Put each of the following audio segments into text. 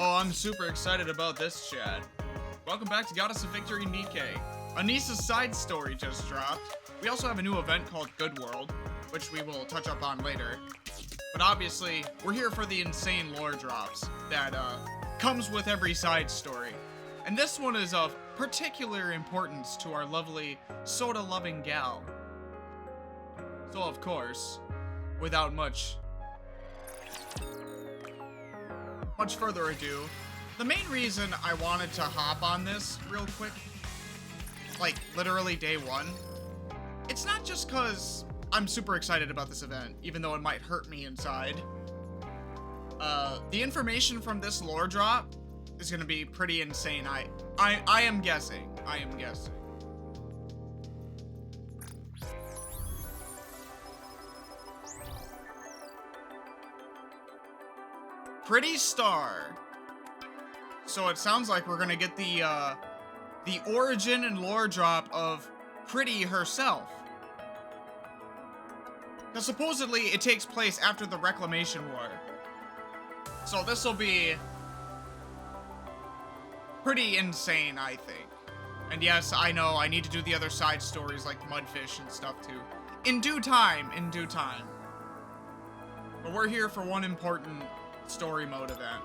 Oh, I'm super excited about this, Chad. Welcome back to Goddess of Victory NIKKE. ANIS's side story just dropped. We also have a new event called Good World, which we will touch up on later. But obviously, we're here for the insane lore drops that comes with every side story. And this one is of particular importance to our lovely soda-loving gal. So of course, without much further ado, the main reason I wanted to hop on this real quick, like literally day one, it's not just because I'm super excited about this event, even though it might hurt me inside. The information from this lore drop is gonna be pretty insane. I am guessing. Pretty star. So it sounds like we're gonna get the origin and lore drop of Pretty herself. Because supposedly it takes place after the Reclamation War. So this will be pretty insane, I think. And yes, I know I need to do the other side stories like Mudfish and stuff too. In due time. But we're here for one important story mode event.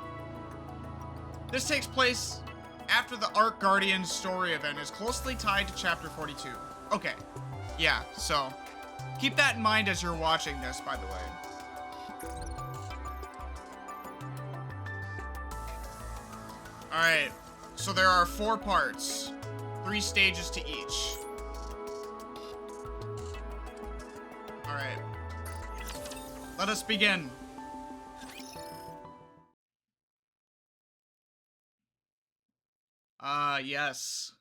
This takes place after the Arc Guardian story event is closely tied to Chapter 42. Okay, yeah, so keep that in mind as you're watching this, by the way. Alright, so there are 4 parts, 3 stages to each. Alright, let us begin. Yes.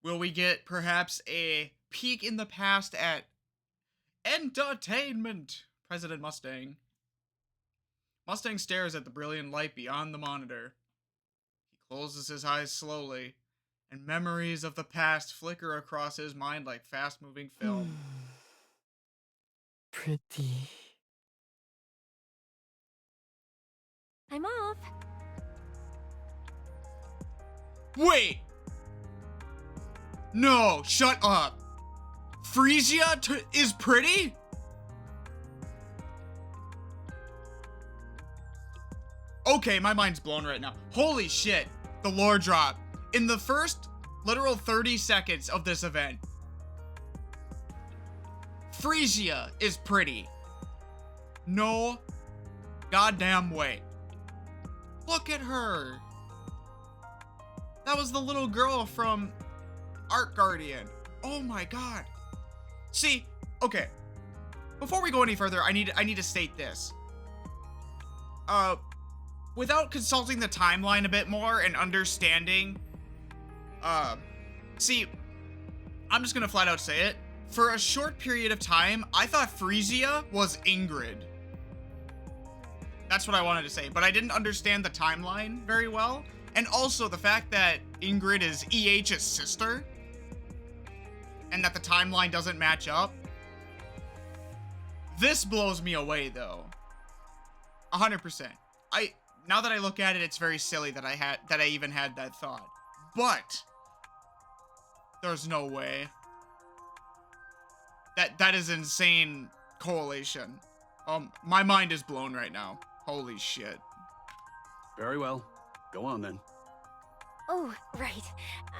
Will we get perhaps a peek in the past at entertainment? President Mustang. Mustang stares at the brilliant light beyond the monitor. He closes his eyes slowly, and memories of the past flicker across his mind like fast-moving film. Pretty. I'm off. Wait! No, shut up. Frisia is pretty? Okay, my mind's blown right now. Holy shit, the lore drop. In the first literal 30 seconds of this event, Frisia is pretty. No goddamn way. Look at her. That was the little girl from Arc Guardian. Oh my god. See, okay. Before we go any further, I need to state this. Without consulting the timeline a bit more and understanding, see, I'm just gonna flat out say it. For a short period of time, I thought Frisia was Ingrid. That's what I wanted to say, but I didn't understand the timeline very well. And also the fact that Ingrid is EH's sister and that the timeline doesn't match up. This blows me away though. 100%. Now that I look at it, it's very silly that I even had that thought. But there's no way. That is insane correlation. My mind is blown right now. Holy shit. Very well. Go on then. Oh, right.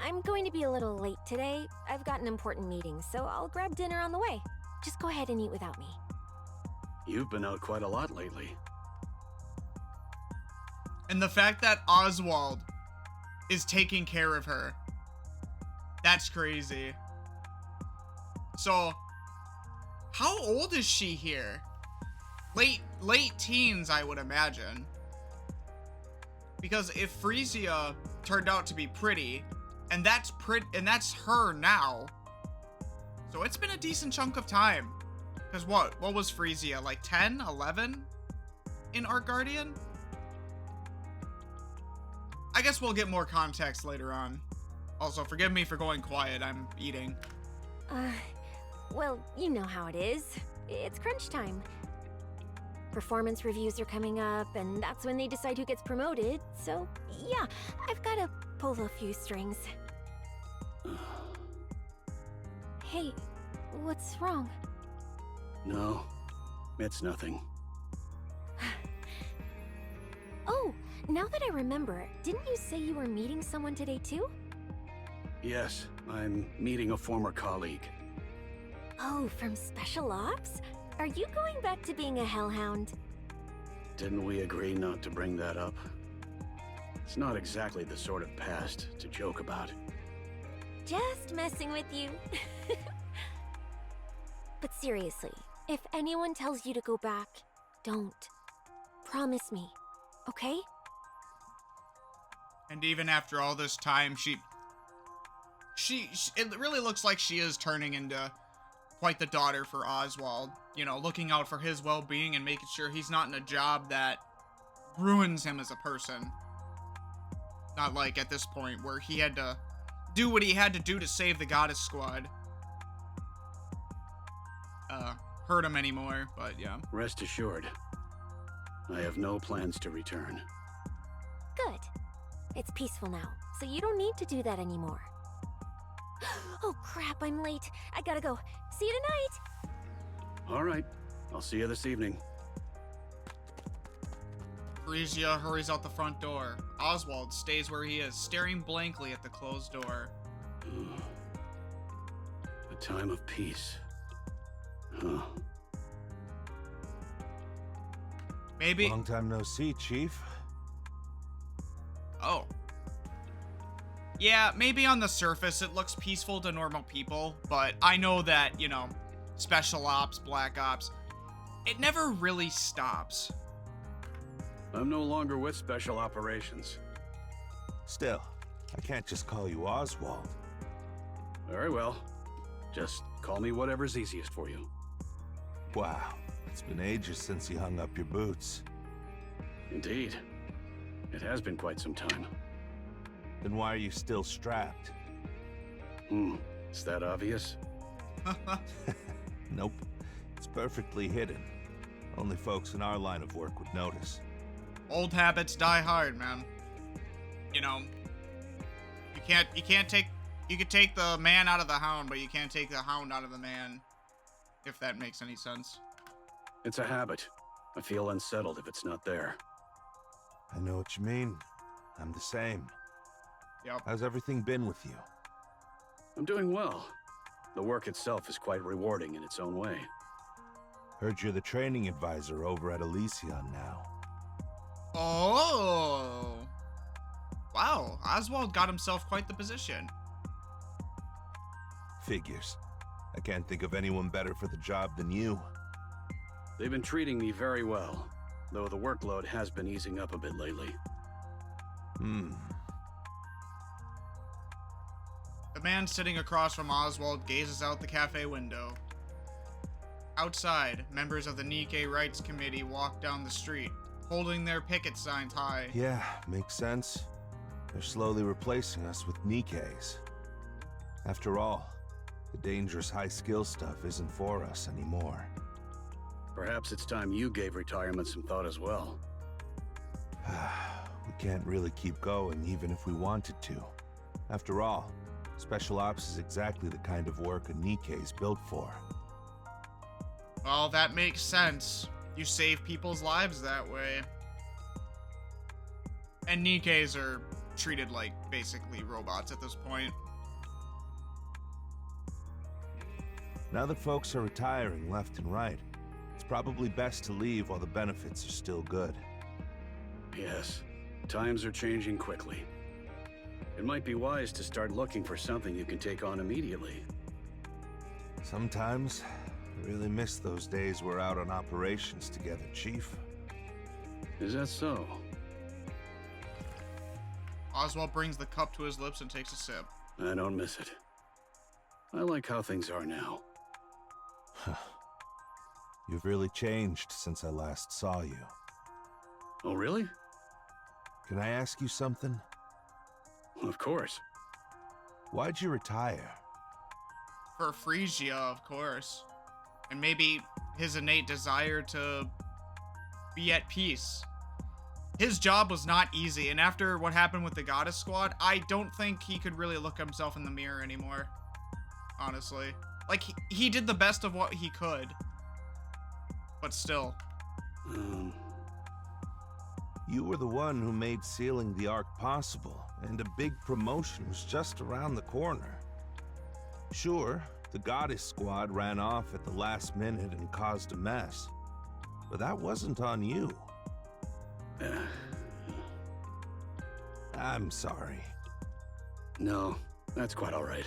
I'm going to be a little late today. I've got an important meeting, so I'll grab dinner on the way. Just go ahead and eat without me. You've been out quite a lot lately. And the fact that Oswald is taking care of her. That's crazy. So, how old is she here? Late teens, I would imagine. Because if Frisia turned out to be pretty, and that's her now. So it's been a decent chunk of time. Because what was Frisia, like 10, 11 in Arc Guardian? I guess we'll get more context later on. Also, forgive me for going quiet, I'm eating. Well, you know how it is. It's crunch time. Performance reviews are coming up, and that's when they decide who gets promoted. So, yeah, I've got to pull a few strings. Hey, what's wrong? No, it's nothing. Oh, now that I remember, didn't you say you were meeting someone today too? Yes, I'm meeting a former colleague. Oh, from Special Ops? Are you going back to being a hellhound? Didn't we agree not to bring that up? It's not exactly the sort of past to joke about. Just messing with you. But seriously, if anyone tells you to go back, don't. Promise me, okay? And even after all this time, it really looks like she is turning into quite the daughter for Oswald. You know, looking out for his well-being and making sure he's not in a job that ruins him as a person. Not like at this point where he had to do what he had to do to save the Goddess Squad. Hurt him anymore, but yeah. Rest assured, I have no plans to return. Good. It's peaceful now, so you don't need to do that anymore. Oh crap, I'm late. I gotta go. See you tonight! All right, I'll see you this evening. Frisia hurries out the front door. Oswald stays where he is, staring blankly at the closed door. A time of peace. Huh. Maybe. Long time no see, Chief. Oh. Yeah, maybe on the surface it looks peaceful to normal people, but I know that, you know, Special Ops, Black Ops, it never really stops. I'm no longer with Special Operations. Still, I can't just call you Oswald. Very well. Just call me whatever's easiest for you. Wow, it's been ages since you hung up your boots. Indeed. It has been quite some time. Then why are you still strapped? Is that obvious? Nope, it's perfectly hidden. Only folks in our line of work would notice. Old habits die hard, man. You know, you could take the man out of the hound, but you can't take the hound out of the man, if that makes any sense. It's a habit. I feel unsettled if it's not there. I know what you mean. I'm the same. Yep. How's everything been with you? I'm doing well. The work itself is quite rewarding in its own way. Heard you're the training advisor over at Elysion now. Oh. Wow, Oswald got himself quite the position. Figures. I can't think of anyone better for the job than you. They've been treating me very well, though the workload has been easing up a bit lately. The man sitting across from Oswald gazes out the cafe window. Outside, members of the NIKKE Rights Committee walk down the street, holding their picket signs high. Yeah, makes sense. They're slowly replacing us with NIKKEs. After all, the dangerous high-skill stuff isn't for us anymore. Perhaps it's time you gave retirement some thought as well. We can't really keep going even if we wanted to. After all, Special Ops is exactly the kind of work a NIKKE is built for. Well, that makes sense. You save people's lives that way. And NIKKEs are treated like basically robots at this point. Now that folks are retiring left and right, it's probably best to leave while the benefits are still good. Yes, times are changing quickly. It might be wise to start looking for something you can take on immediately. Sometimes, I really miss those days we're out on operations together, Chief. Is that so? Oswald brings the cup to his lips and takes a sip. I don't miss it. I like how things are now. You've really changed since I last saw you. Oh, really? Can I ask you something? Of course. Why'd you retire? For Frisia, of course. And maybe his innate desire to be at peace. His job was not easy, and after what happened with the Goddess Squad, I don't think he could really look himself in the mirror anymore. Honestly. Like, he did the best of what he could. But still. You were the one who made sealing the Ark possible, and a big promotion was just around the corner. Sure, the Goddess Squad ran off at the last minute and caused a mess, but that wasn't on you. I'm sorry. No, that's quite all right.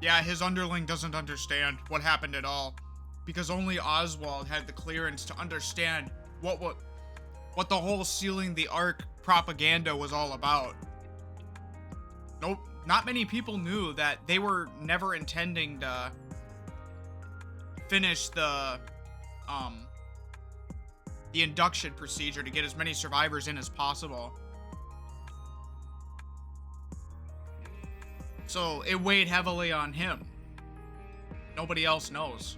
Yeah, his underling doesn't understand what happened at all, because only Oswald had the clearance to understand what the whole sealing the Ark propaganda was all about. Nope, not many people knew that they were never intending to finish the induction procedure to get as many survivors in as possible. So it weighed heavily on him. Nobody else knows.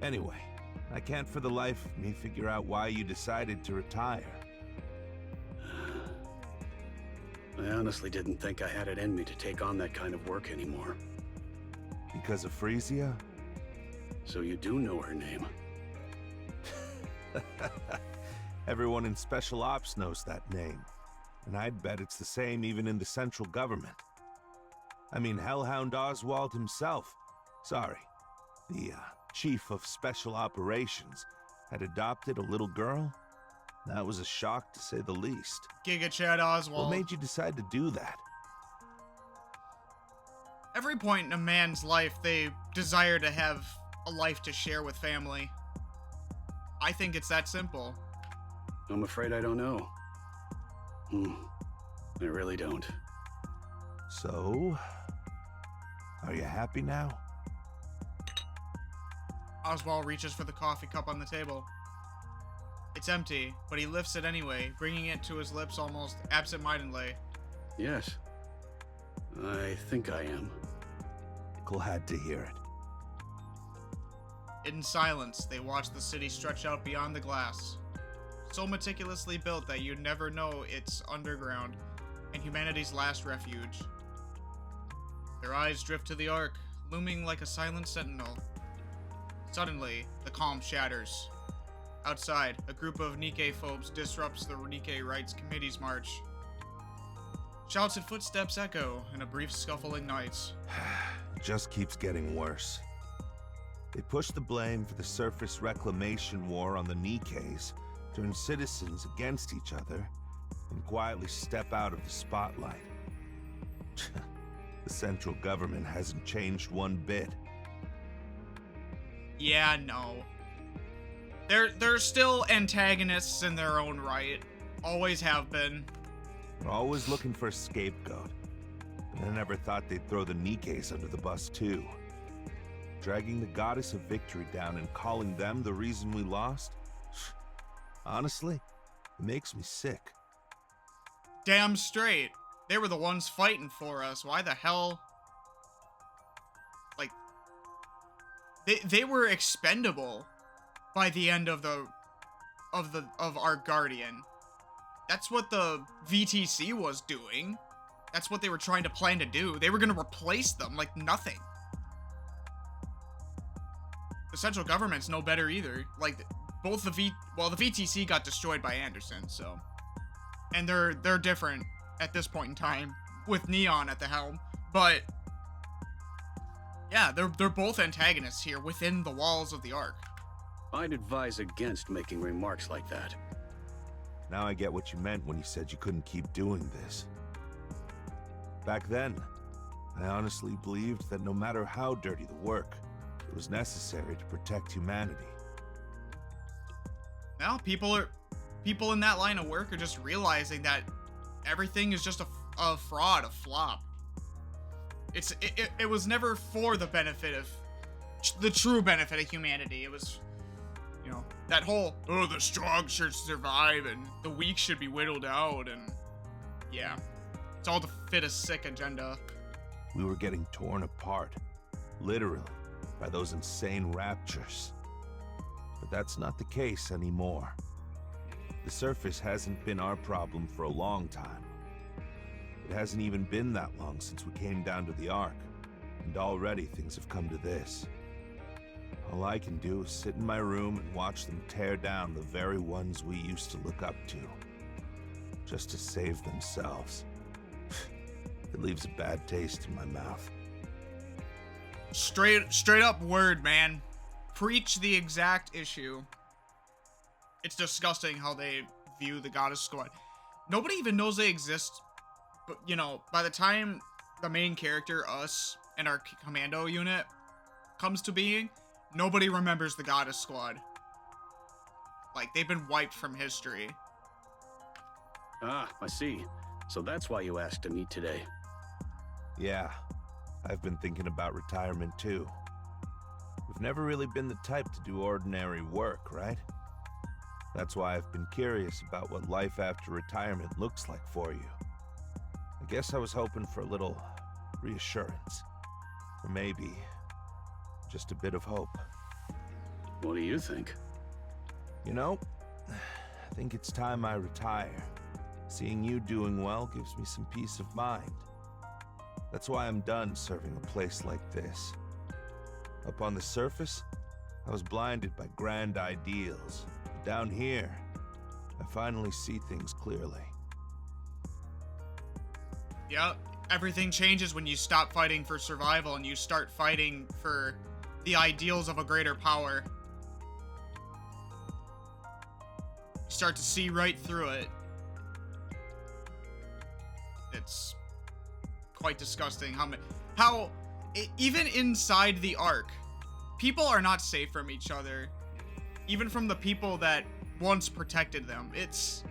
Anyway, I can't for the life of me figure out why you decided to retire. I honestly didn't think I had it in me to take on that kind of work anymore. Because of Frisia? So you do know her name? Everyone in Special Ops knows that name. And I'd bet it's the same even in the central government. I mean, Hellhound Oswald himself, the Chief of Special Operations, had adopted a little girl. That was a shock, to say the least. Giga Chad Oswald. What made you decide to do that? Every point in a man's life, they desire to have a life to share with family. I think it's that simple. I'm afraid I don't know. I really don't. So, are you happy now? Oswald reaches for the coffee cup on the table. It's empty, but he lifts it anyway, bringing it to his lips almost absent-mindedly. Yes. I think I am. Glad to hear it. In silence, they watch the city stretch out beyond the glass. So meticulously built that you'd never know it's underground, and humanity's last refuge. Their eyes drift to the Ark, looming like a silent sentinel. Suddenly, the calm shatters. Outside, a group of NIKKE phobes disrupts the NIKKE Rights Committee's march. Shouts and footsteps echo, and a brief scuffle ignites. It just keeps getting worse. They push the blame for the surface reclamation war on the NIKKEs, turn citizens against each other, and quietly step out of the spotlight. The central government hasn't changed one bit. Yeah, no. They're still antagonists in their own right. Always have been. We're always looking for a scapegoat. But I never thought they'd throw the NIKKEs under the bus too. Dragging the Goddess of Victory down and calling them the reason we lost? Honestly, it makes me sick. Damn straight. They were the ones fighting for us. Why the hell? Like, they were expendable by the end of our Guardian. That's what the VTC was doing. That's what they were trying to plan to do. They were gonna replace them like nothing. The central government's no better either. Like, both the VTC got destroyed by Anderson, so. And they're different at this point in time, with Neon at the helm. But, yeah, they're both antagonists here within the walls of the Ark. I'd advise against making remarks like that. Now I get what you meant when you said you couldn't keep doing this. Back then, I honestly believed that no matter how dirty the work, it was necessary to protect humanity. Now, people in that line of work are just realizing that everything is just a fraud, a flop. It was never for the benefit of the true benefit of humanity. It was, you know, that whole, oh, the strong should survive and the weak should be whittled out, and yeah, it's all to fit a sick agenda. We were getting torn apart, literally, by those insane raptures. But that's not the case anymore. The surface hasn't been our problem for a long time. It hasn't even been that long since we came down to the Ark, and already things have come to this. All I can do is sit in my room and watch them tear down the very ones we used to look up to, just to save themselves. It leaves a bad taste in my mouth. Straight up word, man. Preach the exact issue. It's disgusting how they view the Goddess Squad. Nobody even knows they exist. But, you know, by the time the main character, us, and our commando unit comes to being, nobody remembers the Goddess Squad. Like, they've been wiped from history. Ah, I see. So that's why you asked to meet today. Yeah, I've been thinking about retirement too. We've never really been the type to do ordinary work, right? That's why I've been curious about what life after retirement looks like for you. I guess I was hoping for a little reassurance. Or maybe just a bit of hope. What do you think? You know, I think it's time I retire. Seeing you doing well gives me some peace of mind. That's why I'm done serving a place like this. Up on the surface, I was blinded by grand ideals. But down here, I finally see things clearly. Yep, everything changes when you stop fighting for survival and you start fighting for the ideals of a greater power. You start to see right through it. It's quite disgusting how even inside the Ark, people are not safe from each other, even from the people that once protected them. It's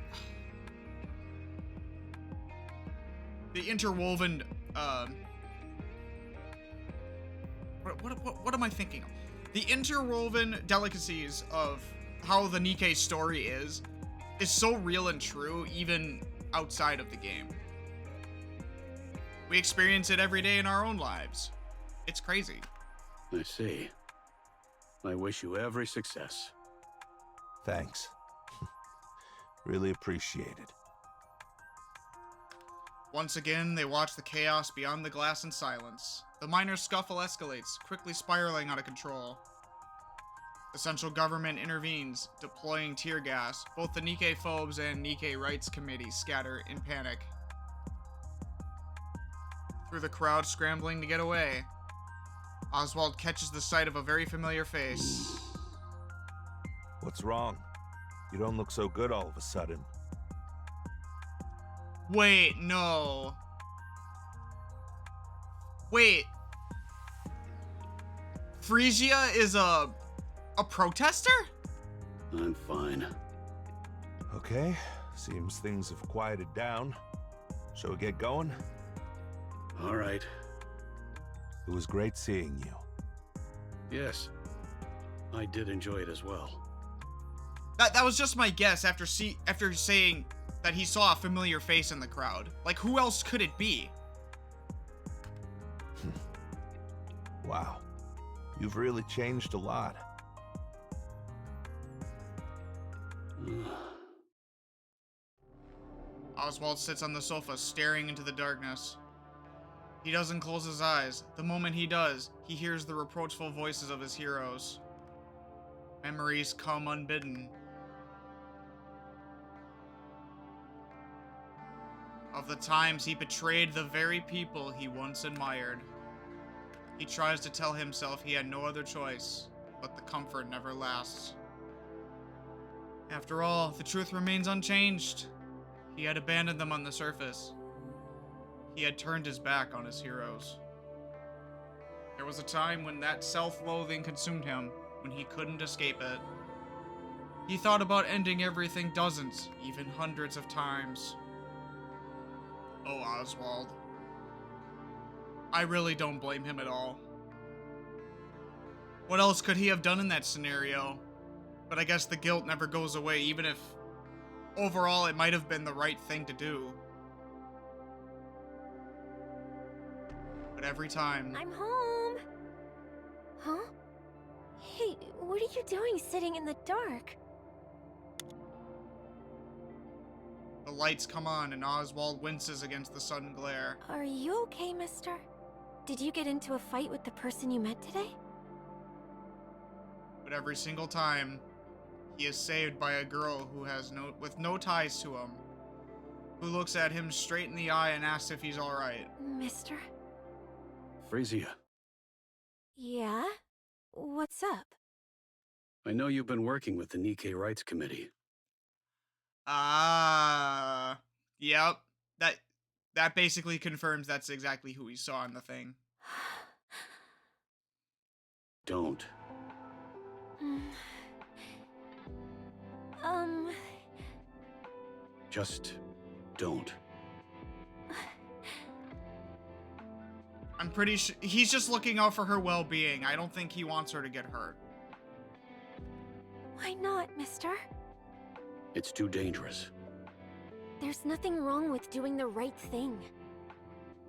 the interwoven what am I thinking of? The interwoven delicacies of how the NIKKE story is so real and true even outside of the game. We experience it every day in our own lives. It's crazy. I see. I wish you every success. Thanks. Really appreciate it. Once again, they watch the chaos beyond the glass in silence. The minor scuffle escalates, quickly spiraling out of control. The central government intervenes, deploying tear gas. Both the NIKKE phobes and NIKKE rights committee scatter in panic. Through the crowd scrambling to get away, Oswald catches the sight of a very familiar face. What's wrong? You don't look so good all of a sudden. Wait, no. Wait. Frisia is a protester? I'm fine. Okay, seems things have quieted down. Shall we get going? All right. It was great seeing you. Yes. I did enjoy it as well. That was just my guess after saying that he saw a familiar face in the crowd. Like, who else could it be? Wow. You've really changed a lot. Oswald sits on the sofa, staring into the darkness. He doesn't close his eyes. The moment he does, he hears the reproachful voices of his heroes. Memories come unbidden. Of the times he betrayed the very people he once admired. He tries to tell himself he had no other choice, but the comfort never lasts. After all, the truth remains unchanged. He had abandoned them on the surface. He had turned his back on his heroes. There was a time when that self-loathing consumed him, when he couldn't escape it. He thought about ending everything dozens, even hundreds of times. Oh, Oswald. I really don't blame him at all. What else could he have done in that scenario? But I guess the guilt never goes away, even if overall it might have been the right thing to do. But every time... I'm home. Huh? Hey, what are you doing sitting in the dark? The lights come on and Oswald winces against the sudden glare. Are you okay, mister? Did you get into a fight with the person you met today? But every single time, he is saved by a girl who has with no ties to him, who looks at him straight in the eye and asks if he's alright. Mister? Frisia, Yeah? What's up? I know you've been working with the NIKKE Rights Committee. Yep. That basically confirms that's exactly who we saw in the thing. Don't. Just don't. I'm pretty sure he's just looking out for her well-being. I don't think he wants her to get hurt. Why not, mister? It's too dangerous. There's nothing wrong with doing the right thing.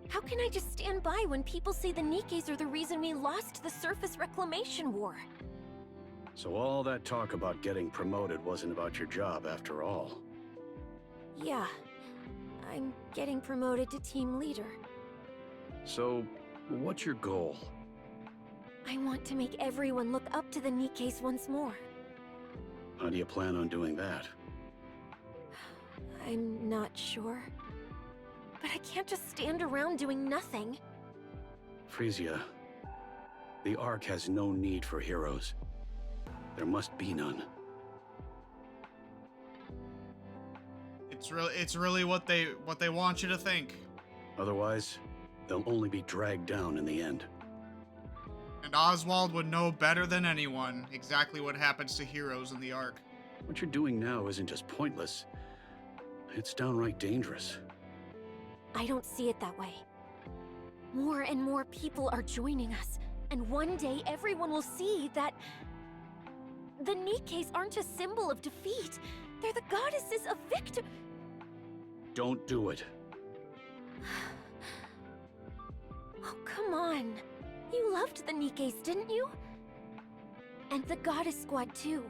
How can I just stand by when people say the Nikkes are the reason we lost the surface reclamation war? So all that talk about getting promoted wasn't about your job after all. Yeah. I'm getting promoted to team leader. So, what's your goal? I want to make everyone look up to the Nikkes once more. How do you plan on doing that? I'm not sure. But I can't just stand around doing nothing. Frisia, the Ark has no need for heroes. There must be none. It's really what they want you to think. Otherwise, they'll only be dragged down in the end. And Oswald would know better than anyone exactly what happens to heroes in the Ark. What you're doing now isn't just pointless. It's downright dangerous. I don't see it that way. More and more people are joining us, and one day everyone will see that the Nikkes aren't a symbol of defeat. They're the goddesses of victory. Don't do it. Oh, come on. You loved the Nikkes, didn't you? And the goddess squad too.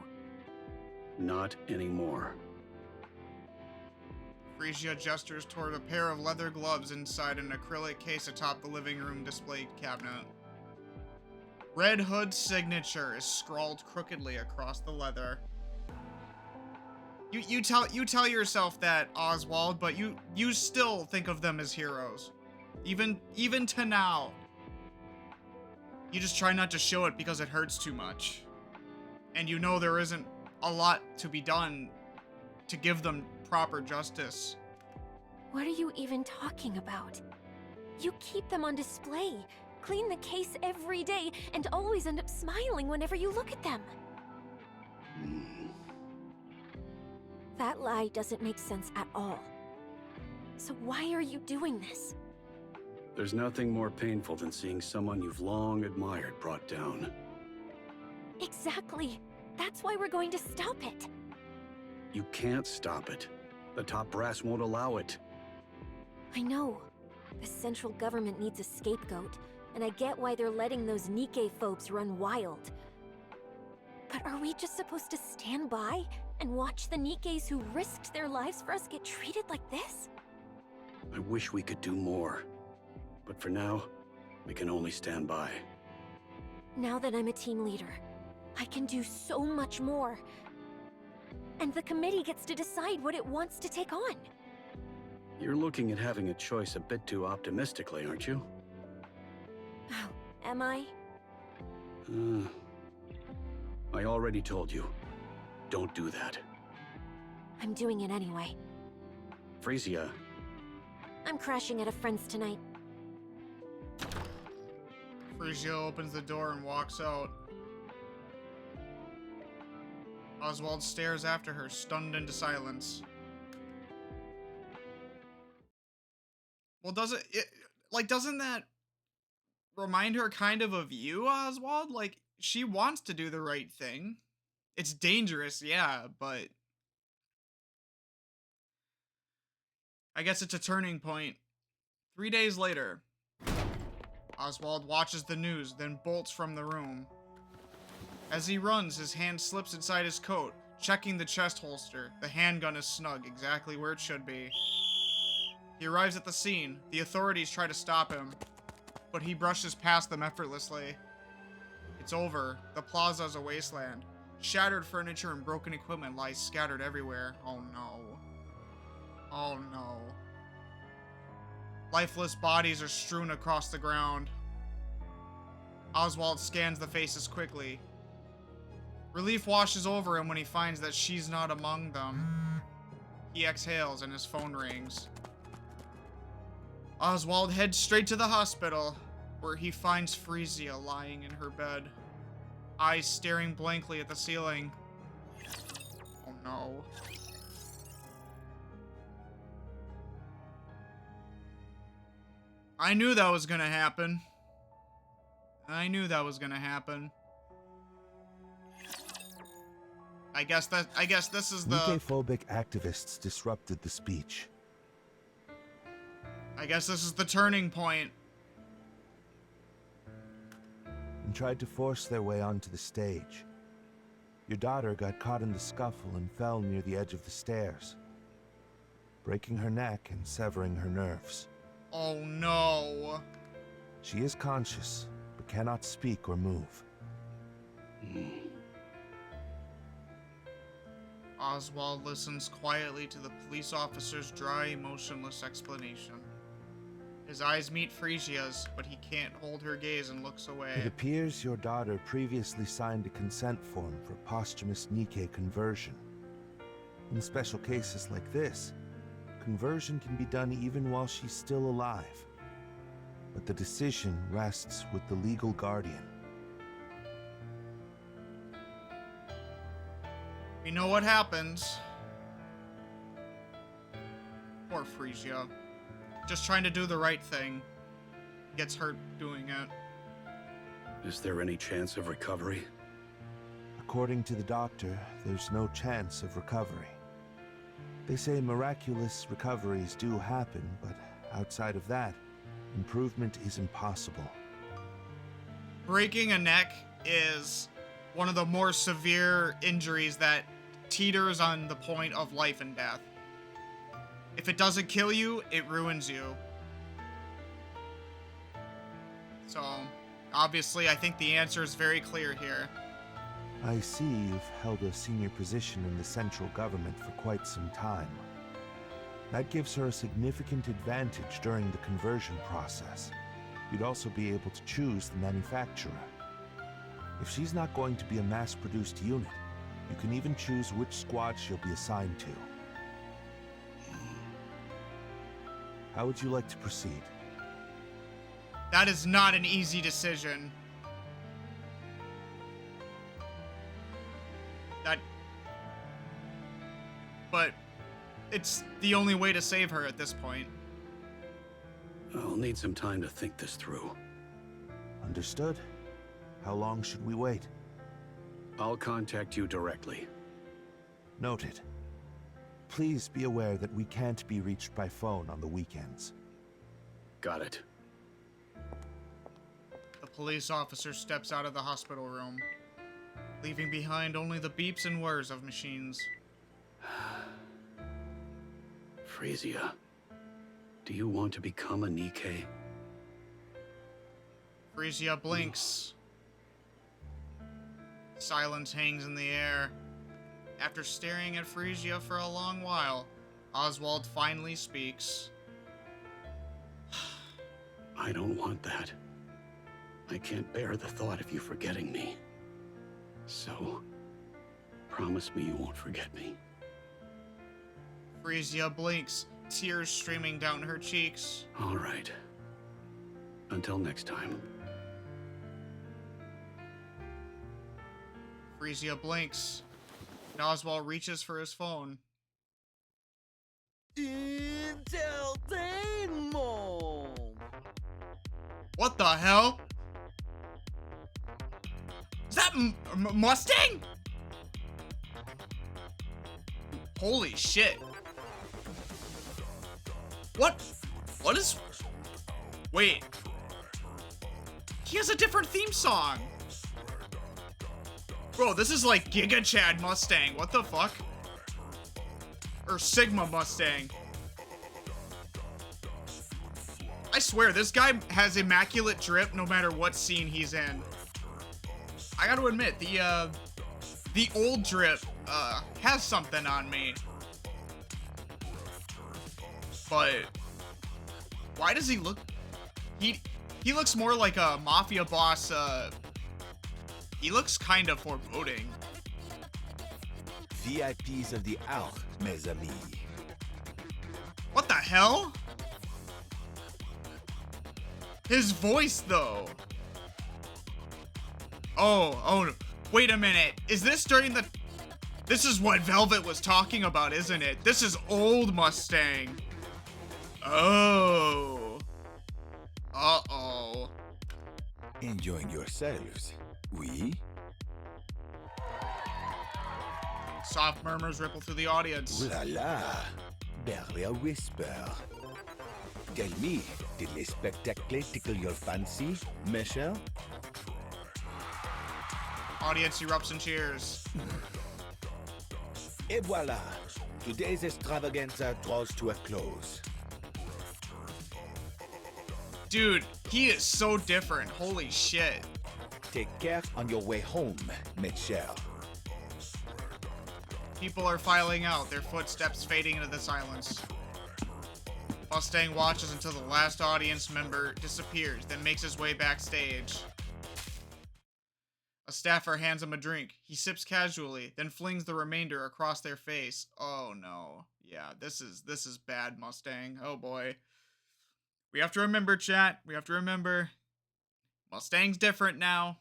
Not anymore. Frisia gestures toward a pair of leather gloves inside an acrylic case atop the living room display cabinet. Red Hood's signature is scrawled crookedly across the leather. You tell yourself that, Oswald, but you still think of them as heroes. Even to now. You just try not to show it because it hurts too much. And you know there isn't a lot to be done to give them proper justice. What are you even talking about? You keep them on display, clean the case every day, and always end up smiling whenever you look at them. That lie doesn't make sense at all. So why are you doing this? There's nothing more painful than seeing someone you've long admired brought down. Exactly. That's why we're going to stop it. You can't stop it. The top brass won't allow it. I know. The central government needs a scapegoat, and I get why they're letting those Nikkei folks run wild. But are we just supposed to stand by and watch the Nikkes who risked their lives for us get treated like this? I wish we could do more. But for now, we can only stand by. Now that I'm a team leader, I can do so much more. And the committee gets to decide what it wants to take on. You're looking at having a choice a bit too optimistically, aren't you? Oh, am I? I already told you. Don't do that. I'm doing it anyway. Frisia, I'm crashing at a friend's tonight. Frisia opens the door and walks out. Oswald stares after her, stunned into silence. Well, doesn't that remind her kind of you, Oswald? Like, she wants to do the right thing. It's dangerous, yeah, but I guess it's a turning point. 3 days later, Oswald watches the news, then bolts from the room. As he runs, his hand slips inside his coat, checking the chest holster. The handgun is snug, exactly where it should be. He arrives at the scene. The authorities try to stop him, but he brushes past them effortlessly. It's over. The plaza is a wasteland. Shattered furniture and broken equipment lies scattered everywhere. Oh no. Oh no. Lifeless bodies are strewn across the ground. Oswald scans the faces quickly. Relief washes over him when he finds that she's not among them. He exhales and his phone rings. Oswald heads straight to the hospital, where he finds Frisia lying in her bed, eyes staring blankly at the ceiling. Oh no. I knew that was gonna happen. I knew that was gonna happen. I guess this is the... Nikke-phobic activists disrupted the speech. I guess this is the turning point. And tried to force their way onto the stage. Your daughter got caught in the scuffle and fell near the edge of the stairs, breaking her neck and severing her nerves. Oh no. She is conscious, but cannot speak or move. Oswald listens quietly to the police officer's dry, emotionless explanation. His eyes meet Frisia's, but he can't hold her gaze and looks away. It appears your daughter previously signed a consent form for posthumous Nikke conversion. In special cases like this, conversion can be done even while she's still alive. But the decision rests with the legal guardian. We know what happens. Poor Frisia. Just trying to do the right thing. Gets hurt doing it. Is there any chance of recovery? According to the doctor, there's no chance of recovery. They say miraculous recoveries do happen, but outside of that, improvement is impossible. Breaking a neck is one of the more severe injuries that teeters on the point of life and death. If it doesn't kill you, it ruins you. So, obviously, I think the answer is very clear here. I see you've held a senior position in the central government for quite some time. That gives her a significant advantage during the conversion process. You'd also be able to choose the manufacturer. If she's not going to be a mass-produced unit, you can even choose which squad she'll be assigned to. How would you like to proceed? That is not an easy decision. But it's the only way to save her at this point. I'll need some time to think this through. Understood. How long should we wait? I'll contact you directly. Noted. Please be aware that we can't be reached by phone on the weekends. Got it. The police officer steps out of the hospital room, leaving behind only the beeps and whirs of machines. Frisia, do you want to become a Nikke? Frisia blinks. Silence hangs in the air. After staring at Frisia for a long while, Oswald finally speaks. I don't want that. I can't bear the thought of you forgetting me. So, promise me you won't forget me. Frisia blinks, tears streaming down her cheeks. All right. Until next time. Frisia blinks, and Oswald reaches for his phone. What the hell? Is that Mustang? Holy shit. What? What is... Wait. He has a different theme song. Bro, this is like Giga Chad Mustang. What the fuck? Or Sigma Mustang. I swear, this guy has immaculate drip no matter what scene he's in. I gotta admit, the old drip has something on me. But why does he look? He looks more like a mafia boss. He looks kind of foreboding. VIPs of the hour, mes amis. What the hell? His voice, though. Oh, wait a minute. Is this during the... This is what Velvet was talking about, isn't it? This is old Mustang. Oh. Uh-oh. Enjoying yourselves, oui? Soft murmurs ripple through the audience. Ooh la la, barely a whisper. Tell me, did les spectacles tickle your fancy, Michelle? Audience erupts in cheers. Et voilà, today's extravaganza draws to a close. Dude, he is so different. Holy shit. Take care on your way home, Michelle. People are filing out, their footsteps fading into the silence. Mustang watches until the last audience member disappears, then makes his way backstage. A staffer hands him a drink. He sips casually, then flings the remainder across their face. Oh no. Yeah, this is bad, Mustang. Oh boy. We have to remember, chat. We have to remember. Mustang's different now.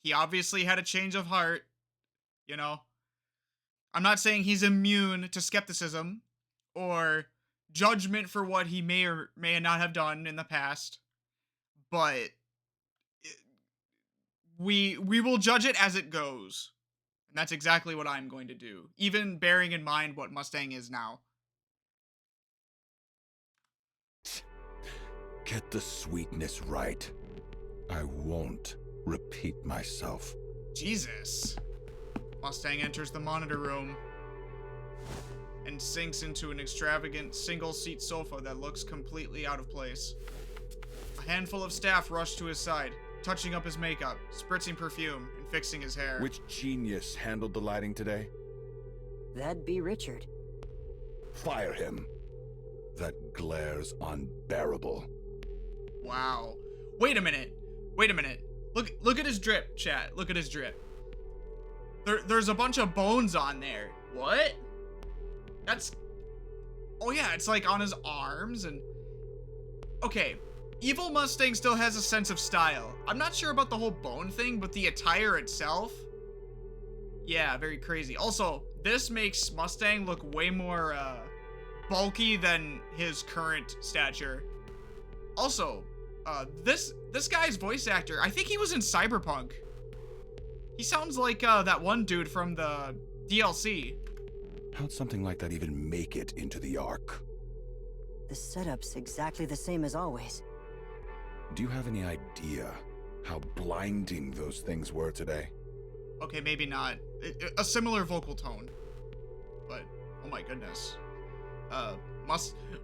He obviously had a change of heart. You know? I'm not saying he's immune to skepticism or judgment for what he may or may not have done in the past, but we will judge it as it goes, and that's exactly what I'm going to do, even bearing in mind what Mustang is now. Get the sweetness right. I won't repeat myself. Jesus. Mustang enters the monitor room and sinks into an extravagant single-seat sofa that looks completely out of place. A handful of staff rush to his side, touching up his makeup, spritzing perfume, and fixing his hair. Which genius handled the lighting today? That'd be Richard. Fire him. That glare's unbearable. Wow. Wait a minute. Wait a minute. Look at his drip, chat. Look at his drip. There's a bunch of bones on there. What? That's... Oh yeah, it's like on his arms and... Okay, Evil Mustang still has a sense of style. I'm not sure about the whole bone thing, but the attire itself... Yeah, very crazy. Also, this makes Mustang look way more, bulky than his current stature. Also, this guy's voice actor, I think he was in Cyberpunk. He sounds like, that one dude from the DLC. How'd something like that even make it into the Ark? The setup's exactly the same as always. Do you have any idea how blinding those things were today? Okay, maybe not. A similar vocal tone. But, oh my goodness.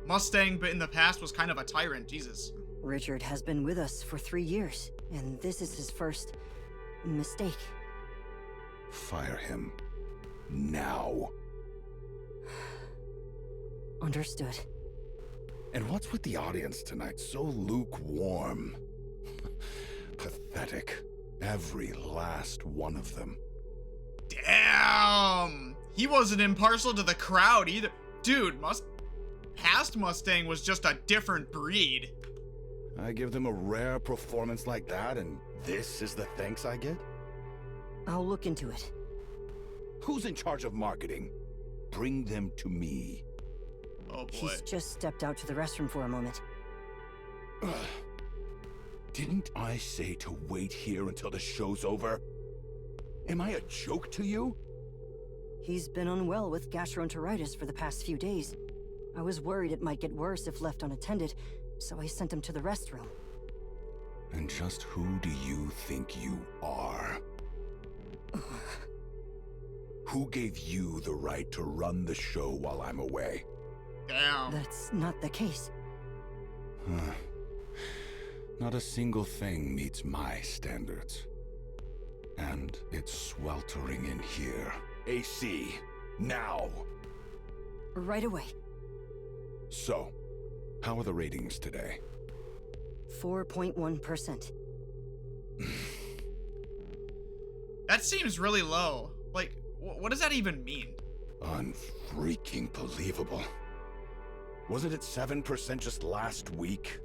Mustang, but in the past was kind of a tyrant, Jesus. Richard has been with us for 3 years, and this is his first mistake. Fire him. Now. Understood. And what's with the audience tonight? So lukewarm. Pathetic. Every last one of them. Damn! He wasn't impartial to the crowd either. Dude, past Mustang was just a different breed. I give them a rare performance like that, and this is the thanks I get? I'll look into it. Who's in charge of marketing? Bring them to me. Oh boy. He's just stepped out to the restroom for a moment. Didn't I say to wait here until the show's over? Am I a joke to you? He's been unwell with gastroenteritis for the past few days. I was worried it might get worse if left unattended, so I sent him to the restroom. And just who do you think you are? Who gave you the right to run the show while I'm away? Damn. That's not the case. Huh. Not a single thing meets my standards. And it's sweltering in here. AC, now! Right away. So, how are the ratings today? 4.1%. That seems really low. Like, what does that even mean? Unfreaking believable. Wasn't it 7% just last week?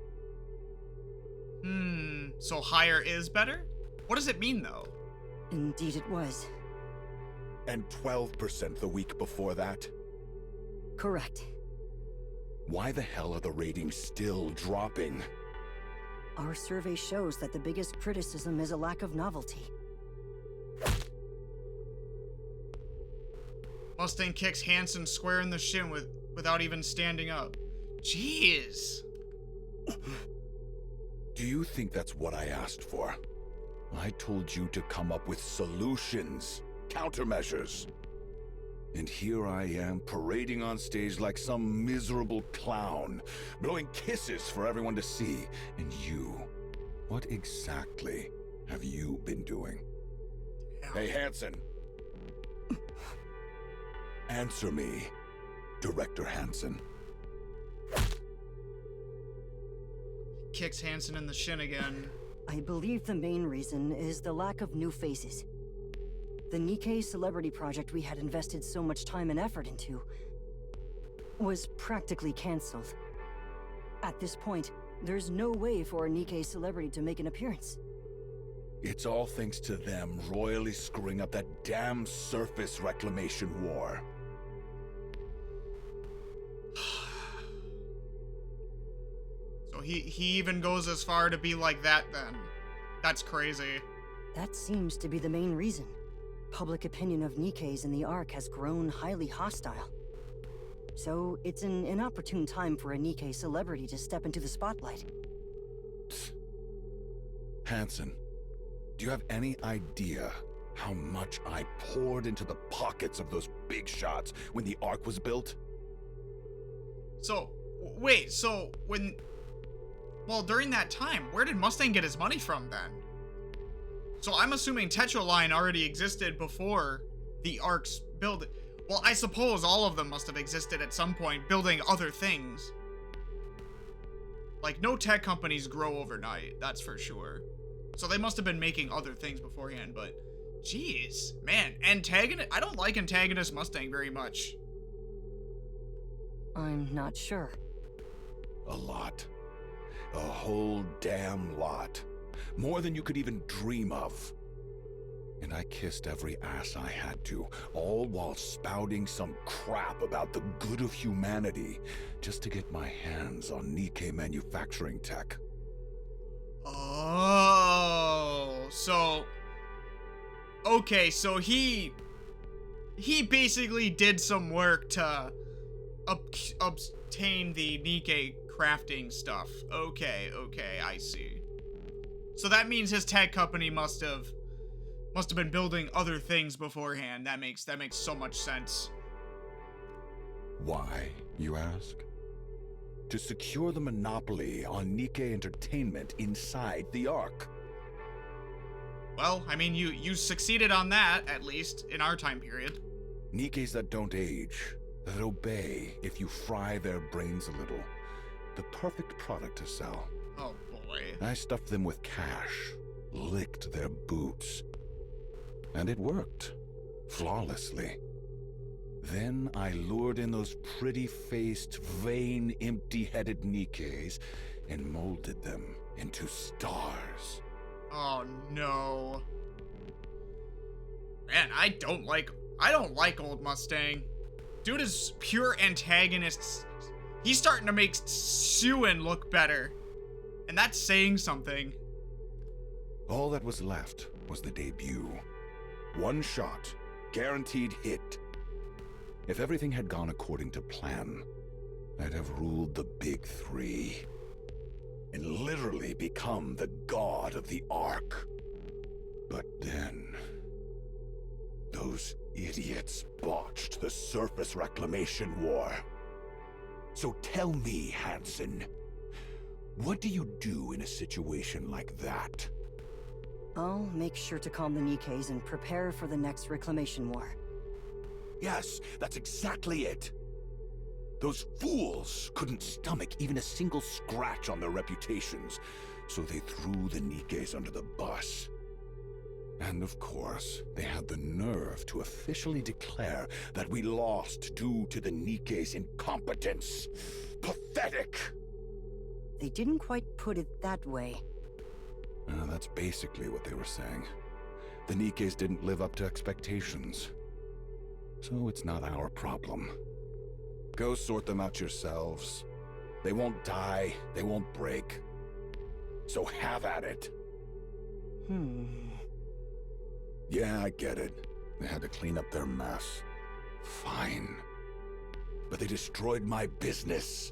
So higher is better? What does it mean, though? Indeed it was. And 12% the week before that? Correct. Why the hell are the ratings still dropping? Our survey shows that the biggest criticism is a lack of novelty. Mustang kicks Hansen square in the shin without even standing up. Jeez. Do you think that's what I asked for? I told you to come up with solutions, countermeasures. And here I am parading on stage like some miserable clown, blowing kisses for everyone to see. And you, what exactly have you been doing? Hey, Hansen. Answer me, Director Hansen. Kicks Hansen in the shin again. I believe the main reason is the lack of new faces. The NIKKE celebrity project we had invested so much time and effort into was practically cancelled. At this point, there's no way for a NIKKE celebrity to make an appearance. It's all thanks to them royally screwing up that damn surface reclamation war. So he even goes as far to be like that then. That's crazy. That seems to be the main reason. Public opinion of NIKKEs in the Ark has grown highly hostile. So it's an inopportune time for a NIKKE celebrity to step into the spotlight. Hansen, do you have any idea how much I poured into the pockets of those big shots when the Ark was built? So, wait, so well, during that time, where did Mustang get his money from then? So I'm assuming Tetraline already existed before the Ark's build. Well, I suppose all of them must have existed at some point, building other things. Like, no tech companies grow overnight, that's for sure. So they must have been making other things beforehand, but jeez, man, antagonist. I don't like antagonist Mustang very much. I'm not sure. A lot. A whole damn lot. More than you could even dream of. And I kissed every ass I had to, all while spouting some crap about the good of humanity, just to get my hands on NIKKE manufacturing tech. Oh, so... Okay, so he basically did some work to obtain the NIKKE crafting stuff. Okay, I see. So that means his tech company must have been building other things beforehand. That makes so much sense. Why, you ask? To secure the monopoly on NIKKE entertainment inside the Ark. Well, I mean, you succeeded on that, at least, in our time period. NIKKEs that don't age, that obey if you fry their brains a little. The perfect product to sell. Oh boy. I stuffed them with cash, licked their boots. And it worked. Flawlessly. Then I lured in those pretty-faced, vain, empty-headed NIKKEs and molded them into stars. Oh no. Man, I don't like old Mustang. Dude is pure antagonist. He's starting to make Suen look better. And that's saying something. All that was left was the debut. One shot, guaranteed hit. If everything had gone according to plan, I'd have ruled the big three. And literally become the god of the Ark. But then... those idiots botched the surface reclamation war. So tell me, Hansen, what do you do in a situation like that? I'll make sure to calm the Nikkes and prepare for the next reclamation war. Yes, that's exactly it. Those fools couldn't stomach even a single scratch on their reputations, so they threw the Nikkes under the bus. And of course, they had the nerve to officially declare that we lost due to the Nikkes' incompetence. Pathetic! They didn't quite put it that way. That's basically what they were saying. The Nikkes didn't live up to expectations. So it's not our problem. Go sort them out yourselves. They won't die, they won't break. So have at it. Yeah, I get it. They had to clean up their mess. Fine. But they destroyed my business.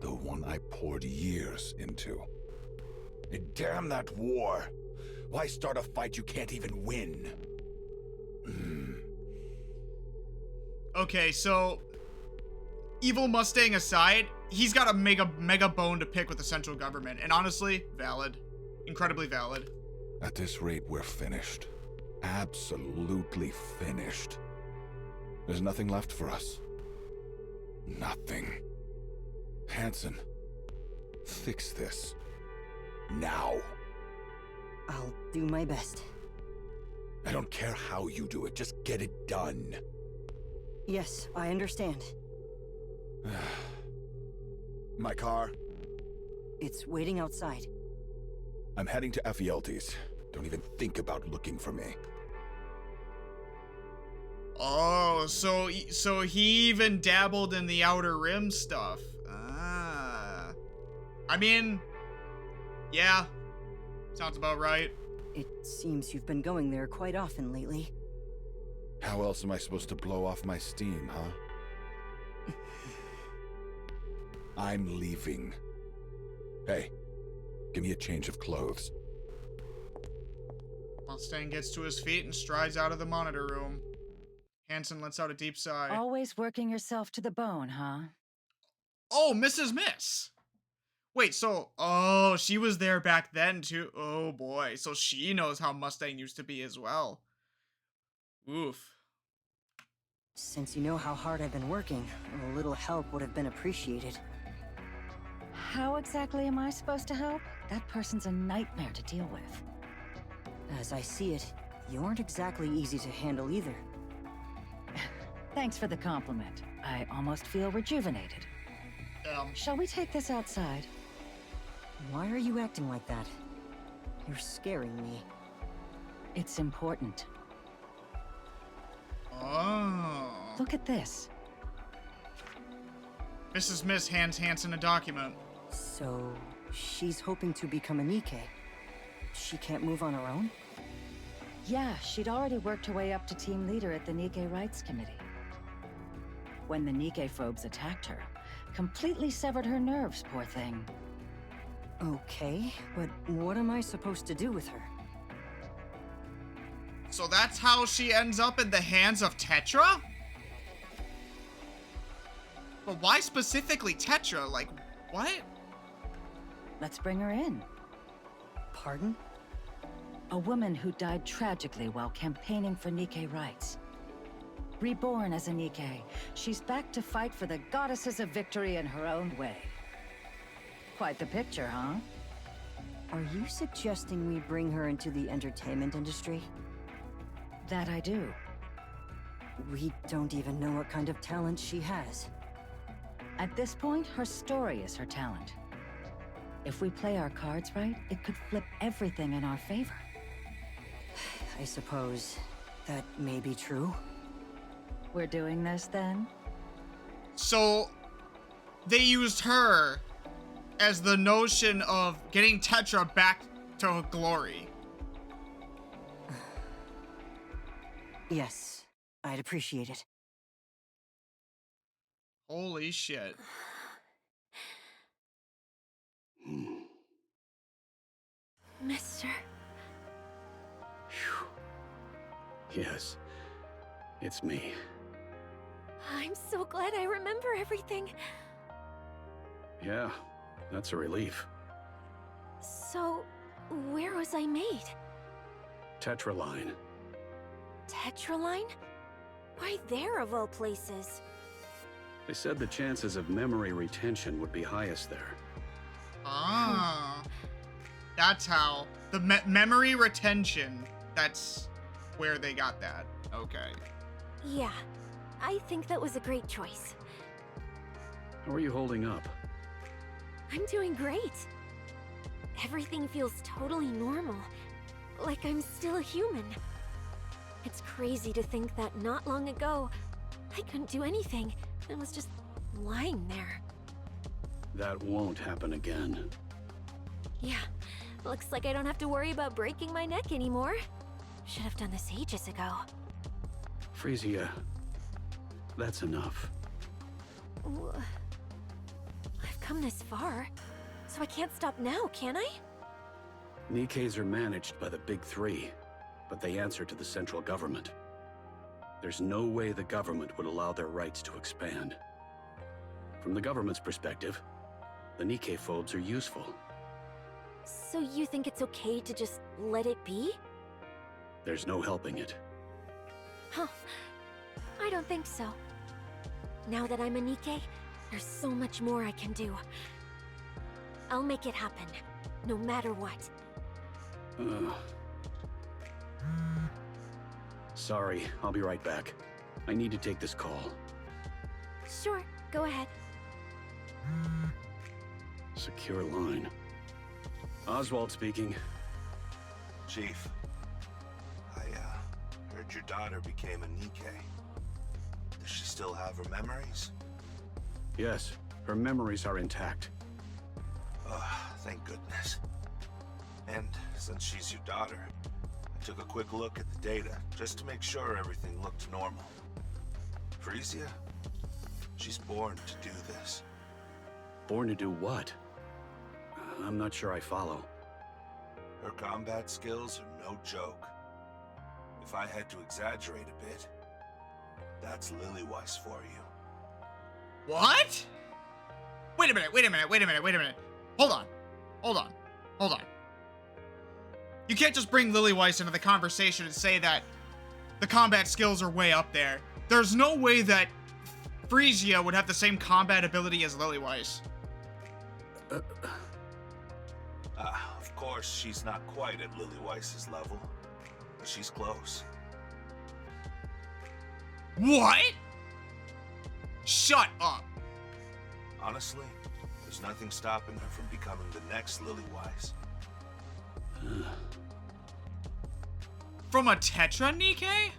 The one I poured years into. And damn that war! Why start a fight you can't even win? Okay, so evil Mustang aside, he's got a mega bone to pick with the central government, and honestly, valid. Incredibly valid. At this rate, we're finished. Absolutely finished. There's nothing left for us. Nothing. Hansen, fix this. Now. I'll do my best. I don't care how you do it, just get it done. Yes, I understand. My car? It's waiting outside. I'm heading to Ephialtes. Don't even think about looking for me. Oh, so he even dabbled in the Outer Rim stuff. Ah. I mean, yeah. Sounds about right. It seems you've been going there quite often lately. How else am I supposed to blow off my steam, huh? I'm leaving. Hey, give me a change of clothes. Mustang gets to his feet and strides out of the monitor room. Hansen lets out a deep sigh. Always working yourself to the bone, huh? Oh, Mrs. Miss! Wait, so, oh, she was there back then too. Oh boy, so she knows how Mustang used to be as well. Oof. Since you know how hard I've been working, a little help would have been appreciated. How exactly am I supposed to help? That person's a nightmare to deal with. As I see it, you aren't exactly easy to handle either. Thanks for the compliment. I almost feel rejuvenated. Shall we take this outside? Why are you acting like that? You're scaring me. It's important. Oh. Look at this. Mrs. Miss hands Hansen a document. So, she's hoping to become a Nikke. She can't move on her own? Yeah, she'd already worked her way up to team leader at the Nikke Rights Committee. When the Nikke-phobes attacked her, completely severed her nerves, poor thing. Okay, but what am I supposed to do with her? So that's how she ends up in the hands of Tetra? But why specifically Tetra? Like, what? Let's bring her in. Pardon? A woman who died tragically while campaigning for Nikke rights. Reborn as a Nikke, she's back to fight for the goddesses of victory in her own way. Quite the picture, huh? Are you suggesting we bring her into the entertainment industry? That I do. We don't even know what kind of talent she has. At this point, her story is her talent. If we play our cards right, it could flip everything in our favor. I suppose that may be true. We're doing this then? So they used her as the notion of getting Tetra back to glory. Yes, I'd appreciate it. Holy shit. Mister. Yes. It's me. I'm so glad I remember everything. Yeah, that's a relief. So, where was I made? Tetraline. Tetraline? Why there of all places? They said the chances of memory retention would be highest there. Ah. That's how. The memory retention. That's where they got that. Okay. Yeah, I think that was a great choice. How are you holding up? I'm doing great. Everything feels totally normal. Like I'm still a human. It's crazy to think that not long ago, I couldn't do anything and was just lying there. That won't happen again. Yeah, looks like I don't have to worry about breaking my neck anymore. Should have done this ages ago. Frisia, that's enough. I've come this far, so I can't stop now, can I? Nikke's are managed by the Big Three, but they answer to the central government. There's no way the government would allow their rights to expand. From the government's perspective, the Nikke phobes are useful. So you think it's okay to just let it be? There's no helping it. Huh. I don't think so. Now that I'm a Nikke, there's so much more I can do. I'll make it happen, no matter what. Sorry, I'll be right back. I need to take this call. Sure, go ahead. Secure line. Oswald speaking. Chief, I heard your daughter became a Nikke. Does she still have her memories? Yes, her memories are intact. Thank goodness. And since she's your daughter, I took a quick look at the data just to make sure everything looked normal. Frisia, she's born to do this. Born to do what? I'm not sure I follow. Her combat skills are no joke. If I had to exaggerate a bit, that's Lillyweiss for you. What? Wait a minute. Hold on. You can't just bring Lillyweiss into the conversation and say that the combat skills are way up there. There's no way that Frisia would have the same combat ability as Lillyweiss. Of course, she's not quite at Lillyweiss's level, but she's close. What? Shut up. Honestly, there's nothing stopping her from becoming the next Lillyweiss. From a Tetra Nikke?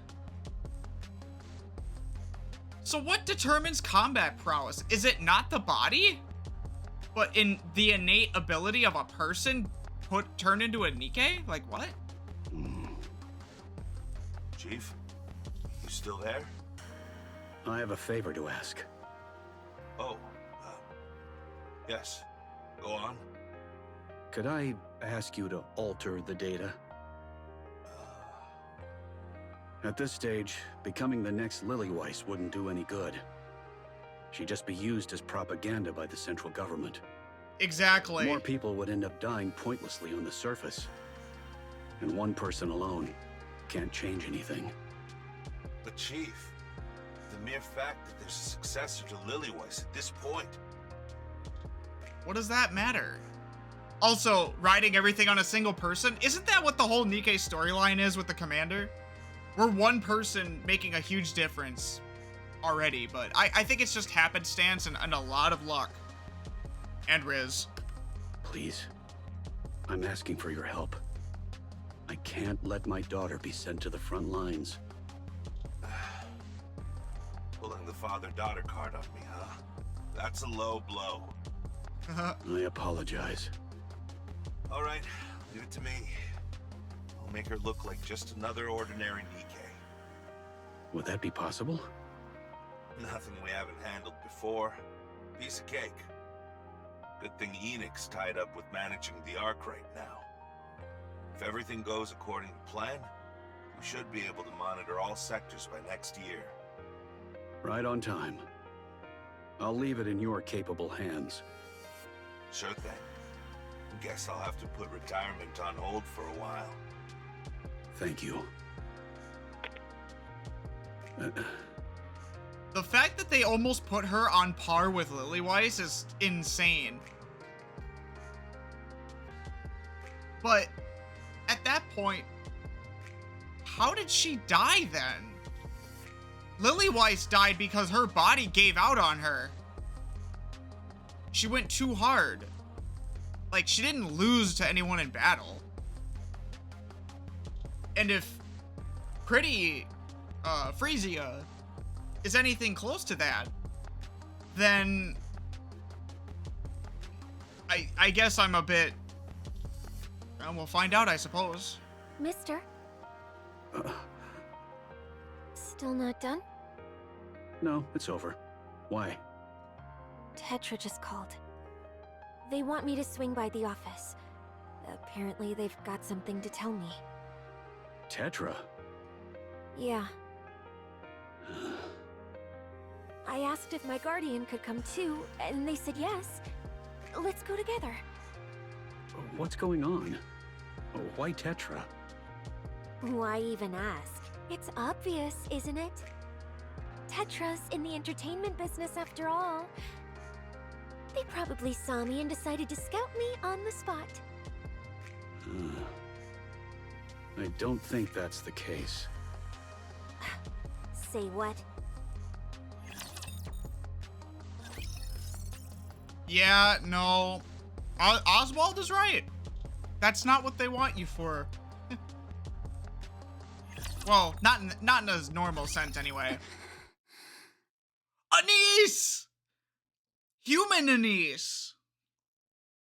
So what determines combat prowess? Is it not the body? But in the innate ability of a person turned into a Nikke? Like what? Chief, you still there? I have a favor to ask. Oh, yes. Go on. Could I ask you to alter the data? At this stage, becoming the next Lillyweiss wouldn't do any good. She'd just be used as propaganda by the central government. Exactly. More people would end up dying pointlessly on the surface. And one person alone can't change anything. But Chief, the mere fact that there's a successor to Lillyweiss at this point. What does that matter? Also, riding everything on a single person, isn't that what the whole Nikke storyline is with the commander? We're one person making a huge difference already, but I think it's just happenstance and a lot of luck. And Riz. Please, I'm asking for your help. I can't let my daughter be sent to the front lines. Pulling the father-daughter card on me, huh? That's a low blow. I apologize. All right, leave it to me. I'll make her look like just another ordinary Nikke. Would that be possible? Nothing we haven't handled before. Piece of cake. Good thing Enix's tied up with managing the Ark right now. If everything goes according to plan, We should be able to monitor all sectors by next year. Right on time. I'll leave it in your capable hands. Sure thing. Guess I'll have to put retirement on hold for a while. Thank you. The fact that they almost put her on par with Lillyweiss is insane. But at that point, how did she die then? Lillyweiss died because her body gave out on her. She went too hard. Like, she didn't lose to anyone in battle. And if Pretty Frisia is anything close to that, then I guess I'm a bit... And we'll find out, I suppose. Mister? Still not done? No, it's over. Why? Tetra just called. They want me to swing by the office. Apparently, they've got something to tell me. Tetra? Yeah. I asked if my guardian could come too, and they said yes. Let's go together. What's going on? Why Tetra? Why even ask? It's obvious, isn't it? Tetra's in the entertainment business after all. They probably saw me and decided to scout me on the spot. I don't think that's the case. Say what? Yeah, no. Oswald is right. That's not what they want you for. Well, not in a normal sense anyway. Anis! Human Anis!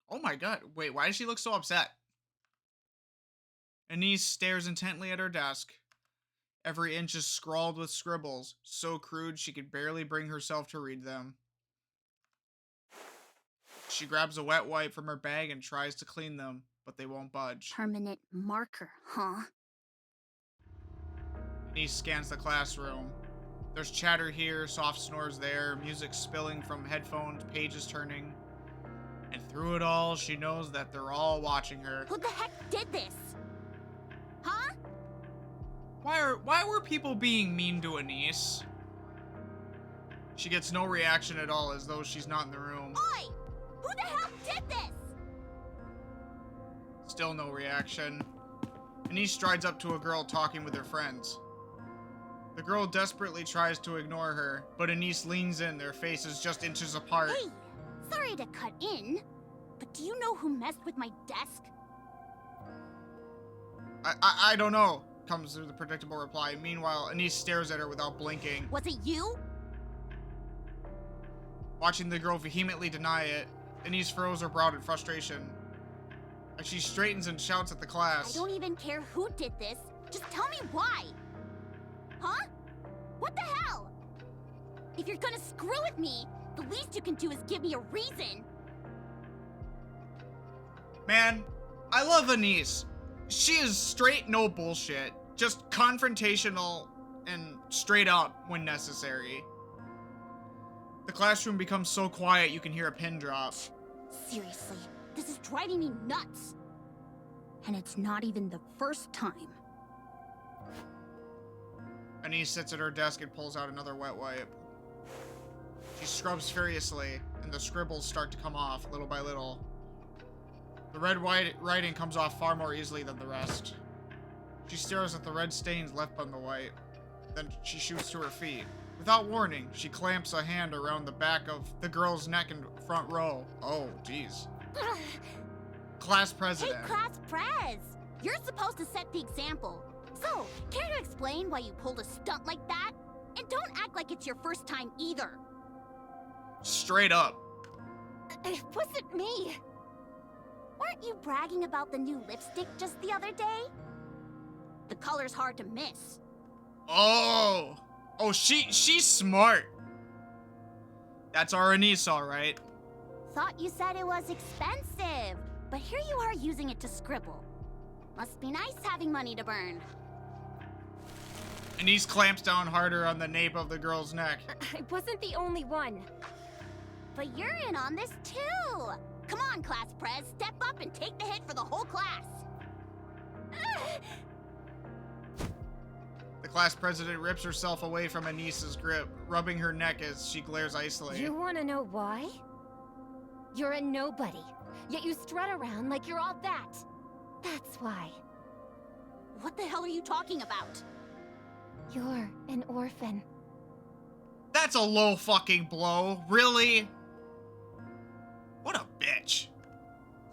Oh my god. Wait, why does she look so upset? Anis stares intently at her desk. Every inch is scrawled with scribbles, so crude she could barely bring herself to read them. She grabs a wet wipe from her bag and tries to clean them, but they won't budge. Permanent marker, huh? Anis scans the classroom. There's chatter here, soft snores there, music spilling from headphones, pages turning. And through it all, she knows that they're all watching her. Who the heck did this? Huh? Why were people being mean to Anis? She gets no reaction at all, as though she's not in the room. Oi! Who the hell did this? Still no reaction. Anis strides up to a girl talking with her friends. The girl desperately tries to ignore her, but Anis leans in, their faces just inches apart. Hey, sorry to cut in, but do you know who messed with my desk? I don't know, comes through the predictable reply. Meanwhile, Anis stares at her without blinking. Was it you? Watching the girl vehemently deny it, Anis furrows her brow in frustration. As she straightens and shouts at the class. I don't even care who did this. Just tell me why. Huh? What the hell? If you're gonna screw with me, the least you can do is give me a reason. Man, I love Anis. She is straight, no bullshit. Just confrontational and straight up when necessary. The classroom becomes so quiet you can hear a pin drop. Seriously, this is driving me nuts. And it's not even the first time. Anis sits at her desk and pulls out another wet wipe. She scrubs furiously, and the scribbles start to come off, little by little. The red writing comes off far more easily than the rest. She stares at the red stains left on the white. Then she shoots to her feet. Without warning, she clamps a hand around the back of the girl's neck in front row. Oh, jeez. Class president. Hey, class prez! You're supposed to set the example. So, care to explain why you pulled a stunt like that? And don't act like it's your first time either. Straight up. It wasn't me. Weren't you bragging about the new lipstick just the other day? The color's hard to miss. Oh, she's smart. That's our Anis, all right. Thought you said it was expensive, but here you are using it to scribble. Must be nice having money to burn. Anise clamps down harder on the nape of the girl's neck. I wasn't the only one. But you're in on this too! Come on, class prez, step up and take the hit for the whole class! The class president rips herself away from Anise's grip, rubbing her neck as she glares icily. You wanna know why? You're a nobody, yet you strut around like you're all that. That's why. What the hell are you talking about? You're an orphan. That's a low fucking blow. Really? What a bitch.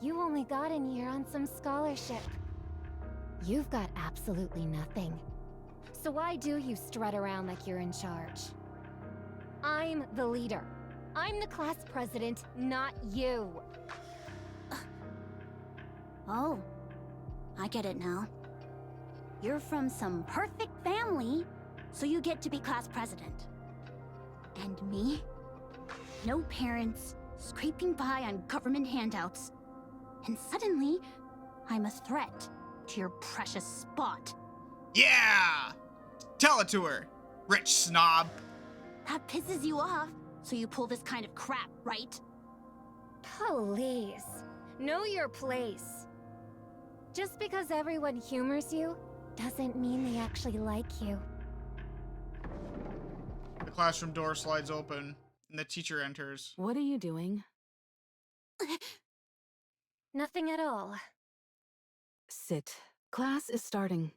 You only got in here on some scholarship. You've got absolutely nothing. So why do you strut around like you're in charge? I'm the leader. I'm the class president, not you. Oh, I get it now. You're from some perfect family, so you get to be class president. And me? No parents, scraping by on government handouts. And suddenly, I'm a threat to your precious spot. Yeah! Tell it to her, rich snob. That pisses you off, so you pull this kind of crap, right? Please, know your place. Just because everyone humors you, doesn't mean they actually like you. The classroom door slides open, and the teacher enters. What are you doing? Nothing at all. Sit. Class is starting.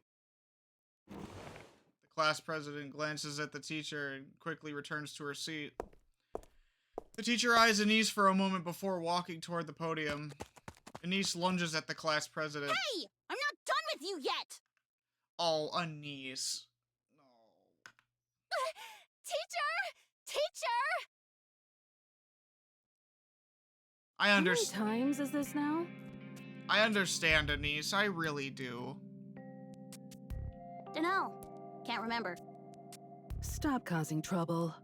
The class president glances at the teacher and quickly returns to her seat. The teacher eyes Anise for a moment before walking toward the podium. Anise lunges at the class president. Hey! I'm not done with you yet! Oh, Anise. No. Teacher! Teacher! I How many understand. times is this now? I understand, Anise. I really do. Dunno. Can't remember. Stop causing trouble.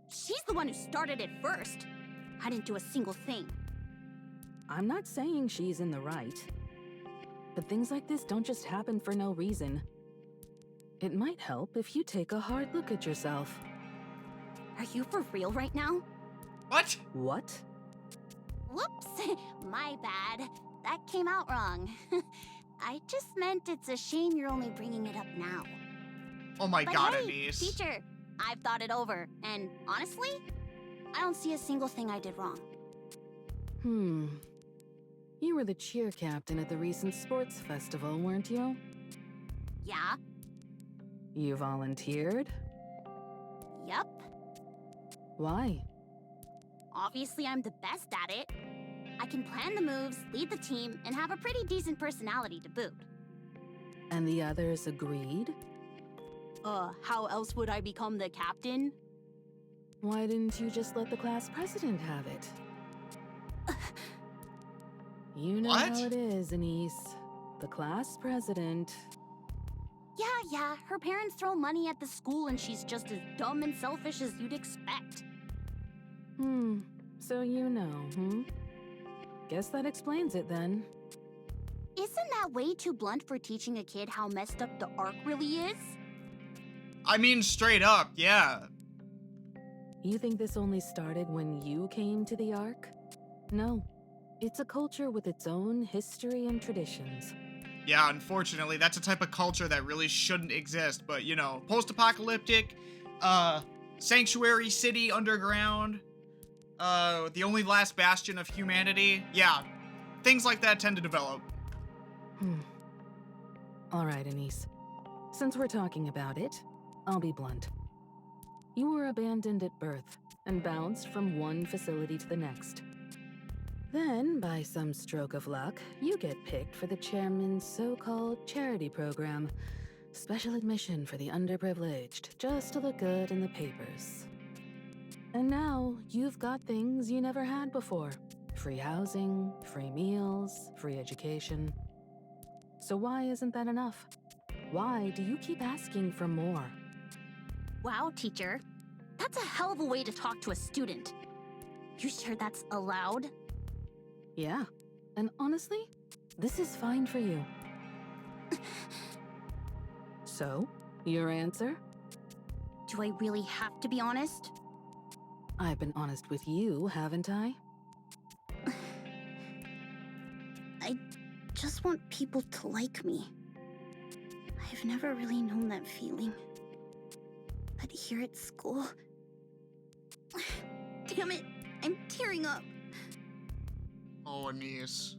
She's the one who started it first. I didn't do a single thing. I'm not saying she's in the right. But things like this don't just happen for no reason. It might help if you take a hard look at yourself. Are you for real right now? What? What? Whoops. My bad. That came out wrong. I just meant it's a shame you're only bringing it up now. Oh my But god, hey, Anise. teacher, I've thought it over, and honestly, I don't see a single thing I did wrong. You were the cheer captain at the recent sports festival, weren't you? Yeah? You volunteered? Yep. Why? Obviously, I'm the best at it. I can plan the moves, lead the team, and have a pretty decent personality to boot. And the others agreed? How else would I become the captain? Why didn't you just let the class president have it? You know What? how it is, Anise. The class president. Yeah, her parents throw money at the school and she's just as dumb and selfish as you'd expect. So you know, Guess that explains it then. Isn't that way too blunt for teaching a kid how messed up the Ark really is? I mean, straight up, yeah. You think this only started when you came to the Ark? No. It's a culture with its own history and traditions. Yeah, unfortunately, that's a type of culture that really shouldn't exist, but you know, post-apocalyptic, sanctuary city underground, the only last bastion of humanity. Yeah, things like that tend to develop. All right, Anise. Since we're talking about it, I'll be blunt. You were abandoned at birth and bounced from one facility to the next. Then, by some stroke of luck, you get picked for the chairman's so-called charity program. Special admission for the underprivileged, just to look good in the papers. And now, you've got things you never had before. Free housing, free meals, free education. So why isn't that enough? Why do you keep asking for more? Wow, teacher. That's a hell of a way to talk to a student. You sure that's allowed? Yeah, and honestly, this is fine for you. So, Your answer? Do I really have to be honest? I've been honest with you, haven't I? I just want people to like me. I've never really known that feeling. But here at school... Damn it, I'm tearing up. Oh, Anis.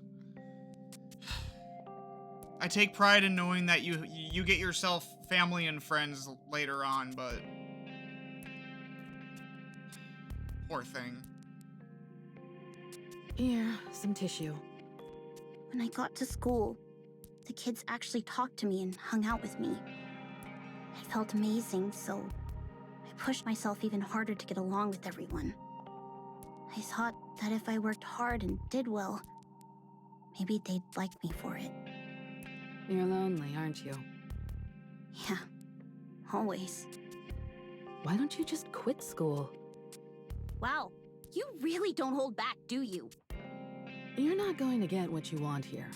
I take pride in knowing that you get yourself family and friends later on, but... Poor thing. Here, some tissue. When I got to school, the kids actually talked to me and hung out with me. It felt amazing, so I pushed myself even harder to get along with everyone. I thought that if I worked hard and did well, maybe they'd like me for it. You're lonely, aren't you? Yeah, always. Why don't you just quit school? Wow, you really don't hold back, do you? You're not going to get what you want here.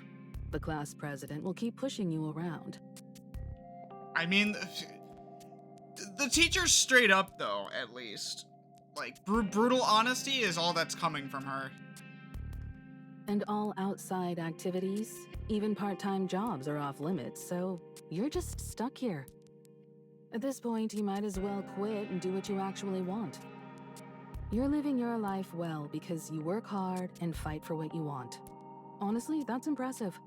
The class president will keep pushing you around. I mean, the teacher's straight up, though, at least. Like, brutal honesty is all that's coming from her. And all outside activities, even part-time jobs are off limits, so you're just stuck here. At this point, you might as well quit and do what you actually want. You're living your life well because you work hard and fight for what you want. Honestly, that's impressive.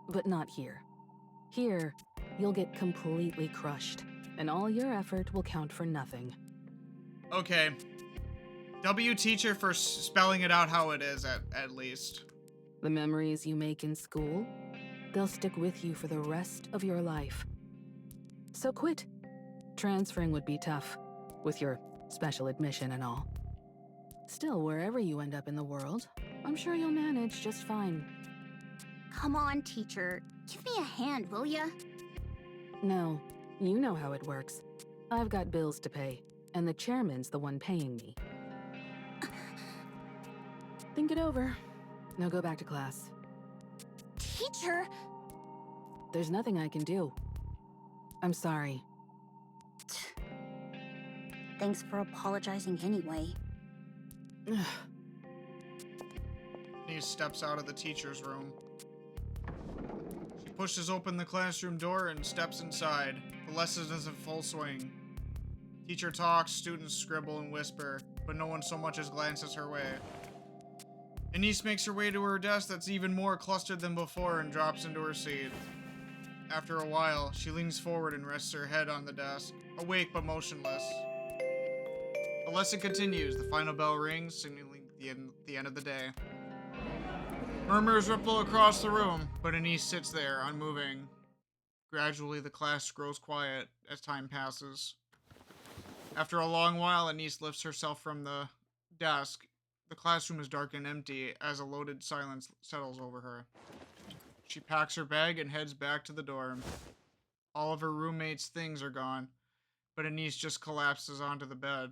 But not here. Here, you'll get completely crushed, and all your effort will count for nothing. Okay. W teacher for spelling it out how it is, at least. The memories you make in school, they'll stick with you for the rest of your life. So quit. Transferring would be tough, with your special admission and all. Still, wherever you end up in the world, I'm sure you'll manage just fine. Come on, teacher. Give me a hand, will ya? No, you know how it works. I've got bills to pay, and the chairman's the one paying me. Think it over. Now go back to class. Teacher! There's nothing I can do. I'm sorry. Thanks for apologizing anyway. He steps out of the teacher's room. She pushes open the classroom door and steps inside. The lesson is in full swing. Teacher talks, students scribble and whisper, but no one so much as glances her way. Anis makes her way to her desk that's even more clustered than before and drops into her seat. After a while, she leans forward and rests her head on the desk, awake but motionless. The lesson continues. The final bell rings, signaling the end of the day. Murmurs ripple across the room, but Anis sits there, unmoving. Gradually, the class grows quiet as time passes. After a long while, Anis lifts herself from the desk. The classroom is dark and empty as a loaded silence settles over her. She packs her bag and heads back to the dorm. All of her roommates' things are gone, but Anis just collapses onto the bed.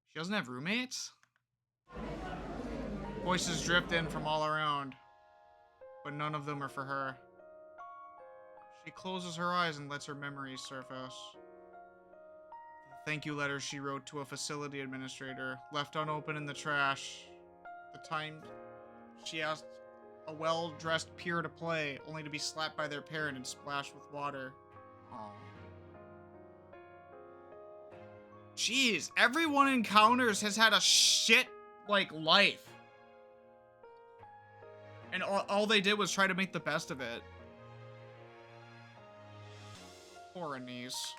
She doesn't have roommates? Voices drift in from all around, but none of them are for her. She closes her eyes and lets her memories surface. The thank you letter she wrote to a facility administrator, left unopened in the trash. The time she asked a well-dressed peer to play, only to be slapped by their parent and splashed with water. Aww. Jeez, everyone encounters has had a shit, life. And all they did was try to make the best of it. Poor Anis.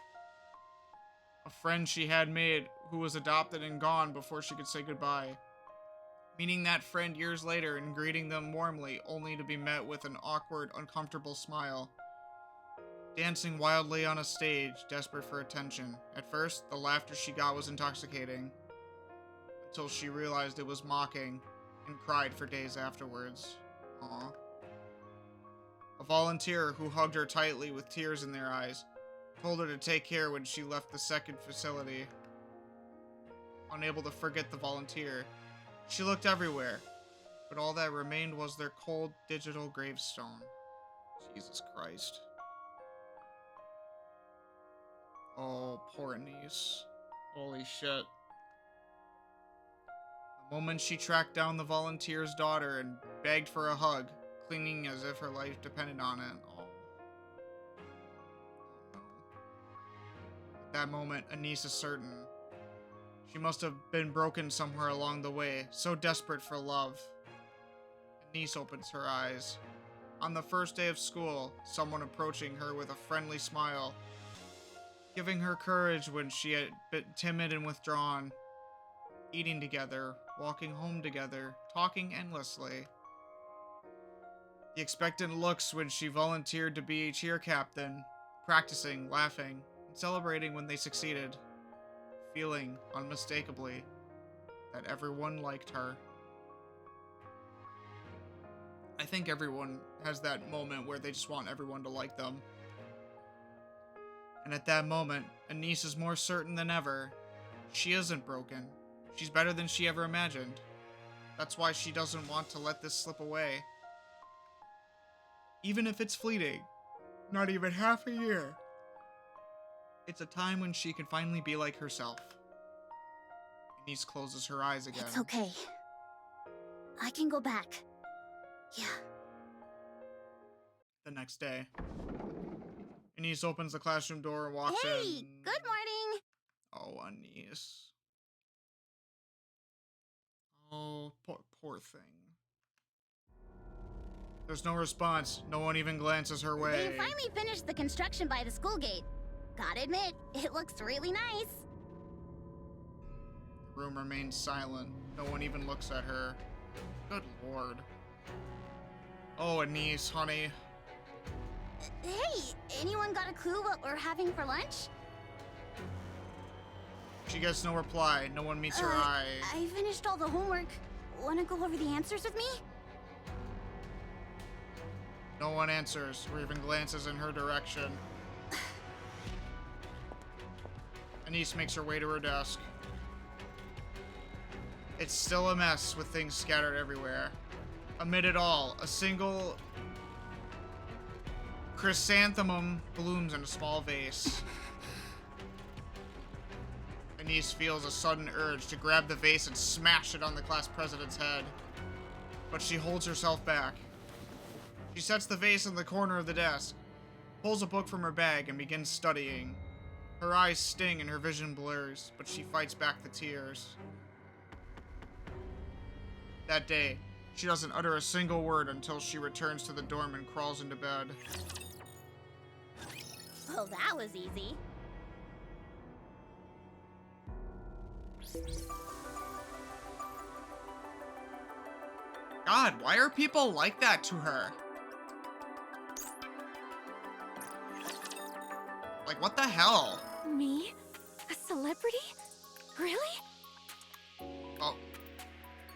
A friend she had made who was adopted and gone before she could say goodbye. Meeting that friend years later and greeting them warmly, only to be met with an awkward, uncomfortable smile. Dancing wildly on a stage, desperate for attention. At first, the laughter she got was intoxicating, until she realized it was mocking, and cried for days afterwards. Aww. A volunteer who hugged her tightly with tears in their eyes, told her to take care when she left the second facility. Unable to forget the volunteer, she looked everywhere, but all that remained was their cold, digital gravestone. Jesus Christ. Oh, poor Anise. Holy shit. The moment she tracked down the volunteer's daughter and begged for a hug, clinging as if her life depended on it. Oh. No. At that moment, Anise is certain. She must have been broken somewhere along the way, so desperate for love. Anise opens her eyes. On the first day of school, someone approaching her with a friendly smile, giving her courage when she had been timid and withdrawn. Eating together, walking home together, talking endlessly. The expectant looks when she volunteered to be a cheer captain, practicing, laughing, and celebrating when they succeeded, feeling, unmistakably, that everyone liked her. I think everyone has that moment where they just want everyone to like them. And at that moment, Anise is more certain than ever. She isn't broken. She's better than she ever imagined. That's why she doesn't want to let this slip away. Even if it's fleeting. Not even half a year. It's a time when she can finally be like herself. Anise closes her eyes again. It's okay. I can go back. Yeah. The next day. Anise opens the classroom door and walks in. Hey, good morning. Oh, Anise. Oh, poor thing. There's no response. No one even glances her way. They finally finished the construction by the school gate. Gotta admit, it looks really nice. The room remains silent. No one even looks at her. Good lord. Oh, Anise, honey. Hey, anyone got a clue what we're having for lunch? She gets no reply. No one meets her eye. I finished all the homework. Wanna go over the answers with me? No one answers or even glances in her direction. Anise makes her way to her desk. It's still a mess with things scattered everywhere. Amid it all, a single chrysanthemum blooms in a small vase. Anise feels a sudden urge to grab the vase and smash it on the class president's head. But she holds herself back. She sets the vase in the corner of the desk, pulls a book from her bag, and begins studying. Her eyes sting and her vision blurs, but she fights back the tears. That day, she doesn't utter a single word until she returns to the dorm and crawls into bed. Oh, that was easy. God, why are people like that to her? Like, what the hell? Me? A celebrity? Really? Oh.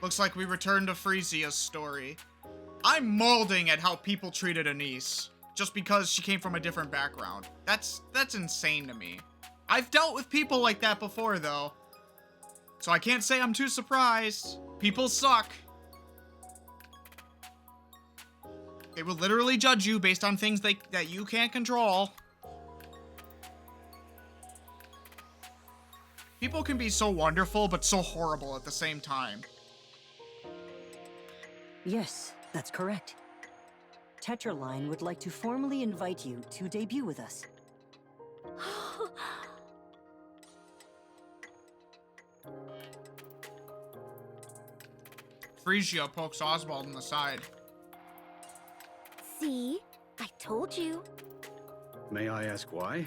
Looks like we returned to Frisia's story. I'm molding at how people treated Anise, just because she came from a different background. That's insane to me. I've dealt with people like that before, though. So I can't say I'm too surprised. People suck. They will literally judge you based on things that you can't control. People can be so wonderful, but so horrible at the same time. Yes, that's correct. Tetraline would like to formally invite you to debut with us. Frisia pokes Oswald in the side. See? I told you. May I ask why?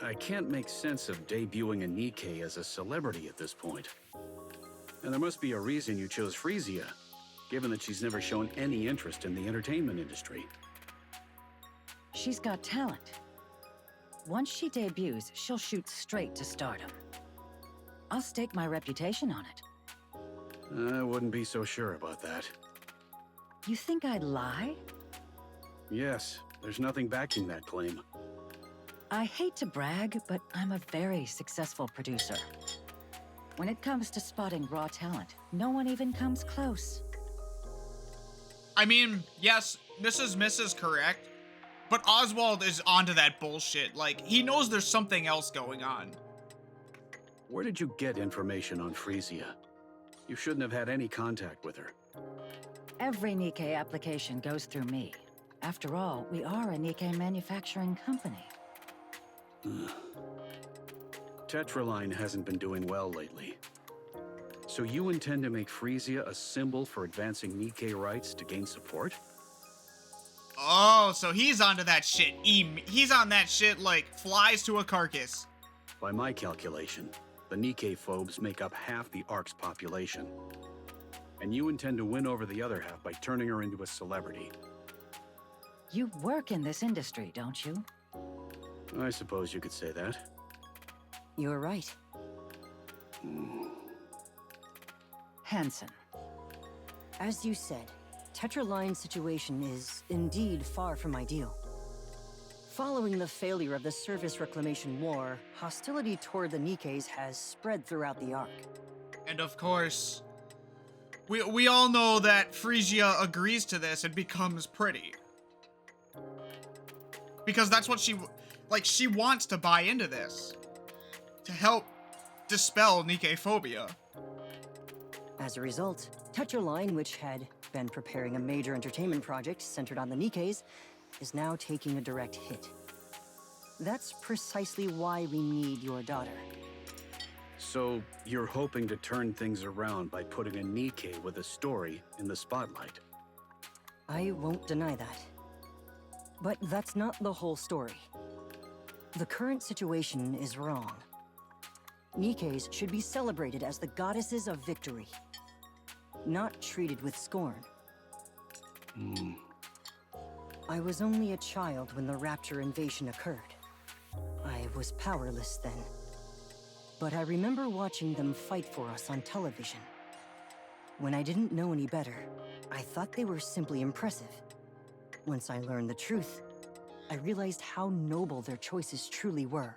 I can't make sense of debuting a NIKKE as a celebrity at this point. And there must be a reason you chose Frisia, given that she's never shown any interest in the entertainment industry. She's got talent. Once she debuts, she'll shoot straight to stardom. I'll stake my reputation on it. I wouldn't be so sure about that. You think I'd lie? Yes, there's nothing backing that claim. I hate to brag, but I'm a very successful producer. When it comes to spotting raw talent, no one even comes close. I mean, yes, Mrs. Miss is correct. But Oswald is onto that bullshit. Like, he knows there's something else going on. Where did you get information on Frisia? You shouldn't have had any contact with her. Every NIKKE application goes through me. After all, we are a NIKKE manufacturing company. Tetraline hasn't been doing well lately. So you intend to make Frisia a symbol for advancing NIKKE rights to gain support? Oh, so he's onto that shit. He's on that shit like flies to a carcass. By my calculation, the NIKKE phobes make up half the Ark's population. And you intend to win over the other half by turning her into a celebrity. You work in this industry, don't you? I suppose you could say that. You're right. Hansen. As you said, Tetraline's situation is indeed far from ideal. Following the failure of the Surface Reclamation War, hostility toward the NIKKEs has spread throughout the Ark. And of course, we all know that Frisia agrees to this and becomes pretty. Because that's what she wants to buy into this. To help dispel NIKKE phobia. As a result, Tetraline, which had been preparing a major entertainment project centered on the NIKKEs, is now taking a direct hit. That's precisely why we need your daughter. So you're hoping to turn things around by putting a NIKKE with a story in the spotlight? I won't deny that. But that's not the whole story. The current situation is wrong. NIKKEs should be celebrated as the goddesses of victory, not treated with scorn. I was only a child when the Rapture invasion occurred. I was powerless then. But I remember watching them fight for us on television. When I didn't know any better, I thought they were simply impressive. Once I learned the truth, I realized how noble their choices truly were.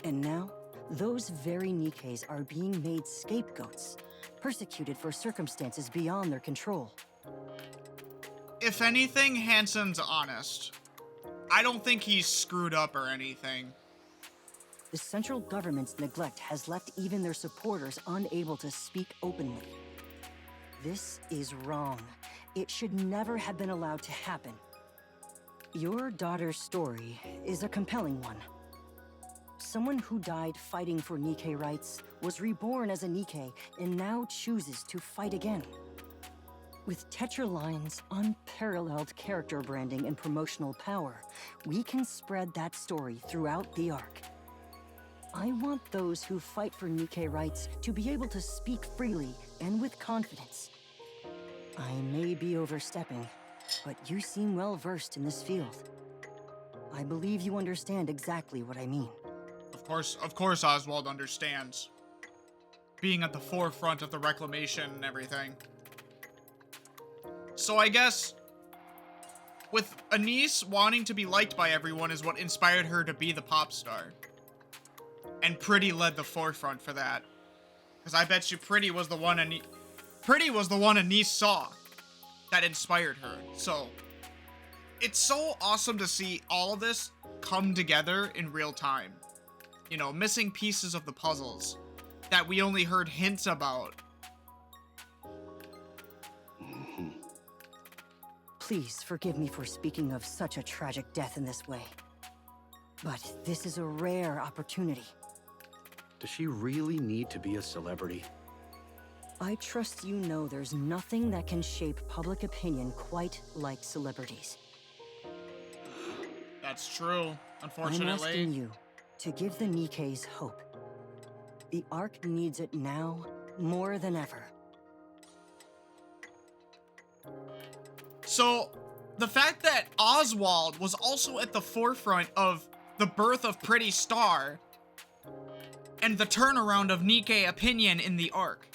And now, those very NIKKEs are being made scapegoats, persecuted for circumstances beyond their control. If anything, Hansen's honest. I don't think he's screwed up or anything. The central government's neglect has left even their supporters unable to speak openly. This is wrong. It should never have been allowed to happen. Your daughter's story is a compelling one. Someone who died fighting for NIKKE rights, was reborn as a NIKKE, and now chooses to fight again. With Tetraline's unparalleled character branding and promotional power, we can spread that story throughout the Ark. I want those who fight for NIKKE rights to be able to speak freely and with confidence. I may be overstepping, but you seem well versed in this field. I believe you understand exactly what I mean. Of course Oswald understands. Being at the forefront of the reclamation and everything. So I guess, with ANIS wanting to be liked by everyone is what inspired her to be the pop star. And Pretty led the forefront for that. Because I bet you Pretty was the one ANIS saw that inspired her. So, it's so awesome to see all of this come together in real time. You know, missing pieces of the puzzles that we only heard hints about. Please forgive me for speaking of such a tragic death in this way. But this is a rare opportunity. Does she really need to be a celebrity? I trust you know there's nothing that can shape public opinion quite like celebrities. That's true, I'm unfortunately. asking you to give the NIKKEs hope. The Ark needs it now more than ever. So, the fact that Oswald was also at the forefront of the birth of Pretty Star and the turnaround of NIKKE opinion in the Ark.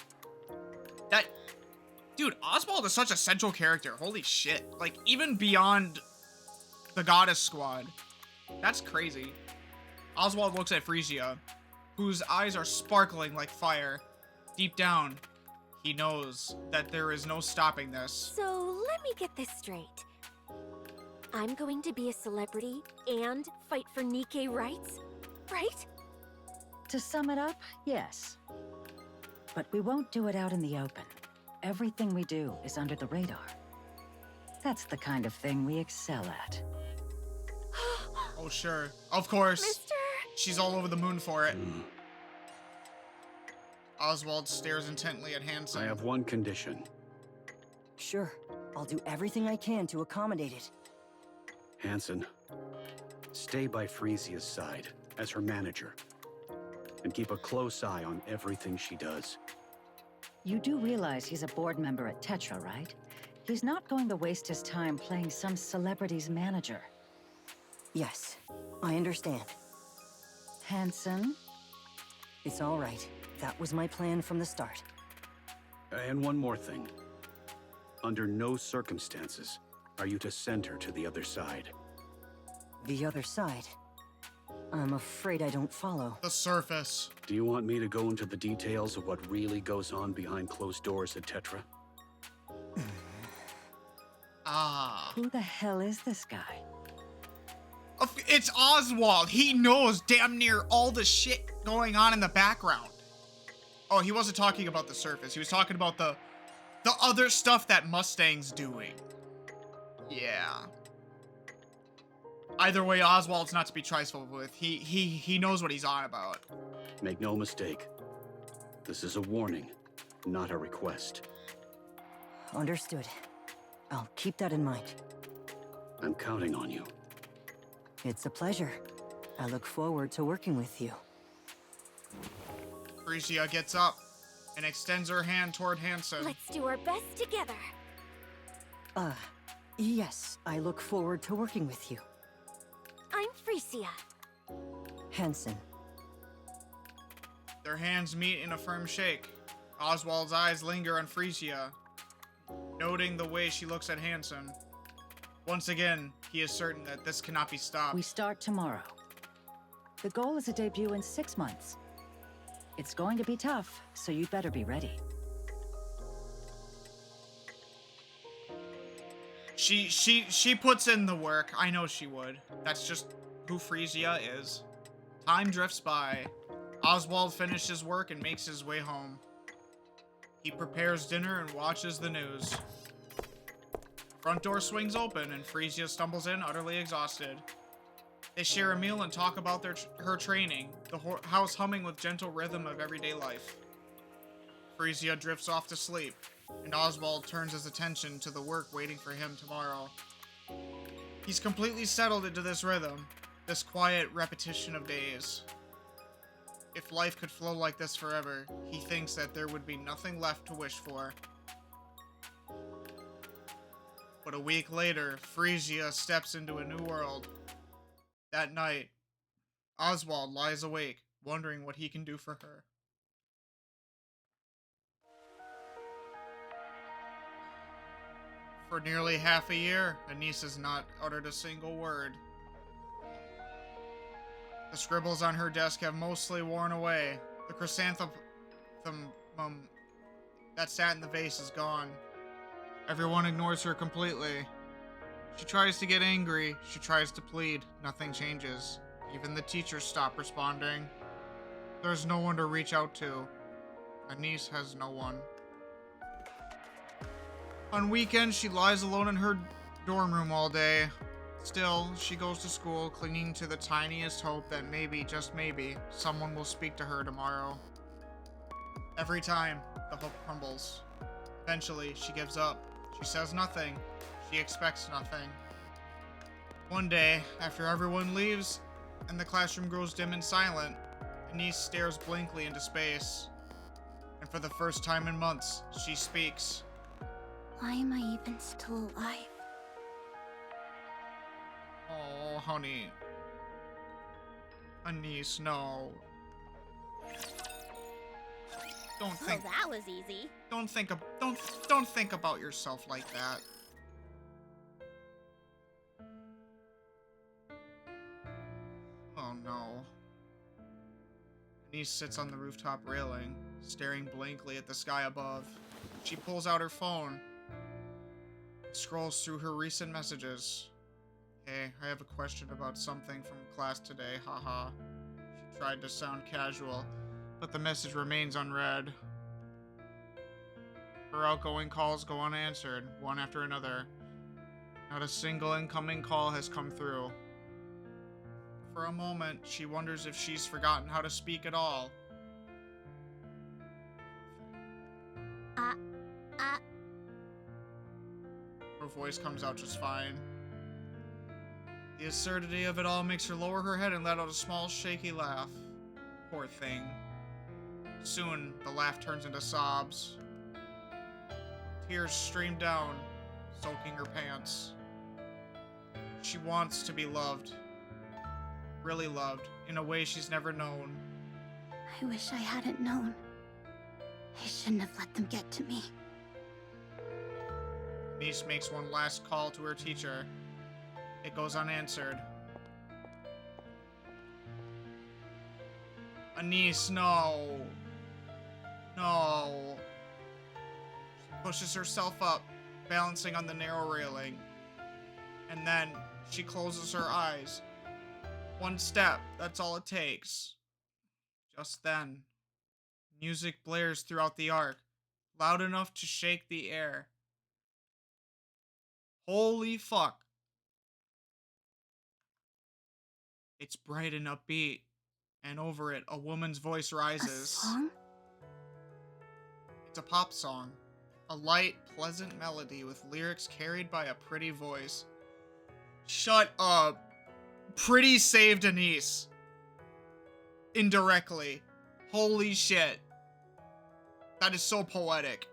Dude, Oswald is such a central character. Holy shit. Like, even beyond the Goddess Squad. That's crazy. Oswald looks at Frisia, whose eyes are sparkling like fire. Deep down, he knows that there is no stopping this. So, let me get this straight. I'm going to be a celebrity and fight for NIKKE rights, right? To sum it up, yes. But we won't do it out in the open. Everything we do is under the radar. That's the kind of thing we excel at. Oh, sure. Of course. Mister... She's all over the moon for it. Oswald stares intently at Hansen. I have one condition. Sure, I'll do everything I can to accommodate it. Hansen, stay by Frisia's side as her manager. And keep a close eye on everything she does. You do realize he's a board member at Tetra, right? He's not going to waste his time playing some celebrity's manager. Yes, I understand. Hansen? It's all right. That was my plan from the start. And one more thing. Under no circumstances are you to send her to the other side. The other side? I'm afraid I don't follow. The surface. Do you want me to go into the details of what really goes on behind closed doors at Tetra? Ah. Who the hell is this guy? It's Oswald. He knows damn near all the shit going on in the background. Oh, he wasn't talking about the surface. He was talking about the other stuff that Mustang's doing. Yeah. Either way, Oswald's not to be trifled with. He knows what he's on about. Make no mistake. This is a warning, not a request. Understood. I'll keep that in mind. I'm counting on you. It's a pleasure. I look forward to working with you. Frisia gets up and extends her hand toward Hansen. Let's do our best together. Yes, I look forward to working with you. I'm Frisia. Hansen. Their hands meet in a firm shake. Oswald's eyes linger on Frisia, noting the way she looks at Hansen. Once again, he is certain that this cannot be stopped. We start tomorrow. The goal is a debut in 6 months. It's going to be tough, so you'd better be ready. She puts in the work. I know she would. That's just who Frisia is. Time drifts by. Oswald finishes work and makes his way home. He prepares dinner and watches the news. Front door swings open and Frisia stumbles in, utterly exhausted. They share a meal and talk about her training, the house humming with gentle rhythm of everyday life. Frisia drifts off to sleep, and Oswald turns his attention to the work waiting for him tomorrow. He's completely settled into this rhythm, this quiet repetition of days. If life could flow like this forever, he thinks that there would be nothing left to wish for. But a week later, Frisia steps into a new world. That night, Oswald lies awake, wondering what he can do for her. For nearly half a year, ANIS has not uttered a single word. The scribbles on her desk have mostly worn away. The chrysanthemum that sat in the vase is gone. Everyone ignores her completely. She tries to get angry, she tries to plead, nothing changes. Even the teachers stop responding. There's no one to reach out to. ANIS has no one. On weekends, she lies alone in her dorm room all day. Still, she goes to school, clinging to the tiniest hope that maybe, just maybe, someone will speak to her tomorrow. Every time, the hope crumbles. Eventually, she gives up. She says nothing. She expects nothing. One day, after everyone leaves, and the classroom grows dim and silent, ANIS stares blankly into space. And for the first time in months, she speaks. Why am I even still alive? Oh, honey. ANIS, no. Don't think. Oh, that was easy. Don't think about yourself like that. Oh no. ANIS sits on the rooftop railing, staring blankly at the sky above. She pulls out her phone, scrolls through her recent messages. Hey, I have a question about something from class today, haha. She tried to sound casual, but the message remains unread. Her outgoing calls go unanswered, one after another. Not a single incoming call has come through. For a moment, she wonders if she's forgotten how to speak at all. Her voice comes out just fine. The absurdity of it all makes her lower her head and let out a small, shaky laugh. Poor thing. Soon, the laugh turns into sobs. Tears stream down, soaking her pants. She wants to be loved. Really loved, in a way she's never known. I wish I hadn't known. I shouldn't have let them get to me. Niece makes one last call to her teacher. It goes unanswered. Anise, no. No. She pushes herself up, balancing on the narrow railing. And then she closes her eyes. One step, that's all it takes. Just then, music blares throughout the arc, loud enough to shake the air. Holy fuck. It's bright and upbeat, and over it, a woman's voice rises. A song? It's a pop song. A light, pleasant melody with lyrics carried by a pretty voice. Shut up. Pretty saved Anise. Indirectly. Holy shit. That is so poetic.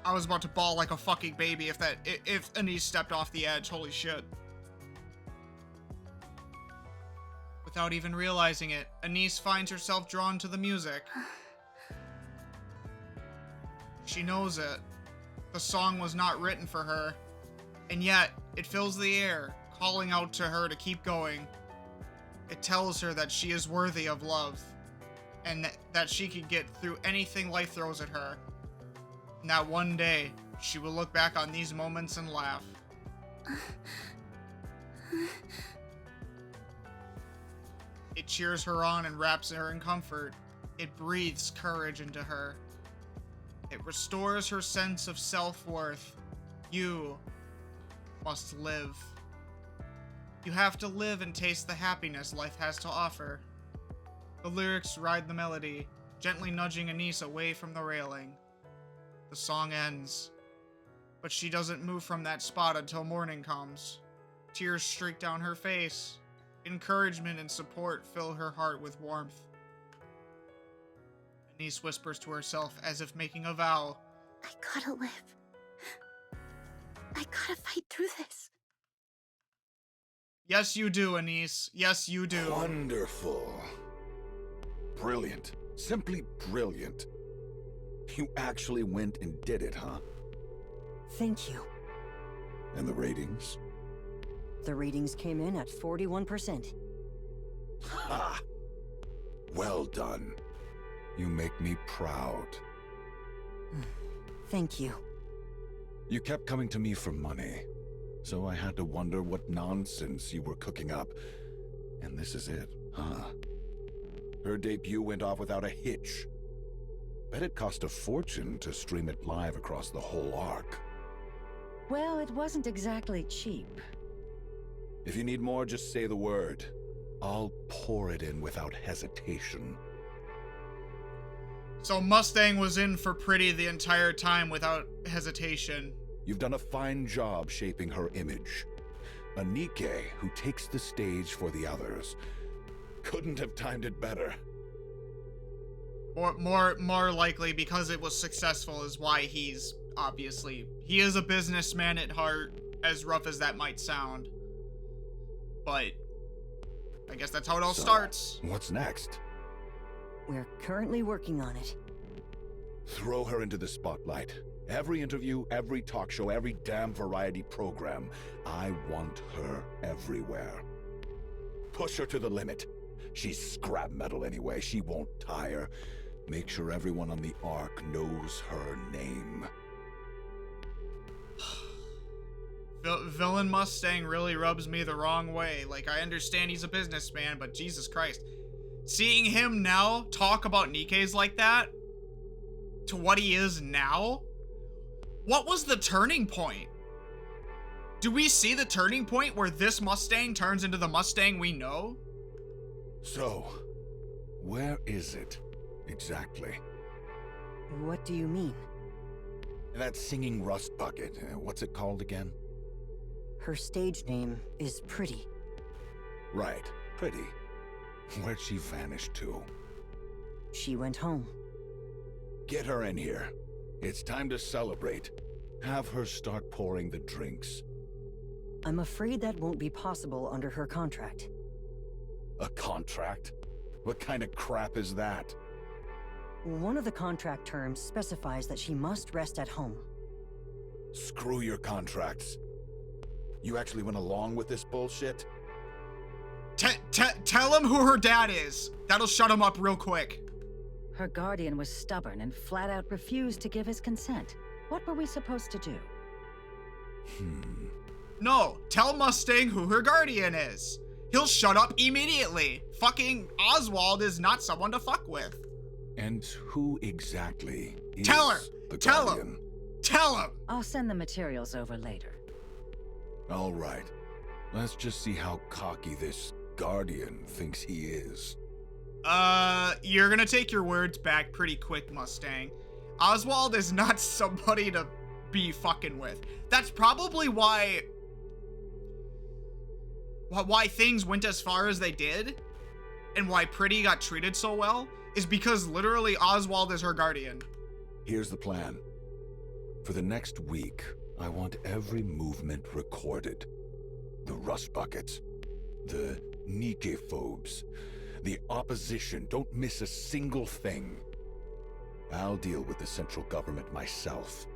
I was about to bawl like a fucking baby if Anise stepped off the edge. Holy shit. Without even realizing it, Anise finds herself drawn to the music. She knows it. The song was not written for her, and yet it fills the air, calling out to her to keep going. It tells her that she is worthy of love, and that she can get through anything life throws at her. And that one day, she will look back on these moments and laugh. It cheers her on and wraps her in comfort. It breathes courage into her. It restores her sense of self-worth. You must live. You have to live and taste the happiness life has to offer. The lyrics ride the melody, gently nudging Anise away from the railing. The song ends, but she doesn't move from that spot until morning comes. Tears streak down her face. Encouragement and support fill her heart with warmth. Anise whispers to herself as if making a vow. I gotta live. I gotta fight through this. Yes, you do, Anise. Yes, you do. Wonderful. Brilliant. Simply brilliant. You actually went and did it, huh? Thank you. And the ratings? The ratings came in at 41%. Ha! Well done. You make me proud. Thank you. You kept coming to me for money, so I had to wonder what nonsense you were cooking up. And this is it, huh? Her debut went off without a hitch. Bet it cost a fortune to stream it live across the whole arc. Well, it wasn't exactly cheap. If you need more, just say the word. I'll pour it in without hesitation. So Mustang was in for Pretty the entire time without hesitation. You've done a fine job shaping her image. A NIKKE who takes the stage for the others. Couldn't have timed it better. More likely because it was successful is why he's obviously... He is a businessman at heart, as rough as that might sound. But I guess that's how it all starts. What's next? We're currently working on it. Throw her into the spotlight. Every interview, every talk show, every damn variety program. I want her everywhere. Push her to the limit. She's scrap metal anyway. She won't tire. Make sure everyone on the Ark knows her name. Villain Mustang really rubs me the wrong way. Like, I understand he's a businessman, but Jesus Christ. Seeing him now talk about Nikke's like that, to what he is now, what was the turning point? Do we see the turning point where this Mustang turns into the Mustang we know? So, where is it exactly? What do you mean? That singing rust bucket. What's it called again? Her stage name is Pretty. Right, Pretty. Where'd she vanish to? She went home. Get her in here. It's time to celebrate. Have her start pouring the drinks. I'm afraid that won't be possible under her contract. A contract? What kind of crap is that? One of the contract terms specifies that she must rest at home. Screw your contracts. You actually went along with this bullshit? Tell him who her dad is. That'll shut him up real quick. Her guardian was stubborn and flat out refused to give his consent. What were we supposed to do? No, tell Mustang who her guardian is. He'll shut up immediately. Fucking Oswald is not someone to fuck with. And who exactly is Tell her! the Tell Guardian? him! Tell him! I'll send the materials over later. All right. Let's just see how cocky this Guardian thinks he is. You're gonna take your words back pretty quick, Mustang. Oswald is not somebody to be fucking with. That's probably why things went as far as they did, and why Pretty got treated so well, is because literally Oswald is her guardian. Here's the plan. For the next week, I want every movement recorded. The rust buckets, the NIKKE-phobes, the opposition. Don't miss a single thing. I'll deal with the central government myself.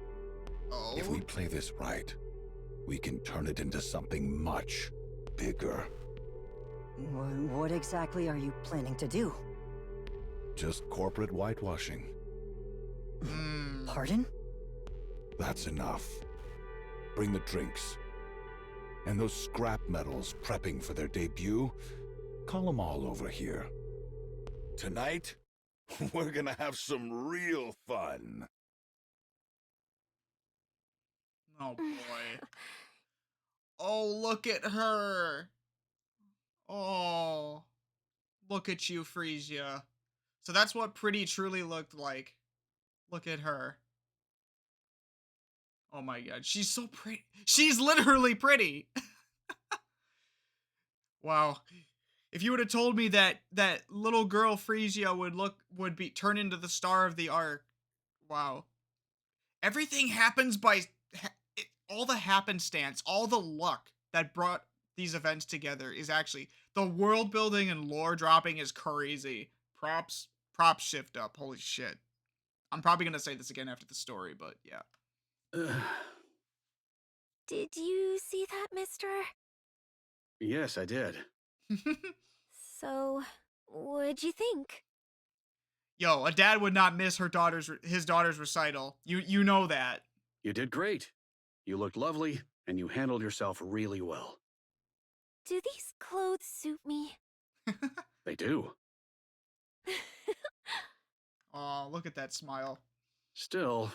Oh? If we play this right, we can turn it into something much bigger. What exactly are you planning to do? Just corporate whitewashing. Pardon? That's enough. Bring the drinks. And those scrap metals prepping for their debut, call them all over here. Tonight, we're gonna have some real fun. Oh boy. Oh, look at her. Oh, look at you, Frisia. So that's what Pretty truly looked like. Look at her. Oh my god, she's so pretty. She's literally pretty. Wow. If you would have told me that little girl Frisia would be turn into the star of the arc. Wow. Everything happens by all the happenstance, all the luck that brought these events together is actually the world building and lore dropping is crazy. Props shift up. Holy shit. I'm probably going to say this again after the story, but yeah. Did you see that, mister? Yes, I did. So, what'd you think? Yo, a dad would not miss his daughter's recital. You know that. You did great. You looked lovely, and you handled yourself really well. Do these clothes suit me? They do. Oh, look at that smile. Still,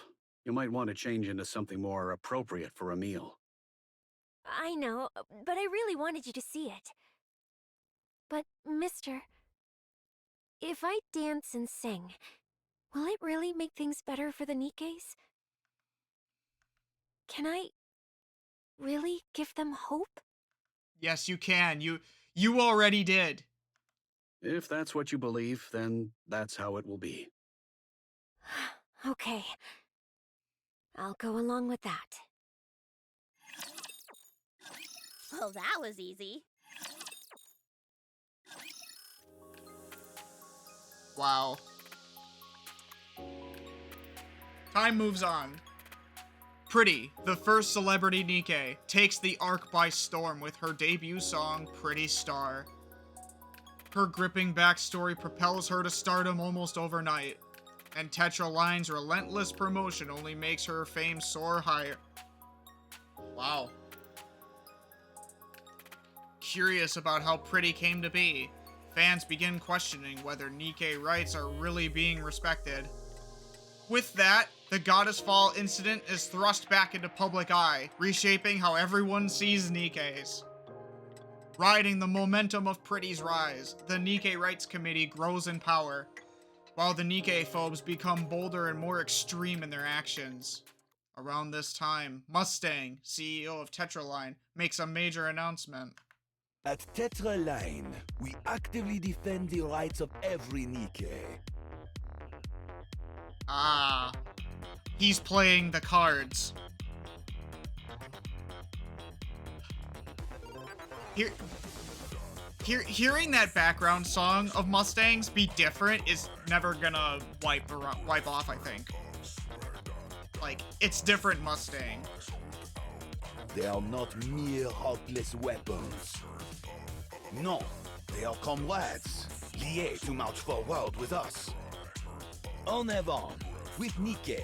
you might want to change into something more appropriate for a meal. I know, but I really wanted you to see it. But, mister, if I dance and sing, will it really make things better for the NIKKEs? Can I really give them hope? Yes, you can. You already did. If that's what you believe, then that's how it will be. Okay. I'll go along with that. Well, that was easy. Wow. Time moves on. Pretty, the first celebrity NIKKE, takes the arc by storm with her debut song, Pretty Star. Her gripping backstory propels her to stardom almost overnight, and Tetra Line's relentless promotion only makes her fame soar higher. Wow. curious about how Pretty came to be. Fans begin questioning whether Nikke rights are really being respected. With that, the Goddess Fall incident is thrust back into public eye, reshaping how everyone sees Nikkes. Riding the momentum of Pretty's rise, the Nikke Rights Committee grows in power, while the Nikke phobes become bolder and more extreme in their actions. Around this time, Mustang, CEO of Tetraline, makes a major announcement. At Tetraline, we actively defend the rights of every Nikke. Ah, he's playing the cards. Hearing that background song of Mustangs be different is never gonna wipe off, I think. Like, it's different Mustang. They are not mere heartless weapons. No, they are comrades, liés to march forward with us. En avant, with Nikke.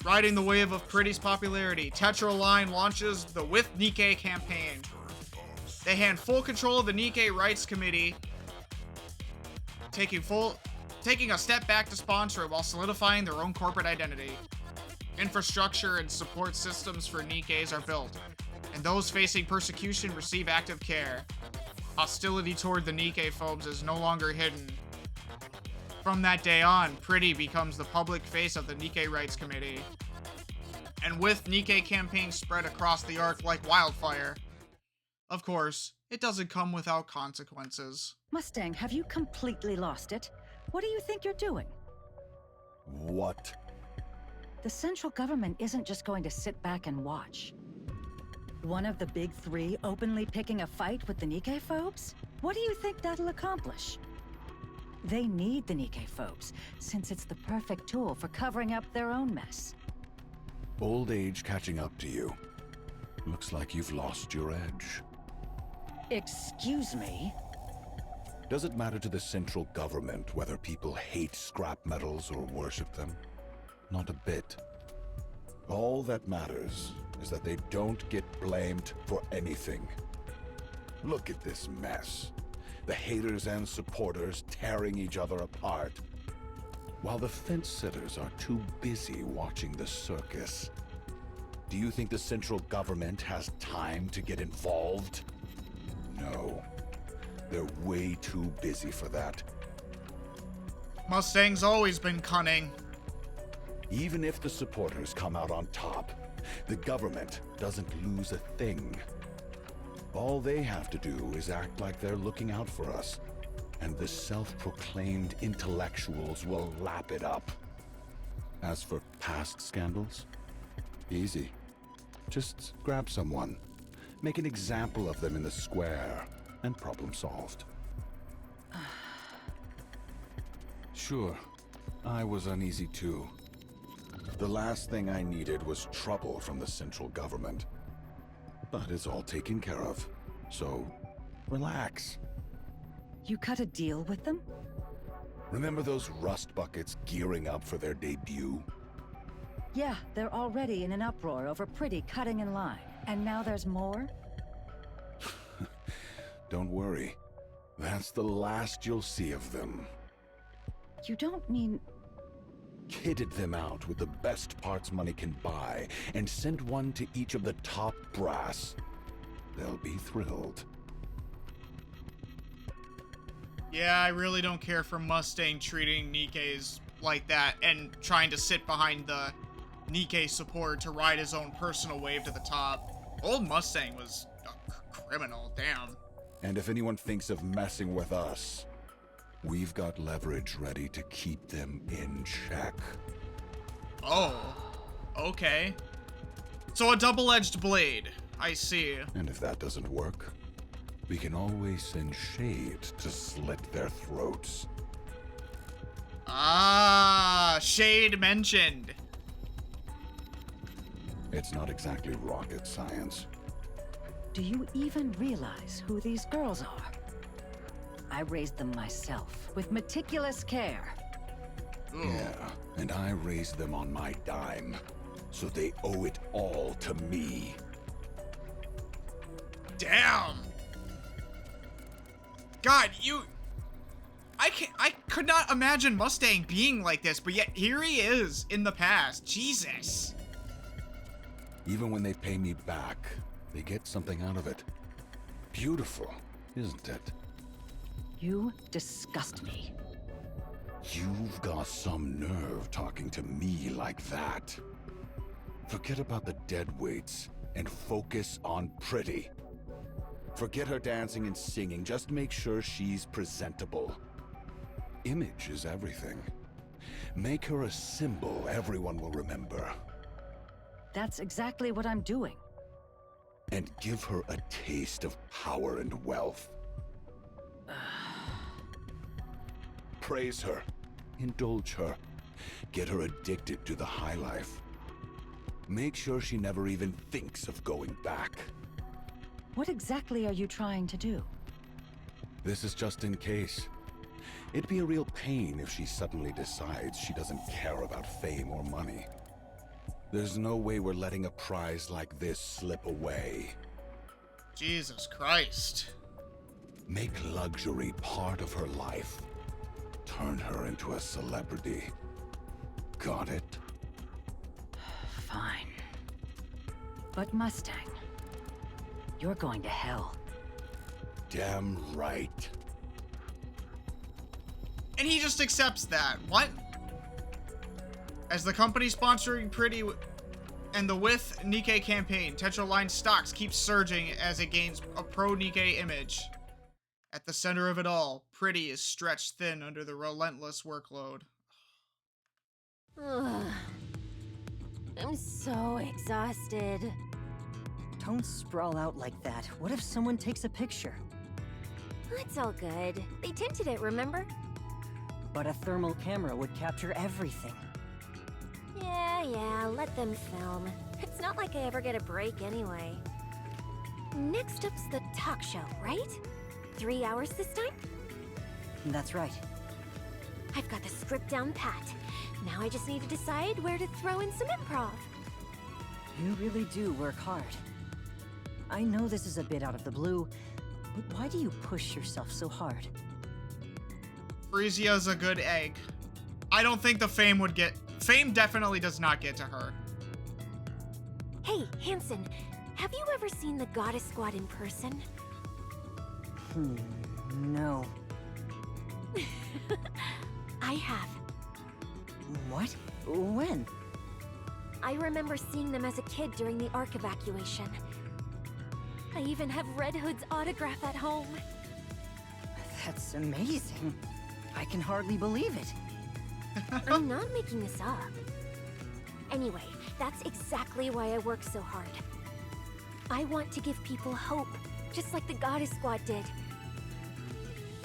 Riding the wave of Pretty's popularity, Tetraline launches the With Nikke campaign. They hand full control of the Nikke Rights Committee, taking a step back to sponsor it while solidifying their own corporate identity. Infrastructure and support systems for Nikkes are built, and those facing persecution receive active care. Hostility toward the Nikke phobes is no longer hidden. From that day on, Pretty becomes the public face of the Nikke Rights Committee. And with Nikke campaigns spread across the Ark like wildfire, of course, it doesn't come without consequences. Mustang, have you completely lost it? What do you think you're doing? What? The central government isn't just going to sit back and watch. One of the big three openly picking a fight with the Nikke phobes? What do you think that'll accomplish? They need the Nikke phobes, since it's the perfect tool for covering up their own mess. Old age catching up to you. Looks like you've lost your edge. Excuse me? Does it matter to the central government whether people hate scrap metals or worship them? Not a bit. All that matters is that they don't get blamed for anything. Look at this mess. The haters and supporters tearing each other apart, while the fence-sitters are too busy watching the circus. Do you think the central government has time to get involved? No. They're way too busy for that. Mustang's always been cunning. Even if the supporters come out on top, the government doesn't lose a thing. All they have to do is act like they're looking out for us, and the self-proclaimed intellectuals will lap it up. As for past scandals, easy. Just grab someone, make an example of them in the square, and problem solved. Sure, I was uneasy too. The last thing I needed was trouble from the central government. But it's all taken care of, so relax. You cut a deal with them? Remember those rust buckets gearing up for their debut? Yeah, they're already in an uproar over Pretty cutting in line. And now there's more? Don't worry. That's the last you'll see of them. You don't mean... Kitted them out with the best parts money can buy, and sent one to each of the top brass. They'll be thrilled. Yeah, I really don't care for Mustang treating Nikkes like that and trying to sit behind the Nikke support to ride his own personal wave to the top. Old Mustang was a criminal, damn. And if anyone thinks of messing with us, we've got leverage ready to keep them in check. Oh, okay. So a double-edged blade, I see. And if that doesn't work, we can always send Shade to slit their throats. Ah, Shade mentioned. It's not exactly rocket science. Do you even realize who these girls are? I raised them myself, with meticulous care. Yeah, and I raised them on my dime, so they owe it all to me. Damn. God, I could not imagine Mustang being like this, but yet here he is in the past. Jesus. Even when they pay me back, they get something out of it. Beautiful, isn't it? You disgust me. You've got some nerve talking to me like that. Forget about the deadweights and focus on Pretty. Forget her dancing and singing, just make sure she's presentable. Image is everything. Make her a symbol everyone will remember. That's exactly what I'm doing. And give her a taste of power and wealth. Praise her. Indulge her. Get her addicted to the high life. Make sure she never even thinks of going back. What exactly are you trying to do? This is just in case. It'd be a real pain if she suddenly decides she doesn't care about fame or money. There's no way we're letting a prize like this slip away. Jesus Christ. Make luxury part of her life. Turn her into a celebrity. Got it? Fine. But Mustang, you're going to hell. Damn right. And he just accepts that. What? As the company sponsoring Pretty and the With NIKKE campaign, Tetraline stocks keep surging as it gains a pro-NIKKE image. At the center of it all, Pretty is stretched thin under the relentless workload. Ugh. I'm so exhausted. Don't sprawl out like that. What if someone takes a picture? It's all good. They tinted it, remember? But a thermal camera would capture everything. Yeah, let them film. It's not like I ever get a break anyway. Next up's the talk show, right? 3 hours this time? That's right. I've got the script down pat. Now I just need to decide where to throw in some improv. You really do work hard. I know this is a bit out of the blue, but why do you push yourself so hard? Freesia's a good egg. I don't think the fame would get... Fame definitely does not get to her. Hey, Hanson, have you ever seen the Goddess Squad in person? No. I have. What? When? I remember seeing them as a kid during the Ark evacuation. I even have Red Hood's autograph at home. That's amazing. I can hardly believe it. I'm not making this up. Anyway, that's exactly why I work so hard. I want to give people hope, just like the Goddess Squad did.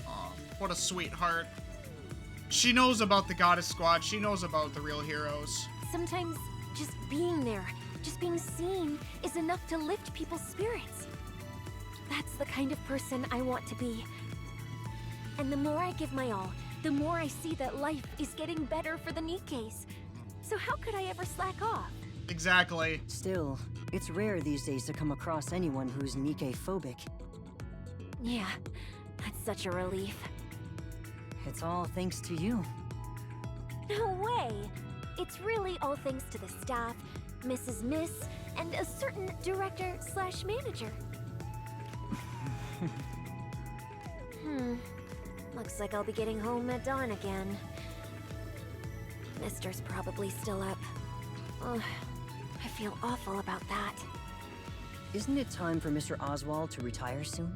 Aw, what a sweetheart. She knows about the Goddess Squad. She knows about the real heroes. Sometimes just being there, just being seen, is enough to lift people's spirits. That's the kind of person I want to be. And the more I give my all, the more I see that life is getting better for the NIKKEs. So how could I ever slack off? Exactly. Still, it's rare these days to come across anyone who's NIKKE-phobic. Yeah, that's such a relief. It's all thanks to you. No way! It's really all thanks to the staff, Mrs. Miss, and a certain director/manager. Looks like I'll be getting home at dawn again. Mister's probably still up. Ugh, I feel awful about that. Isn't it time for Mr. Oswald to retire soon?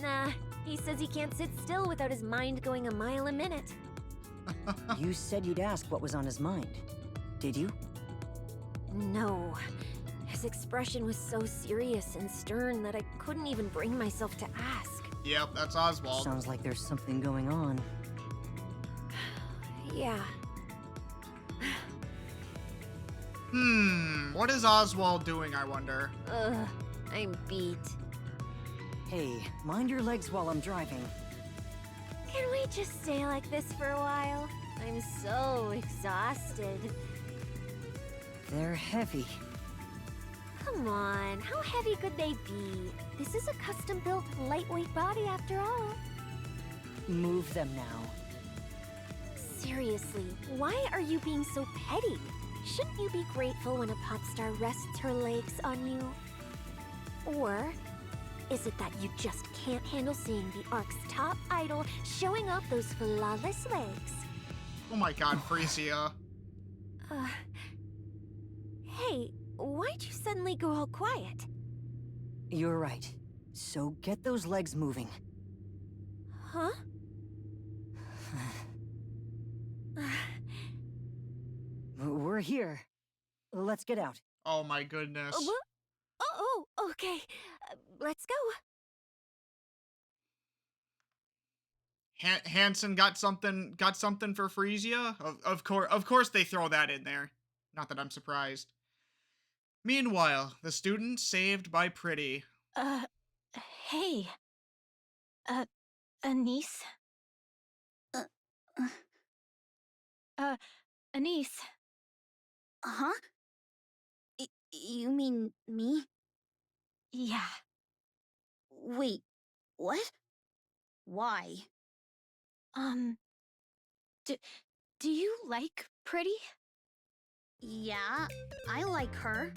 Nah, he says he can't sit still without his mind going a mile a minute. You said you'd ask what was on his mind. Did you? No. His expression was so serious and stern that I couldn't even bring myself to ask. Yep, that's Oswald. Sounds like there's something going on. Yeah. What is Oswald doing, I wonder? Ugh, I'm beat. Hey, mind your legs while I'm driving. Can we just stay like this for a while? I'm so exhausted. They're heavy. Come on, how heavy could they be? This is a custom-built, lightweight body after all. Move them now. Seriously, why are you being so petty? Shouldn't you be grateful when a pop star rests her legs on you? Or is it that you just can't handle seeing the Ark's top idol showing off those flawless legs? Oh my god, Frisia. Hey, why'd you suddenly go all quiet? You're right. So get those legs moving. Huh? We're here. Let's get out. Oh my goodness. What? Oh, okay. Let's go. Hansen got something for Frisia? Of course they throw that in there. Not that I'm surprised. Meanwhile, the student saved by Pretty. Hey. Anis? Anis. Huh? You mean me? Yeah. Wait, what? Why? Do you like Pretty? Yeah, I like her.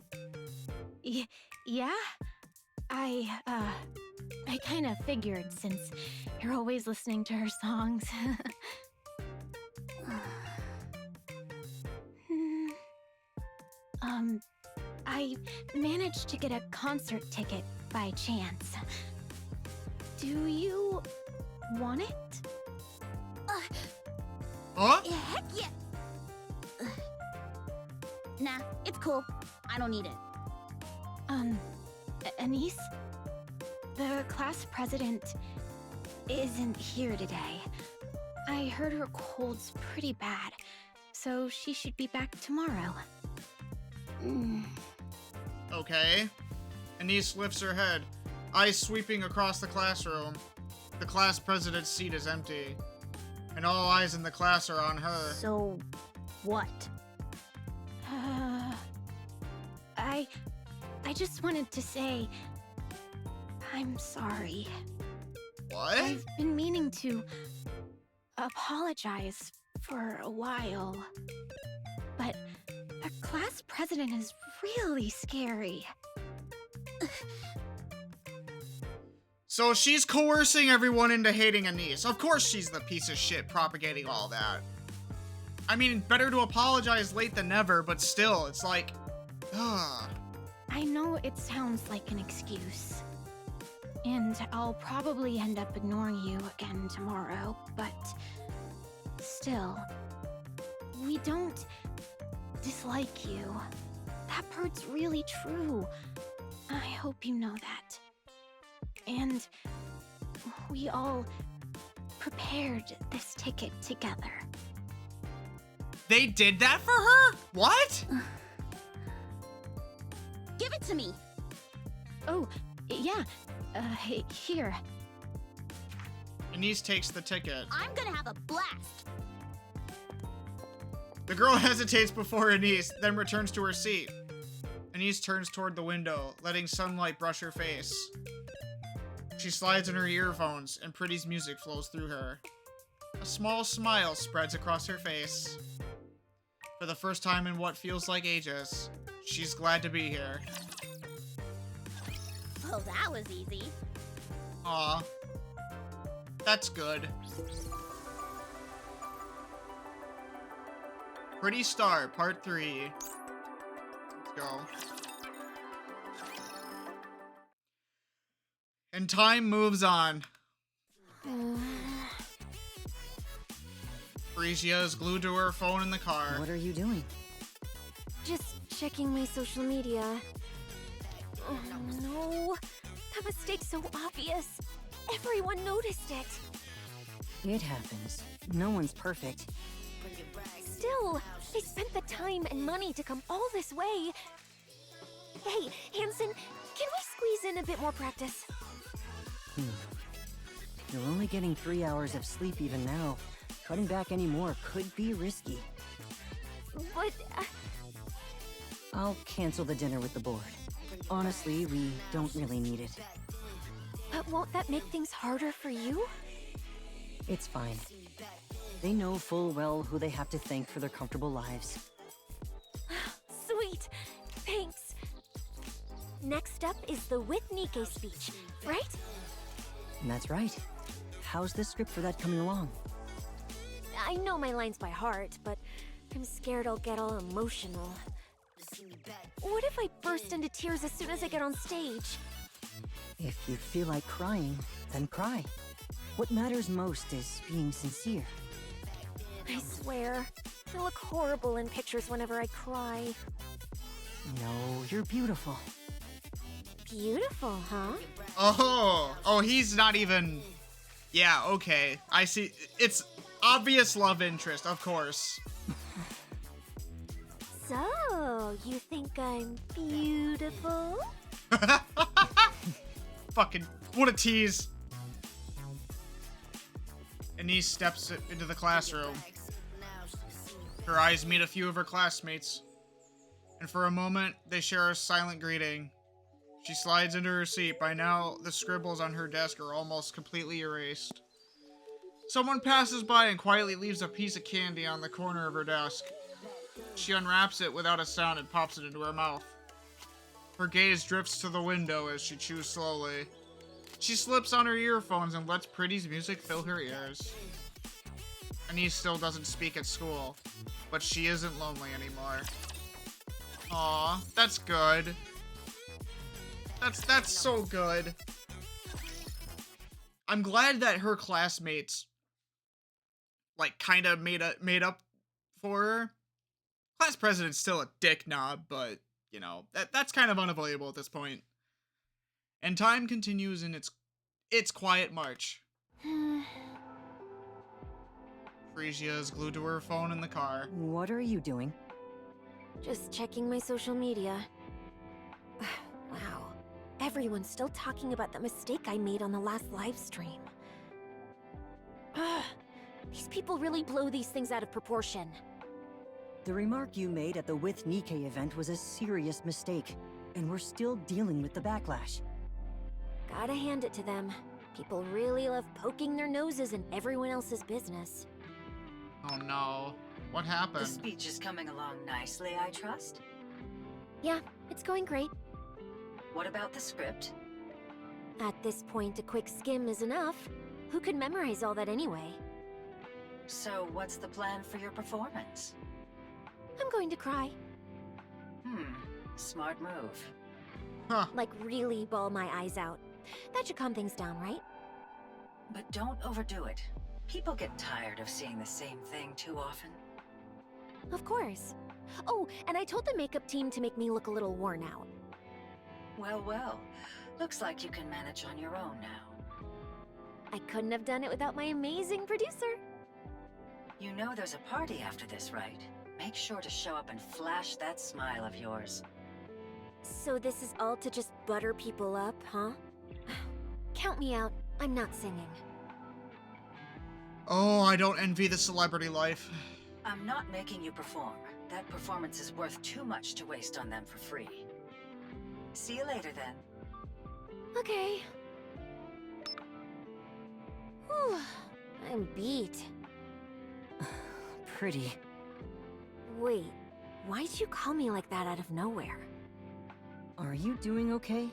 Yeah? I kinda figured since you're always listening to her songs. I managed to get a concert ticket by chance. Do you want it? Huh? Heck yeah! Nah, it's cool. I don't need it. Anis? The class president isn't here today. I heard her cold's pretty bad, so she should be back tomorrow. Okay. Anis lifts her head, eyes sweeping across the classroom. The class president's seat is empty, and all eyes in the class are on her. So, what? I just wanted to say, I'm sorry. What? I've been meaning to apologize for a while, but the class president is really scary. So she's coercing everyone into hating Anis. Of course she's the piece of shit propagating all that. I mean, better to apologize late than never, but still, it's like, ugh. I know it sounds like an excuse, and I'll probably end up ignoring you again tomorrow, but still, we don't dislike you. That part's really true. I hope you know that. And we all prepared this ticket together. They did that for her? What? Give it to me! Oh, yeah. Here. Anis takes the ticket. I'm gonna have a blast! The girl hesitates before Anis, then returns to her seat. Anis turns toward the window, letting sunlight brush her face. She slides in her earphones, and Pretty's music flows through her. A small smile spreads across her face. For the first time in what feels like ages, she's glad to be here. Oh, that was easy. Aw. That's good. Pretty Star, Part 3. Let's go. And time moves on. Frisia is glued to her phone in the car. What are you doing? Just checking my social media. Oh no, that mistake's so obvious. Everyone noticed it. It happens. No one's perfect. Still, they spent the time and money to come all this way. Hey, Hansen, can we squeeze in a bit more practice? You're only getting 3 hours of sleep even now. Cutting back any more could be risky. But, I'll cancel the dinner with the board. Honestly, we don't really need it. But won't that make things harder for you? It's fine. They know full well who they have to thank for their comfortable lives. Sweet! Thanks! Next up is the With NIKKE speech, right? And that's right. How's the script for that coming along? I know my lines by heart, but I'm scared I'll get all emotional. What if I burst into tears as soon as I get on stage? If you feel like crying, then cry. What matters most is being sincere. I swear, I look horrible in pictures whenever I cry. No, you're beautiful. Beautiful, huh? Oh, he's not even... Yeah, okay. I see. It's obvious love interest, of course. So, you think I'm beautiful? Fucking, what a tease. Anise steps into the classroom. Her eyes meet a few of her classmates. And for a moment, they share a silent greeting. She slides into her seat. By now, the scribbles on her desk are almost completely erased. Someone passes by and quietly leaves a piece of candy on the corner of her desk. She unwraps it without a sound and pops it into her mouth. Her gaze drifts to the window as she chews slowly. She slips on her earphones and lets Pretty's music fill her ears. Anise still doesn't speak at school, but she isn't lonely anymore. Aw, that's good. That's so good. I'm glad that her classmates, like, kind of made up for her. Class president's still a dick knob, but, you know, that's kind of unavoidable at this point. And time continues in its quiet march. Frisia is glued to her phone in the car. What are you doing? Just checking my social media. Wow. Everyone's still talking about the mistake I made on the last live stream. These people really blow these things out of proportion. The remark you made at the With NIKKE event was a serious mistake, and we're still dealing with the backlash. Gotta hand it to them. People really love poking their noses in everyone else's business. Oh no. What The happened? speech is coming along nicely, I trust. Yeah, it's going great. What about the script? At this point, a quick skim is enough. Who could memorize all that anyway? So what's the plan for your performance? I'm going to cry. Smart move. Huh. Like, really bawl my eyes out. That should calm things down, right? But don't overdo it. People get tired of seeing the same thing too often. Of course. Oh, and I told the makeup team to make me look a little worn out. Well, well. Looks like you can manage on your own now. I couldn't have done it without my amazing producer. You know there's a party after this, right? Make sure to show up and flash that smile of yours. So this is all to just butter people up, huh? Count me out. I'm not singing. Oh, I don't envy the celebrity life. I'm not making you perform. That performance is worth too much to waste on them for free. See you later, then. Okay. Whew, I'm beat. Pretty. Wait, why'd you call me like that out of nowhere? Are you doing okay?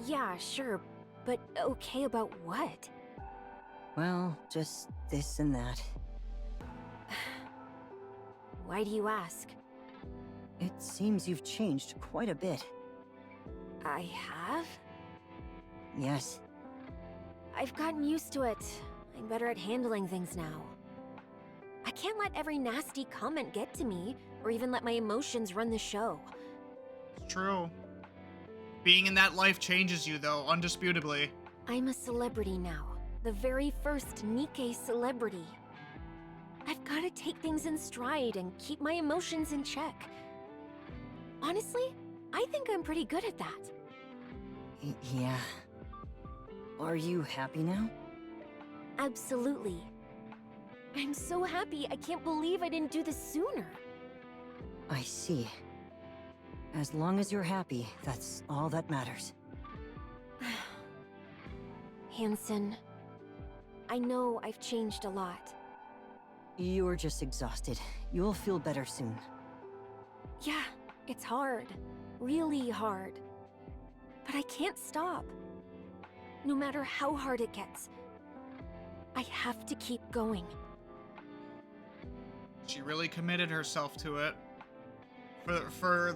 Yeah, sure, but okay about what? Well, just this and that. Why do you ask? It seems you've changed quite a bit. I have? Yes. I've gotten used to it. I'm better at handling things now. I can't let every nasty comment get to me, or even let my emotions run the show. It's true. Being in that life changes you, though, undisputably. I'm a celebrity now. The very first NIKKE celebrity. I've gotta take things in stride and keep my emotions in check. Honestly, I think I'm pretty good at that. Yeah. Are you happy now? Absolutely. I'm so happy, I can't believe I didn't do this sooner. I see. As long as you're happy, that's all that matters. Hansen, I know I've changed a lot. You're just exhausted. You'll feel better soon. Yeah, it's hard. Really hard. But I can't stop. No matter how hard it gets, I have to keep going. She really committed herself to it. For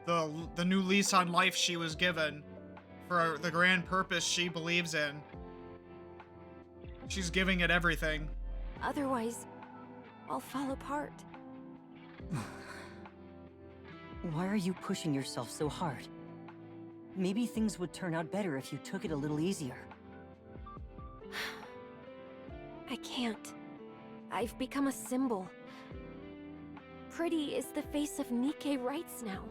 the new lease on life she was given. For the grand purpose she believes in. She's giving it everything. Otherwise, I'll fall apart. Why are you pushing yourself so hard? Maybe things would turn out better if you took it a little easier. I can't. I've become a symbol. Pretty is the face of NIKKE rights now.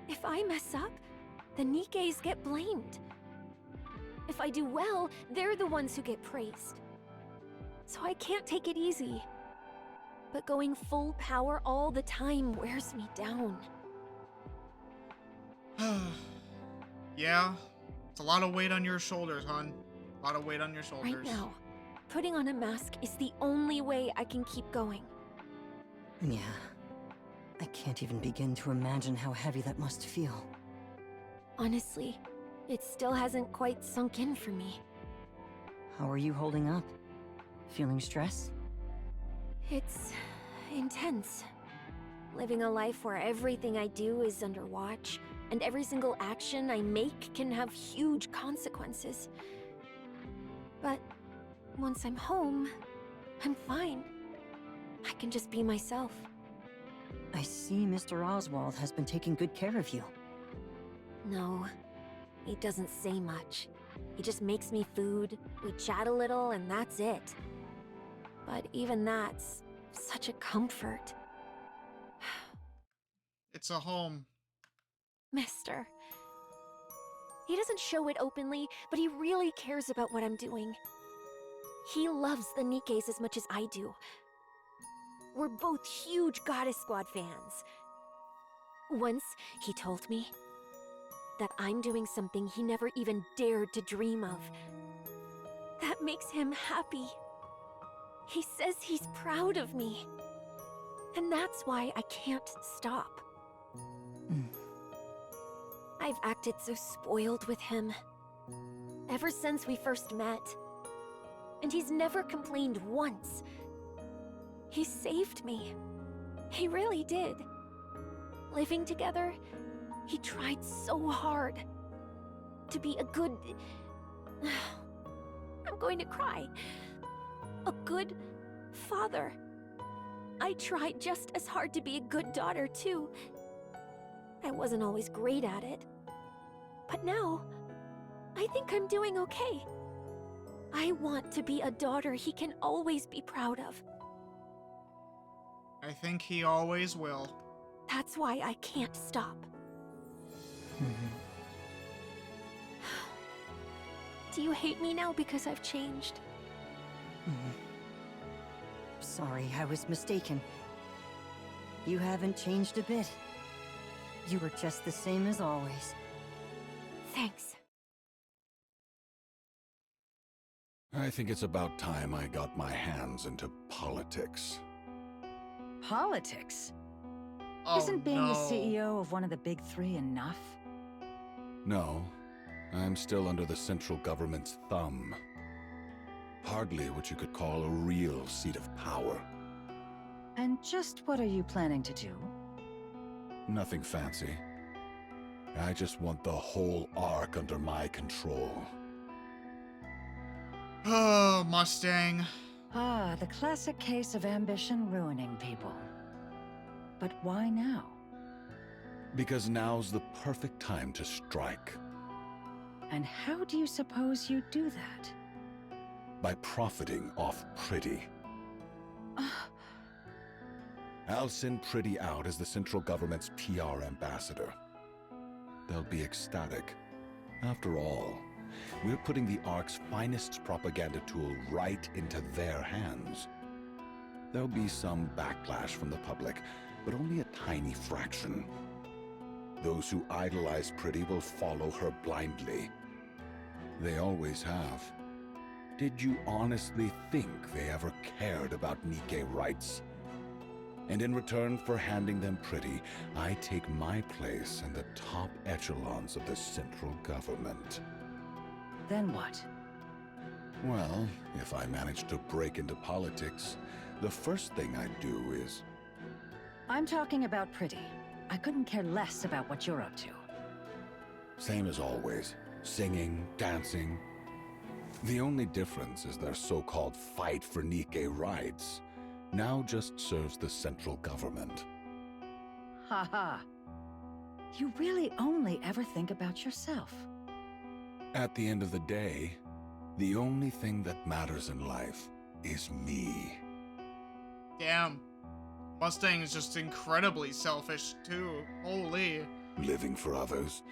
If I mess up, the Nikkes get blamed. If I do well, they're the ones who get praised. So I can't take it easy. But going full power all the time wears me down. Yeah, it's a lot of weight on your shoulders, hon. A lot of weight on your shoulders. Right now, putting on a mask is the only way I can keep going. Yeah. I can't even begin to imagine how heavy that must feel. Honestly, it still hasn't quite sunk in for me. How are you holding up? Feeling stress? It's intense. Living a life where everything I do is under watch, and every single action I make can have huge consequences. But once I'm home, I'm fine. I can just be myself. I see Mr. Oswald has been taking good care of you. No, he doesn't say much. He just makes me food, we chat a little, and that's it. But even that's such a comfort. It's a home. Mister. He doesn't show it openly, but he really cares about what I'm doing. He loves the Nikkes as much as I do. We're both huge Goddess Squad fans. Once, he told me that I'm doing something he never even dared to dream of. That makes him happy. He says he's proud of me. And that's why I can't stop. I've acted so spoiled with him. Ever since we first met. And he's never complained once. He saved me. He really did. Living together, he tried so hard to be a good... I'm going to cry. A good father. I tried just as hard to be a good daughter, too. I wasn't always great at it. But now, I think I'm doing okay. I want to be a daughter he can always be proud of. I think he always will. That's why I can't stop. Do you hate me now because I've changed? Sorry, I was mistaken. You haven't changed a bit. You were just the same as always. Thanks. I think it's about time I got my hands into politics. Politics? Oh, Isn't being no. the CEO of one of the big three enough? No, I'm still under the central government's thumb. Hardly what you could call a real seat of power. And just what are you planning to do? Nothing fancy. I just want the whole Ark under my control. Oh, Mustang. Ah, the classic case of ambition ruining people. But why now? Because now's the perfect time to strike. And how do you suppose you do that? By profiting off Pretty. I'll send Pretty out as the central government's PR ambassador. They'll be ecstatic. After all, we're putting the Ark's finest propaganda tool right into their hands. There'll be some backlash from the public, but only a tiny fraction. those who idolize Pretty will follow her blindly. They always have. Did you honestly think they ever cared about Nikke rights? And in return for handing them Pretty, I take my place in the top echelons of the central government. Then what? Well, if I manage to break into politics, the first thing I'd do is... I'm talking about Pretty. I couldn't care less about what you're up to. Same as always. Singing, dancing. The only difference is their so-called fight for Nikke rights now just serves the central government. Haha. You really only ever think about yourself. At the end of the day, the only thing that matters in life is me. Damn. Mustang is just incredibly selfish, too. Holy. Living for others,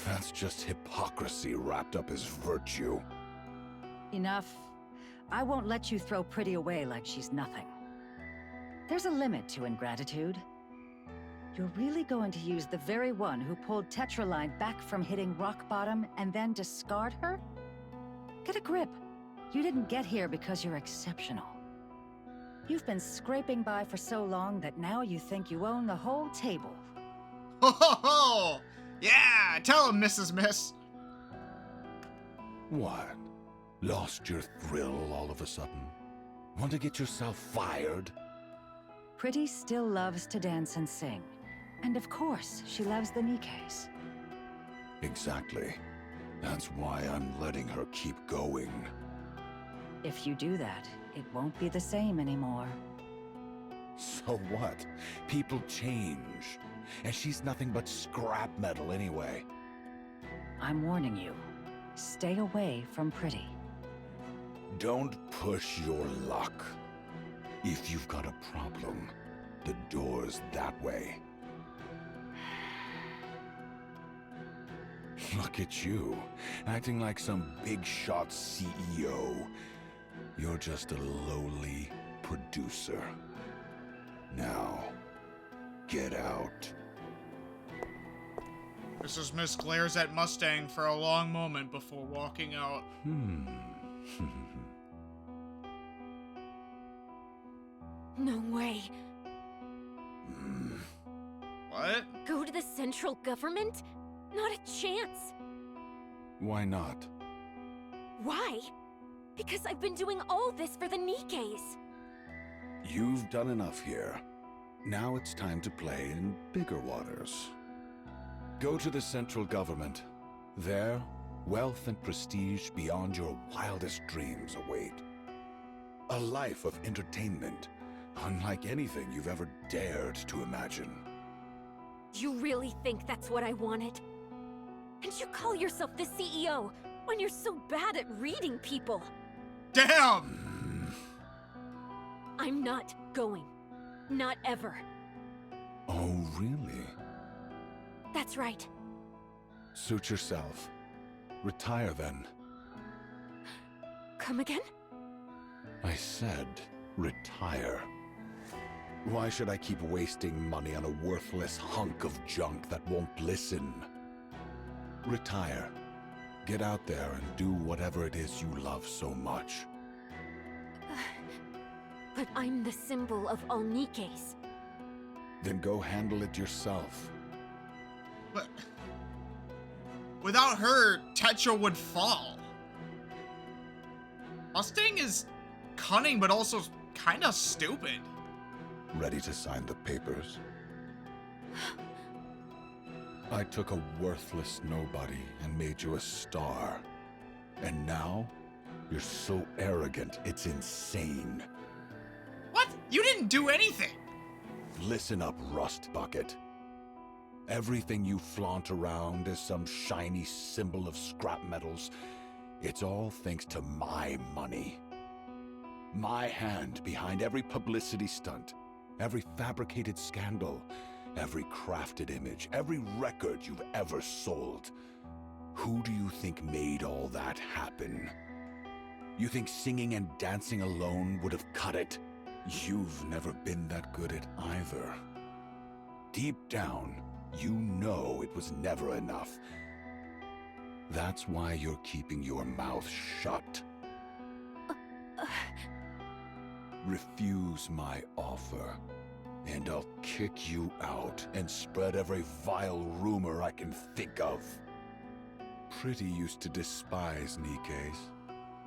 that's just hypocrisy wrapped up as virtue. Enough. I won't let you throw Pretty away like she's nothing. There's a limit to ingratitude. You're really going to use the very one who pulled Tetraline back from hitting rock bottom and then discard her? Get a grip. You didn't get here because you're exceptional. You've been scraping by for so long that now you think you own the whole table. Ho ho ho! Yeah, tell him, Mrs. Miss. What? Lost your thrill all of a sudden? Want to get yourself fired? Pretty still loves to dance and sing. And of course, she loves the Nikkes. Exactly. That's why I'm letting her keep going. If you do that, it won't be the same anymore. So what? People change. And she's nothing but scrap metal anyway. I'm warning you. Stay away from Pretty. Don't push your luck. If you've got a problem, the door's that way. Look at you, acting like some big shot CEO. You're just a lowly producer. Now, get out. Mrs. Miss glares at Mustang for a long moment before walking out. No way. What? Go to the central government? Not a chance. Why not? Why? Because I've been doing all this for the Nikkes. You've done enough here. Now it's time to play in bigger waters. Go to the central government. There, wealth and prestige beyond your wildest dreams await. A life of entertainment, unlike anything you've ever dared to imagine. You really think that's what I wanted? And you call yourself the CEO when you're so bad at reading people? Damn! I'm not going. Not ever. Oh, really? That's right. Suit yourself. Retire then. Come again? I said, retire. Why should I keep wasting money on a worthless hunk of junk that won't listen? Retire. Get out there and do whatever it is you love so much. But I'm the symbol of all Nikkes. Then go handle it yourself. But without her, Tetra would fall. Mustang is cunning, but also kind of stupid. Ready to sign the papers? I took a worthless nobody and made you a star. And now, you're so arrogant, it's insane. What? You didn't do anything! Listen up, Rust Bucket. Everything you flaunt around as some shiny symbol of scrap metals, it's all thanks to my money. My hand behind every publicity stunt, every fabricated scandal, every crafted image, every record you've ever sold. Who do you think made all that happen? You think singing and dancing alone would have cut it? You've never been that good at either. Deep down, You know it was never enough. That's why you're keeping your mouth shut. Refuse my offer, and I'll kick you out and spread every vile rumor I can think of. Pretty used to despise Nikke's,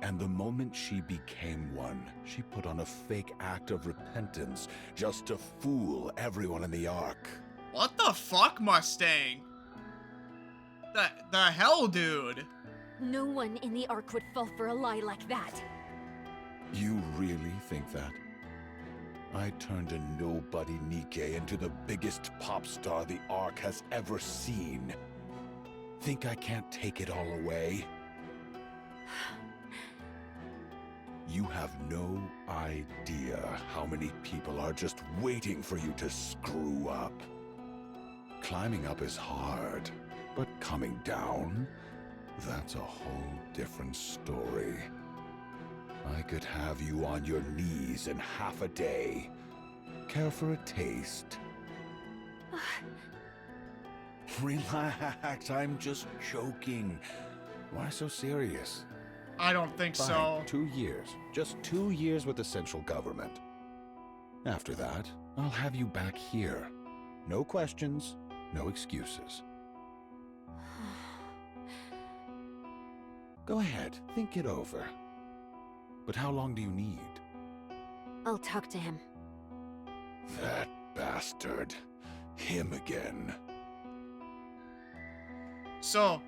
and the moment she became one, she put on a fake act of repentance just to fool everyone in the Ark. What the fuck, Mustang? The hell, dude? No one in the Ark would fall for a lie like that. You really think that? I turned a nobody Nikke into the biggest pop star the Ark has ever seen. Think I can't take it all away? You have no idea how many people are just waiting for you to screw up. Climbing up is hard, but coming down, that's a whole different story. I could have you on your knees in half a day. Care for a taste? Relax, I'm just joking. Why so serious? I don't think Fine, so. 2 years. Just 2 years with the central government. After that, I'll have you back here. No questions, no excuses. Go ahead, think it over. But how long do you need? I'll talk to him. That bastard. Him again. So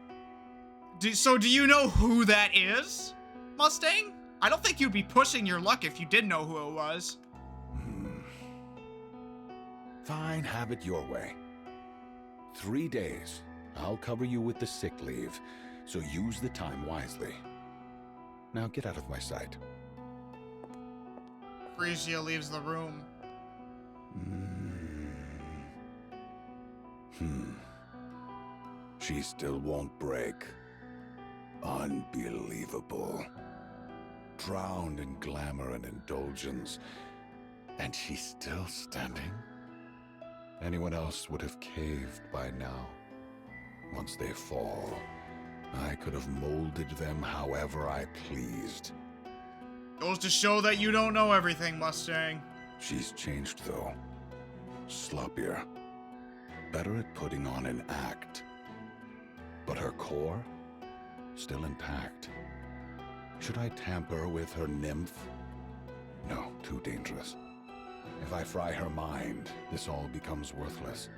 do you know who that is, Mustang? I don't think you'd be pushing your luck if you did know who it was. Fine, have it your way. 3 days. I'll cover you with the sick leave, so use the time wisely. Now get out of my sight. Frisia leaves the room. She still won't break. Unbelievable. Drowned in glamour and indulgence, and she's still standing? Anyone else would have caved by now. Once they fall, I could have molded them however I pleased. Goes to show that you don't know everything, Mustang. She's changed, though. Sloppier. Better at putting on an act. But her core? Still intact. Should I tamper with her nymph? No, too dangerous. If I fry her mind, this all becomes worthless.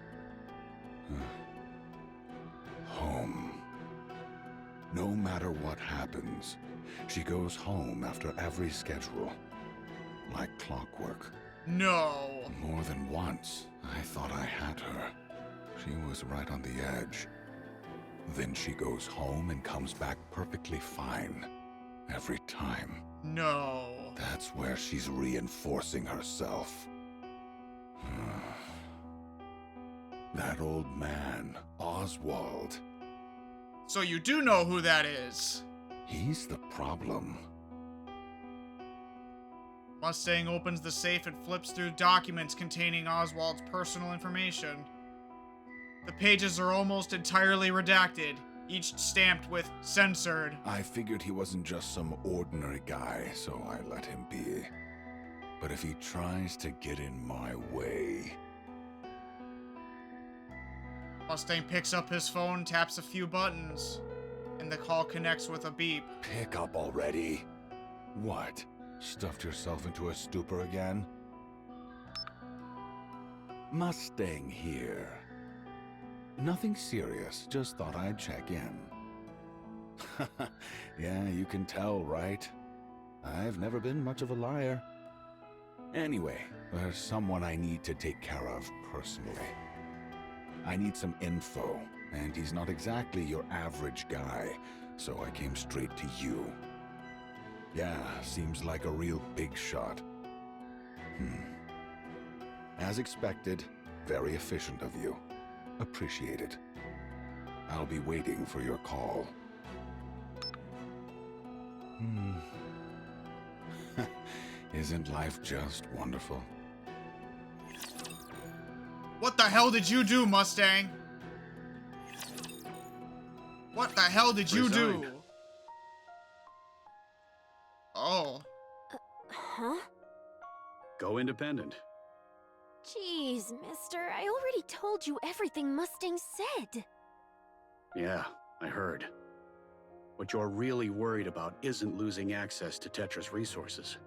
Home. No matter what happens, she goes home after every schedule. Like clockwork. No. More than once, I thought I had her. She was right on the edge. Then she goes home and comes back perfectly fine. Every time. No. That's where she's reinforcing herself. That old man, Oswald. So you do know who that is. He's the problem. Mustang opens the safe and flips through documents containing Oswald's personal information. The pages are almost entirely redacted, each stamped with censored. I figured he wasn't just some ordinary guy, so I let him be. But if he tries to get in my way... Mustang picks up his phone, taps a few buttons, and the call connects with a beep. Pick up already. What? Stuffed yourself into a stupor again? Mustang here. Nothing serious, just thought I'd check in. Yeah, you can tell, right? I've never been much of a liar. Anyway, there's someone I need to take care of personally. I need some info, and he's not exactly your average guy, so I came straight to you. Yeah, seems like a real big shot. As expected, very efficient of you. Appreciate it. I'll be waiting for your call. Isn't life just wonderful? What the hell did you do, Mustang? What the hell did you Resigned. do? Oh. Huh? Go independent. Jeez, mister, I already told you everything Mustang said. Yeah, I heard. What you're really worried about isn't losing access to Tetra's resources.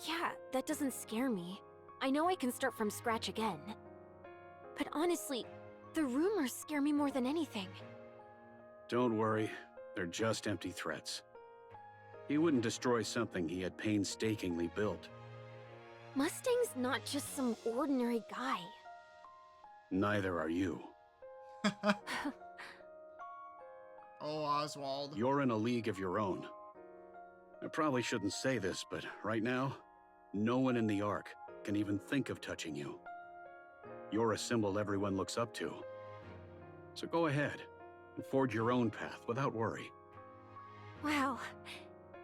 Yeah, that doesn't scare me. I know I can start from scratch again. But honestly, the rumors scare me more than anything. Don't worry, they're just empty threats. He wouldn't destroy something he had painstakingly built. Mustang's not just some ordinary guy. Neither are you. Oh, Oswald. You're in a league of your own. I probably shouldn't say this, but right now, no one in the Ark can even think of touching you. You're a symbol everyone looks up to. So go ahead and forge your own path without worry. Wow.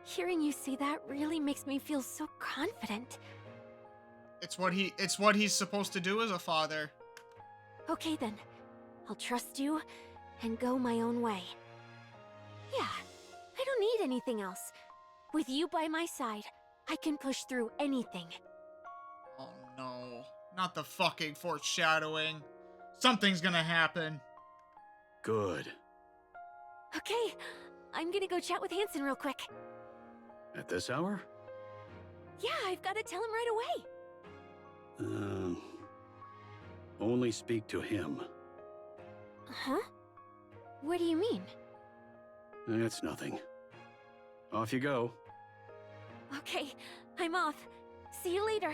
Hearing you say that really makes me feel so confident. It's what he's supposed to do as a father. Okay then. I'll trust you and go my own way. Yeah, I don't need anything else. With you by my side, I can push through anything. Oh no. Not the fucking foreshadowing. Something's gonna happen. Good. Okay, I'm gonna go chat with Hanson real quick. At this hour? Yeah, I've gotta tell him right away. Only speak to him. Huh? What do you mean? It's nothing. Off you go. Okay, I'm off. See you later.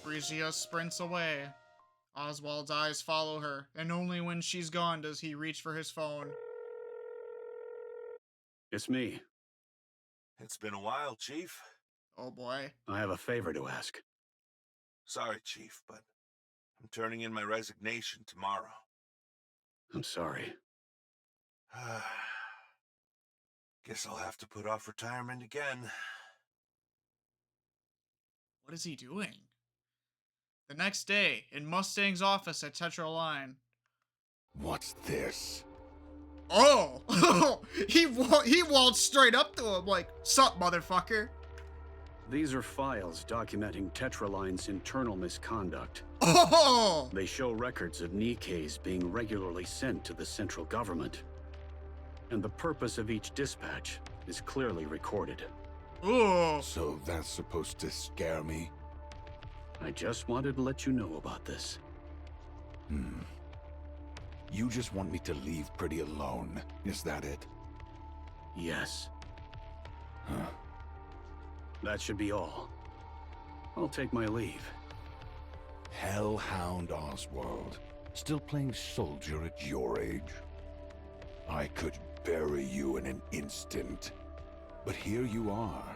Frisia sprints away. Oswald's eyes follow her, and only when she's gone does he reach for his phone. It's me. It's been a while, Chief. Oh boy. I have a favor to ask. Sorry, Chief, but I'm turning in my resignation tomorrow. I'm sorry. Guess I'll have to put off retirement again. What is he doing? The next day, in Mustang's office at Tetra Line. What's this? Oh! he waltzed straight up to him like, "Sup, motherfucker?" These are files documenting Tetraline's internal misconduct. Oh! They show records of NIKKEs being regularly sent to the central government. And the purpose of each dispatch is clearly recorded. Ooh. So that's supposed to scare me? I just wanted to let you know about this. You just want me to leave Pretty alone, is that it? Yes. Huh. That should be all. I'll take my leave. Hellhound Oswald. Still playing soldier at your age? I could bury you in an instant. But here you are,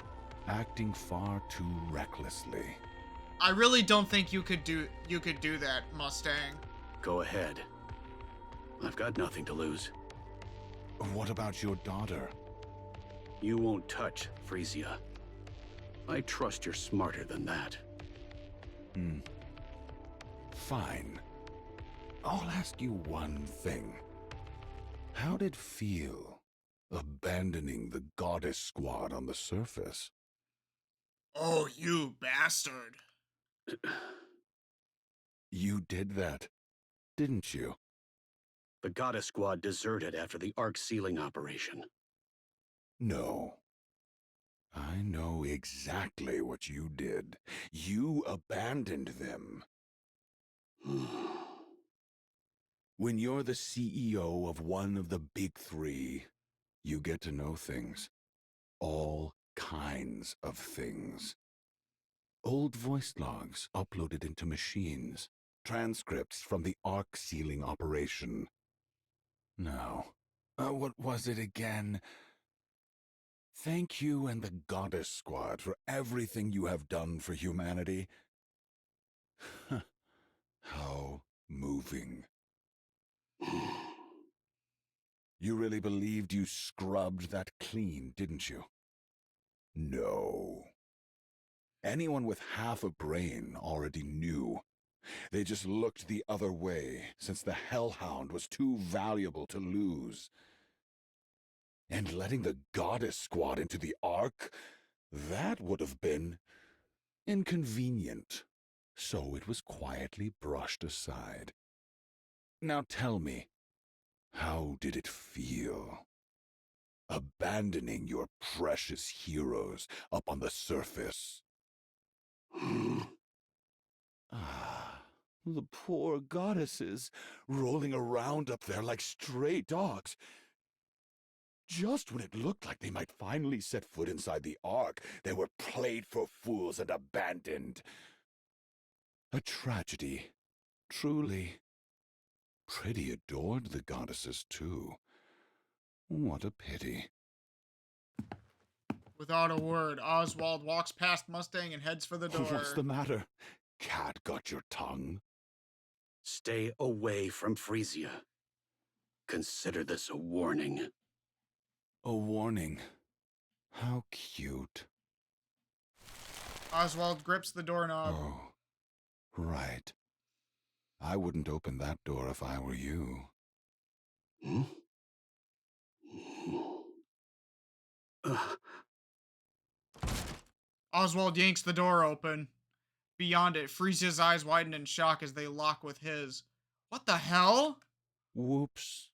acting far too recklessly. I really don't think you could do that, Mustang. Go ahead. I've got nothing to lose. What about your daughter? You won't touch Frisia. I trust you're smarter than that. Fine. I'll ask you one thing. How'd it feel, abandoning the Goddess Squad on the surface? Oh, you bastard. You did that, didn't you? The Goddess Squad deserted after the Ark sealing operation. No. I know exactly what you did. You abandoned them. When you're the CEO of one of the big three, you get to know things. All kinds of things. Old voice logs uploaded into machines. Transcripts from the Ark sealing operation. Now, what was it again? Thank you and the Goddess Squad for everything you have done for humanity. How moving. You really believed you scrubbed that clean, didn't you? No. Anyone with half a brain already knew They just looked the other way, since the Hellhound was too valuable to lose. And letting the Goddess Squad into the Ark? That would have been inconvenient. So it was quietly brushed aside. Now tell me, how did it feel? Abandoning your precious heroes up on the surface. The poor goddesses, rolling around up there like stray dogs. Just when it looked like they might finally set foot inside the Ark, they were played for fools and abandoned. A tragedy, truly. Pretty adored the goddesses, too. What a pity. Without a word, Oswald walks past Mustang and heads for the door. What's the matter? Cat got your tongue? Stay away from Frisia. Consider this a warning. A warning. How cute. Oswald grips the doorknob. Oh, right. I wouldn't open that door if I were you. Hmm? Oswald yanks the door open. Beyond it, Frisia's eyes widen in shock as they lock with his. What the hell? Whoops.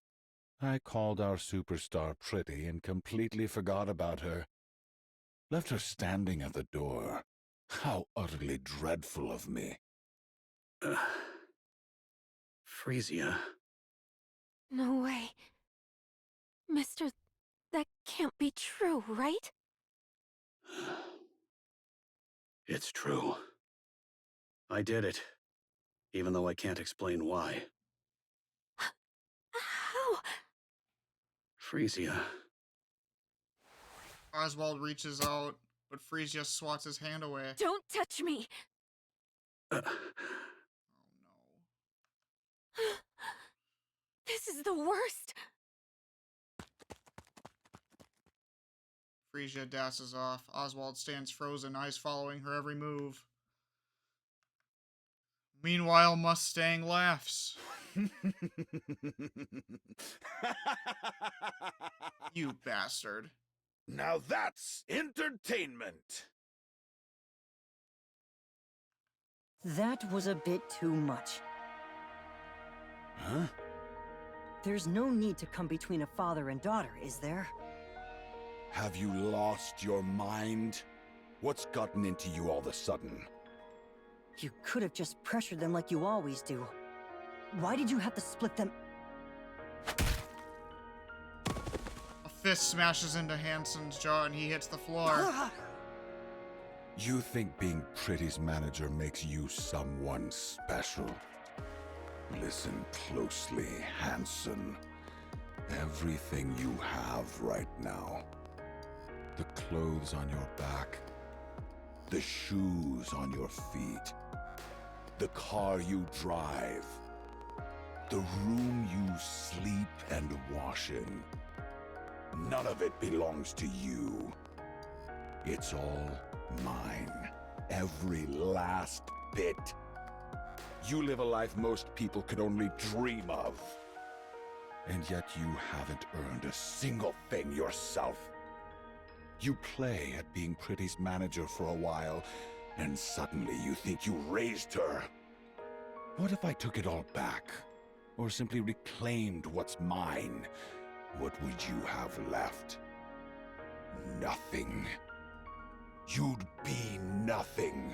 I called our superstar pretty and completely forgot about her. Left her standing at the door. How utterly dreadful of me. Frisia. No way. Mister, that can't be true, right? It's true. I did it, even though I can't explain why. How? Frisia. Oswald reaches out, but Frisia swats his hand away. Don't touch me! Oh no. This is the worst! Frisia dashes off. Oswald stands frozen, eyes following her every move. Meanwhile, Mustang laughs. You bastard. Now that's entertainment. That was a bit too much. Huh? There's no need to come between a father and daughter, is there? Have you lost your mind? What's gotten into you all of a sudden? You could have just pressured them like you always do. Why did you have to split them? A fist smashes into Hansen's jaw and he hits the floor. You think being Pretty's manager makes you someone special? Listen closely, Hansen. Everything you have right now. The clothes on your back. The shoes on your feet. The car you drive. The room you sleep and wash in. None of it belongs to you. It's all mine. Every last bit. You live a life most people could only dream of. And yet you haven't earned a single thing yourself. You play at being Pretty's manager for a while, and suddenly you think you raised her. What if I took it all back? Or simply reclaimed what's mine? What would you have left? Nothing. You'd be nothing.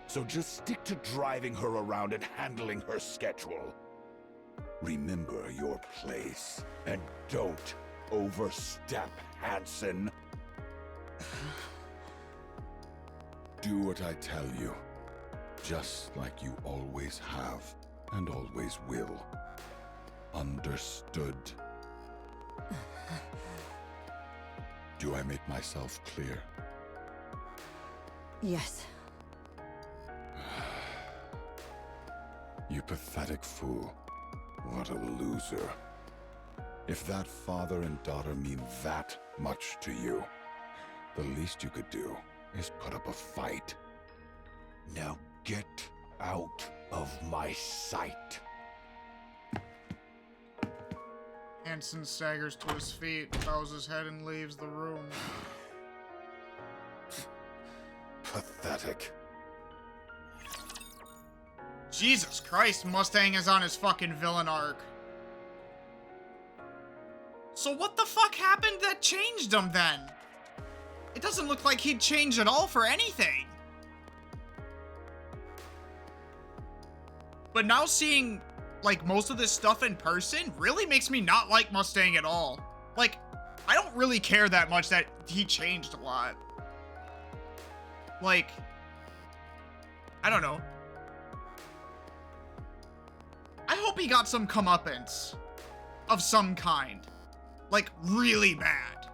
So just stick to driving her around and handling her schedule. Remember your place, and don't overstep, Hansen. Do what I tell you, just like you always have and always will. Understood? Do I make myself clear? Yes. You pathetic fool. What a loser. If that father and daughter mean that much to you, the least you could do is put up a fight. Now get Out of my sight. Hanson staggers to his feet, bows his head, and leaves the room. Pathetic. Jesus Christ, Mustang is on his fucking villain arc. So what the fuck happened that changed him then? It doesn't look like he'd change at all for anything. But now seeing, like, most of this stuff in person really makes me not like Mustang at all. Like, I don't really care that much that he changed a lot. Like, I don't know. I hope he got some comeuppance of some kind. Like, really bad.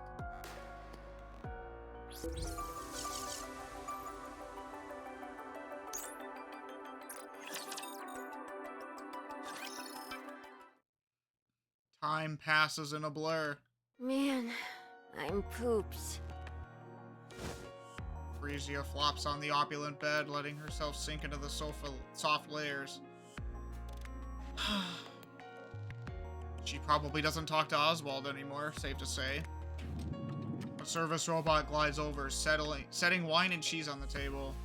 Time passes in a blur. Man, I'm pooped. Frisia flops on the opulent bed, letting herself sink into the soft layers. She probably doesn't talk to Oswald anymore, safe to say. A service robot glides over, setting wine and cheese on the table.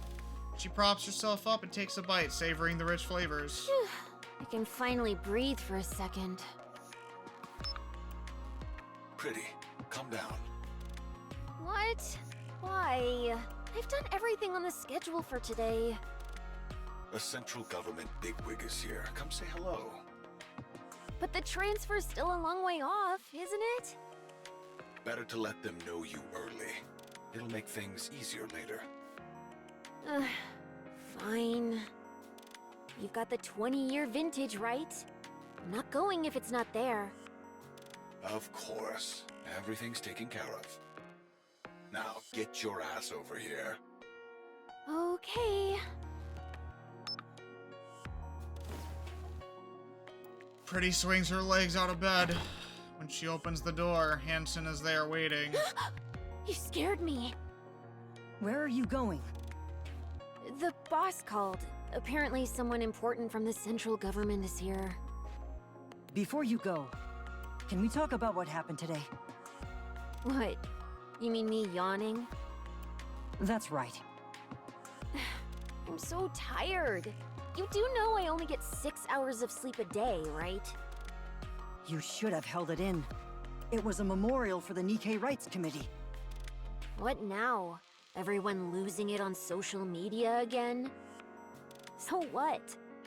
She props herself up and takes a bite, savoring the rich flavors. I can finally breathe for a second. Pretty, calm down. What? Why? I've done everything on the schedule for today. A central government bigwig is here. Come say hello. But the transfer's still a long way off, isn't it? Better to let them know you early. It'll make things easier later. Fine. You've got the 20-year vintage, right? I'm not going if it's not there. Of course. Everything's taken care of. Now, get your ass over here. Okay. Pretty swings her legs out of bed. When she opens the door, Hanson is there waiting. You scared me. Where are you going? The boss called. Apparently someone important from the central government is here. Before you go, can we talk about what happened today? What? You mean me yawning? That's right. I'm so tired. You do know I only get 6 hours of sleep a day, right? You should have held it in. It was a memorial for the NIKKE Rights Committee. What now? Everyone losing it on social media again? So what?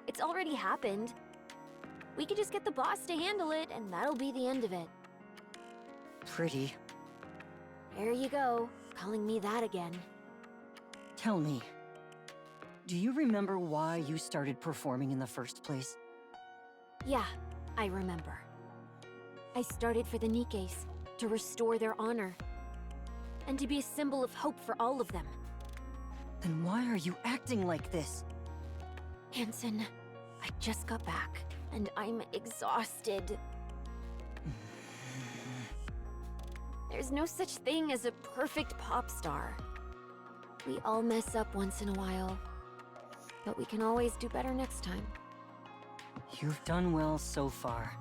It's already happened. We could just get the boss to handle it, and that'll be the end of it. Pretty. There you go, calling me that again. Tell me, do you remember why you started performing in the first place? Yeah, I remember. I started for the Nikkes, to restore their honor. And to be a symbol of hope for all of them. Then why are you acting like this? Hanson, I just got back, and I'm exhausted. There's no such thing as a perfect pop star. We all mess up once in a while, but we can always do better next time. You've done well so far.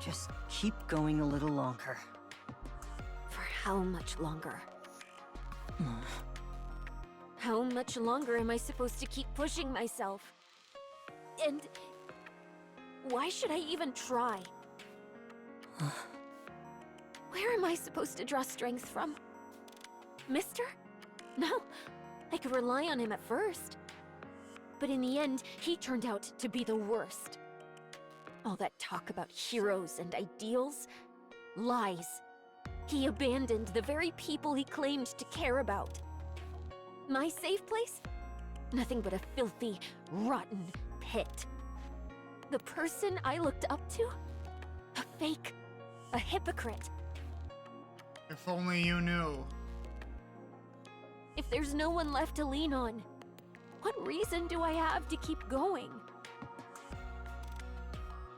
Just keep going a little longer. For how much longer? How much longer am I supposed to keep pushing myself? And why should I even try? Where am I supposed to draw strength from? Mister? No, I could rely on him at first. But in the end, he turned out to be the worst. All that talk about heroes and ideals? Lies. He abandoned the very people he claimed to care about. My safe place? Nothing but a filthy, rotten pit. The person I looked up to? A fake. A hypocrite. If only you knew. If there's no one left to lean on, what reason do I have to keep going?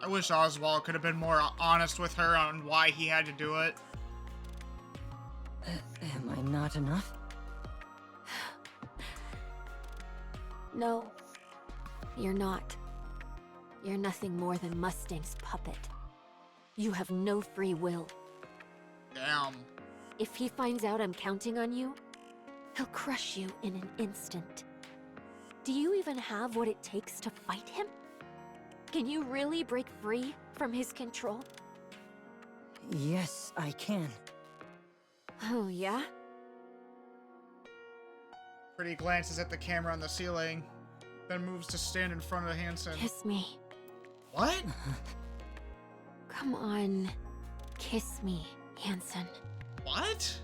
I wish Oswald could have been more honest with her on why he had to do it. Am I not enough? No. You're not. You're nothing more than Mustang's puppet. You have no free will. Damn. If he finds out I'm counting on you, he'll crush you in an instant. Do you even have what it takes to fight him? Can you really break free from his control? Yes, I can. Oh, yeah? Pretty glances at the camera on the ceiling, then moves to stand in front of Hansen. Kiss me. What? Come on. Kiss me, Hansen. What?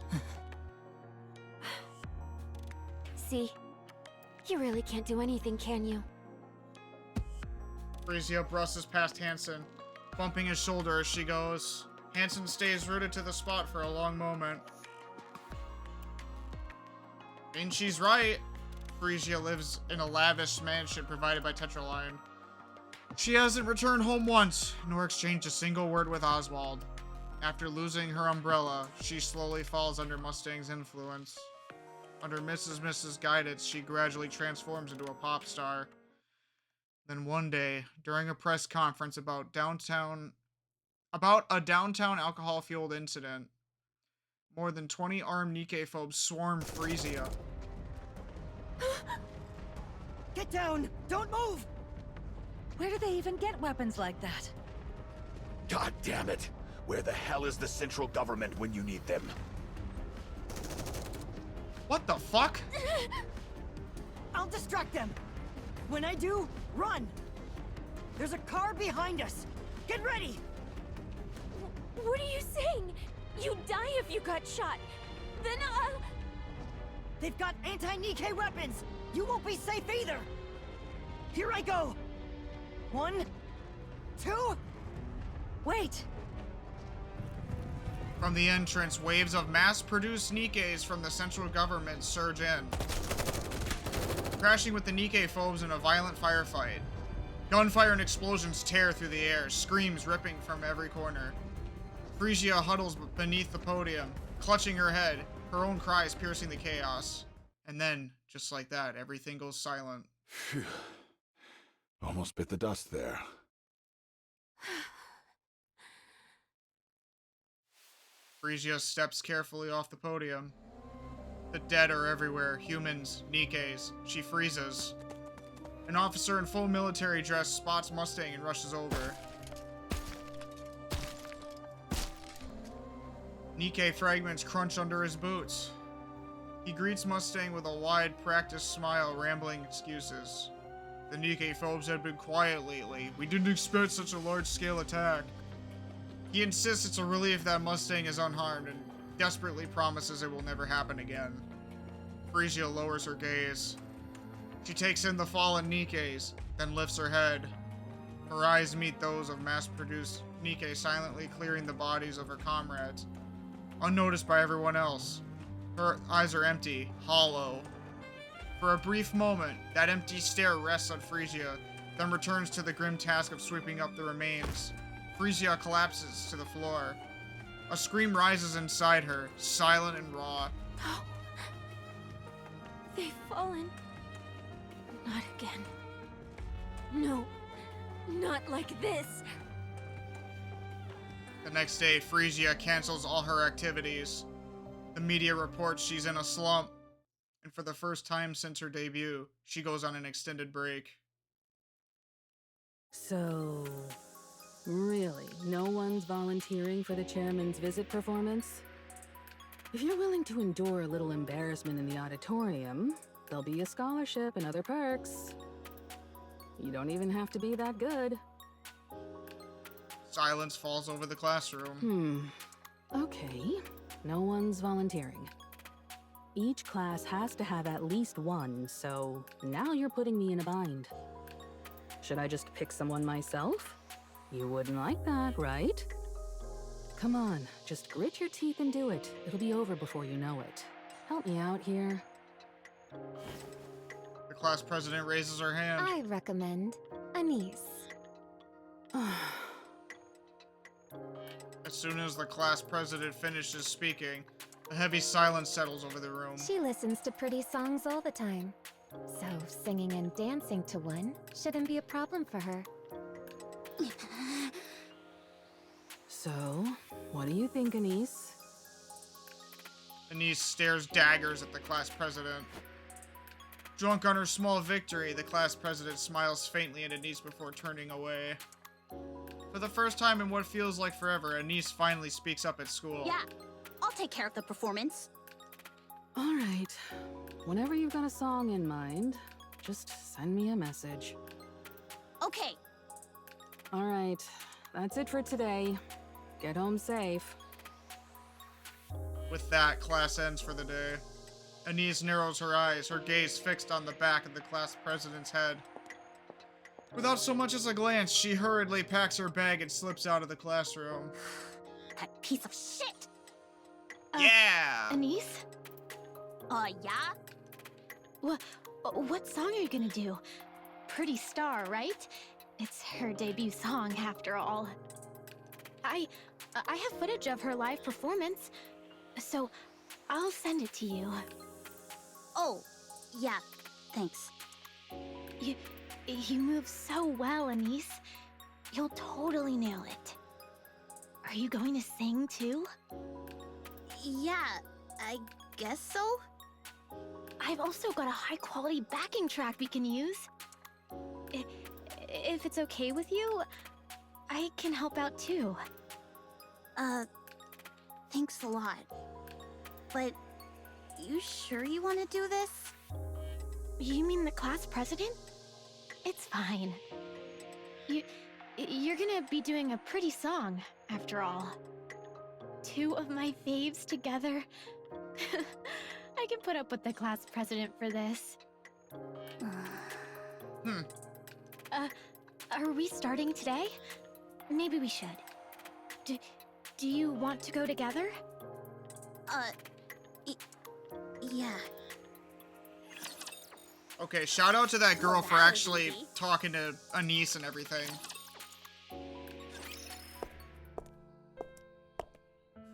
See? You really can't do anything, can you? Frisia brushes past Hansen, bumping his shoulder as she goes. Hansen stays rooted to the spot for a long moment. And she's right. Frisia lives in a lavish mansion provided by Tetraline. She hasn't returned home once, nor exchanged a single word with Oswald. After losing her umbrella, she slowly falls under Mustang's influence. Under Mrs.'s guidance, she gradually transforms into a pop star. Then one day, during a press conference about a downtown alcohol-fueled incident, more than 20 armed NIKKE phobes swarm Frisia. Get down! Don't move! Where do they even get weapons like that? God damn it! Where the hell is the central government when you need them? What the fuck? I'll distract them! When I do, run! There's a car behind us! Get ready! What are you saying? You'd die if you got shot. Then, They've got anti-NIKKE weapons! You won't be safe either! Here I go! 1, 2... Wait! From the entrance, waves of mass-produced NIKKEs from the central government surge in, crashing with the NIKKE phobes in a violent firefight. Gunfire and explosions tear through the air, screams ripping from every corner. Frisia huddles beneath the podium, clutching her head, her own cries piercing the chaos. And then, just like that, everything goes silent. Phew. Almost bit the dust there. Frisia steps carefully off the podium. The dead are everywhere, humans, NIKKEs. She freezes. An officer in full military dress spots Mustang and rushes over. NIKKE fragments crunch under his boots. He greets Mustang with a wide, practiced smile, rambling excuses. The NIKKE phobes had been quiet lately. We didn't expect such a large-scale attack. He insists it's a relief that Mustang is unharmed and desperately promises it will never happen again. Frisia lowers her gaze. She takes in the fallen NIKKEs, then lifts her head. Her eyes meet those of mass-produced NIKKE silently clearing the bodies of her comrades, unnoticed by everyone else. Her eyes are empty, hollow. For a brief moment, that empty stare rests on Frisia, then returns to the grim task of sweeping up the remains. Frisia collapses to the floor. A scream rises inside her, silent and raw. No. They've fallen. Not again. No. Not like this. The next day, Frisia cancels all her activities. The media reports she's in a slump, and for the first time since her debut, she goes on an extended break. So, really, no one's volunteering for the chairman's visit performance? If you're willing to endure a little embarrassment in the auditorium, there'll be a scholarship and other perks. You don't even have to be that good. Silence falls over the classroom. Okay, no one's volunteering. Each class has to have at least one, so now you're putting me in a bind. Should I just pick someone myself? You wouldn't like that, right? Come on, just grit your teeth and do it. It'll be over before you know it. Help me out here. The class president raises her hand. I recommend ANIS. As soon as the class president finishes speaking, a heavy silence settles over the room. She listens to pretty songs all the time. So singing and dancing to one shouldn't be a problem for her. So, what do you think, Anise? Anise stares daggers at the class president. Drunk on her small victory, the class president smiles faintly at Anise before turning away. For the first time in what feels like forever, Anise finally speaks up at school. Yeah, I'll take care of the performance. All right. Whenever you've got a song in mind, just send me a message. Okay. All right. That's it for today. Get home safe. With that, class ends for the day. Anise narrows her eyes, her gaze fixed on the back of the class president's head. Without so much as a glance, she hurriedly packs her bag and slips out of the classroom. That piece of shit! Yeah! Anise? Yeah? What song are you gonna do? Pretty Star, right? It's her debut song, after all. I have footage of her live performance, so I'll send it to you. Oh, yeah, thanks. You move so well, Anise. You'll totally nail it. Are you going to sing, too? Yeah, I guess so? I've also got a high-quality backing track we can use. If it's okay with you, I can help out, too. Thanks a lot. But, you sure you want to do this? You mean the class president? It's fine. You're gonna be doing a pretty song, after all. Two of my faves together. I can put up with the class president for this. Are we starting today? Maybe we should. Do you want to go together? Yeah. Okay, shout out to that girl for actually talking to Anise and everything.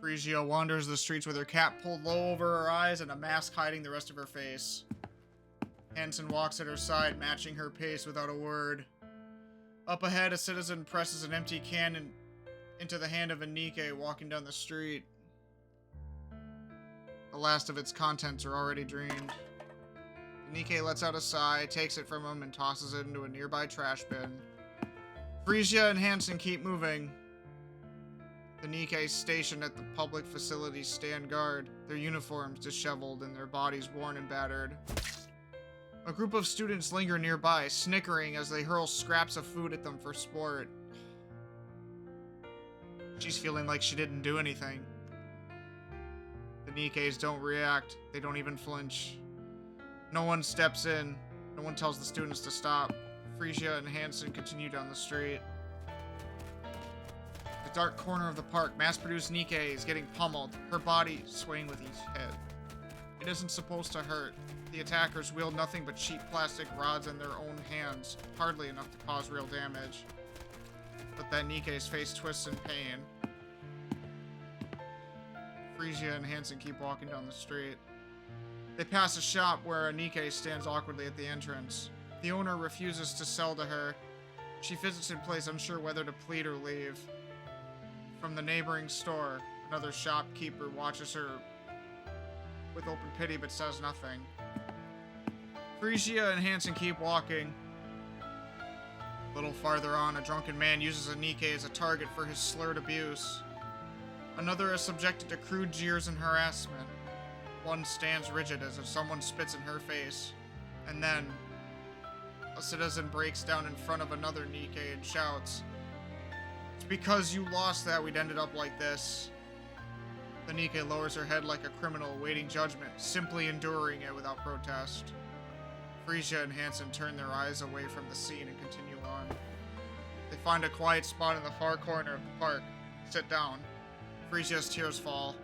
Frisia wanders the streets with her cap pulled low over her eyes and a mask hiding the rest of her face. Hansen walks at her side, matching her pace without a word. Up ahead, a citizen presses an empty can into the hand of a NIKKE walking down the street. The last of its contents are already drained. The NIKKE lets out a sigh, takes it from him, and tosses it into a nearby trash bin. Frisia and Hansen keep moving. The NIKKE stationed at the public facilities stand guard, their uniforms disheveled and their bodies worn and battered. A group of students linger nearby, snickering as they hurl scraps of food at them for sport. She's feeling like she didn't do anything. The NIKKEs don't react, they don't even flinch. No one steps in, no one tells the students to stop. Frisia and Hansen continue down the street. The dark corner of the park, mass-produced NIKKE is getting pummeled, her body swaying with each hit. It isn't supposed to hurt. The attackers wield nothing but cheap plastic rods in their own hands, hardly enough to cause real damage. But that NIKKE's face twists in pain. Frisia and Hansen keep walking down the street. They pass a shop where a NIKKE stands awkwardly at the entrance. The owner refuses to sell to her. She visits in place, unsure whether to plead or leave. From the neighboring store, another shopkeeper watches her with open pity but says nothing. Frisia and Hansen keep walking. A little farther on, a drunken man uses a NIKKE as a target for his slurred abuse. Another is subjected to crude jeers and harassment. One stands rigid as if someone spits in her face. And then, a citizen breaks down in front of another NIKKE and shouts, "It's because you lost that we'd ended up like this." The NIKKE lowers her head like a criminal awaiting judgment, simply enduring it without protest. Frisia and Hansen turn their eyes away from the scene and continue on. They find a quiet spot in the far corner of the park, sit down. Frisia's tears fall.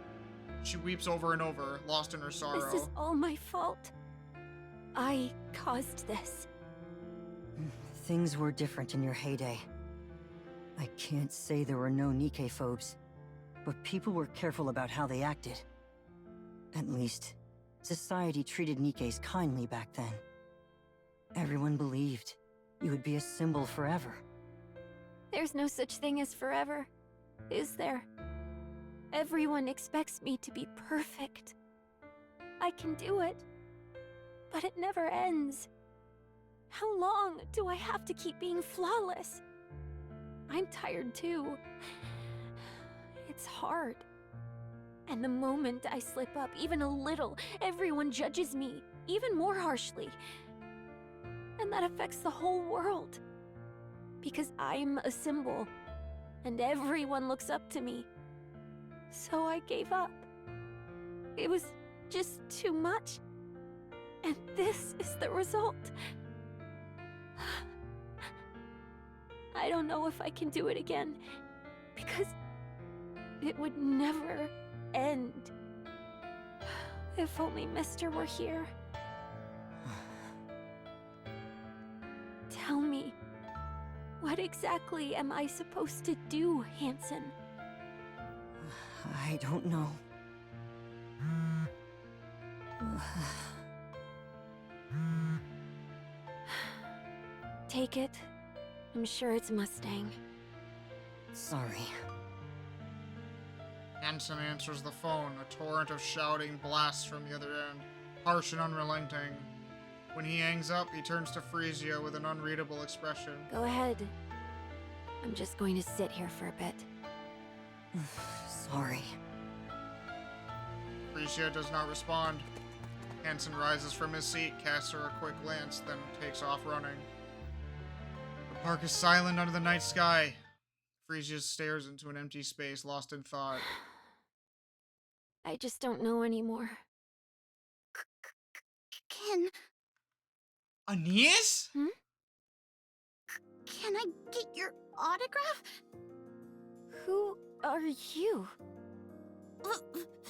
She weeps over and over, lost in her sorrow. This is all my fault. I caused this. Things were different in your heyday. I can't say there were no NIKKE phobes, but people were careful about how they acted. At least, society treated NIKKEs kindly back then. Everyone believed you would be a symbol forever. There's no such thing as forever, is there? Everyone expects me to be perfect. I can do it, but it never ends. How long do I have to keep being flawless? I'm tired too. It's hard. And the moment I slip up even a little, everyone judges me even more harshly. And that affects the whole world. Because I'm a symbol, and everyone looks up to me. So I gave up. It was just too much. And this is the result. I don't know if I can do it again, because it would never end. If only Mister were here. Tell me, what exactly am I supposed to do, Hansen? I don't know. Take it. I'm sure it's Mustang. Sorry. Hansen answers the phone, a torrent of shouting blasts from the other end, harsh and unrelenting. When he hangs up, he turns to Frisia with an unreadable expression. Go ahead. I'm just going to sit here for a bit. Sorry. Frisia does not respond. Hansen rises from his seat, casts her a quick glance, then takes off running. The park is silent under the night sky. Frisia stares into an empty space, lost in thought. I just don't know anymore. Can ANIS? can I get your autograph? Who are you?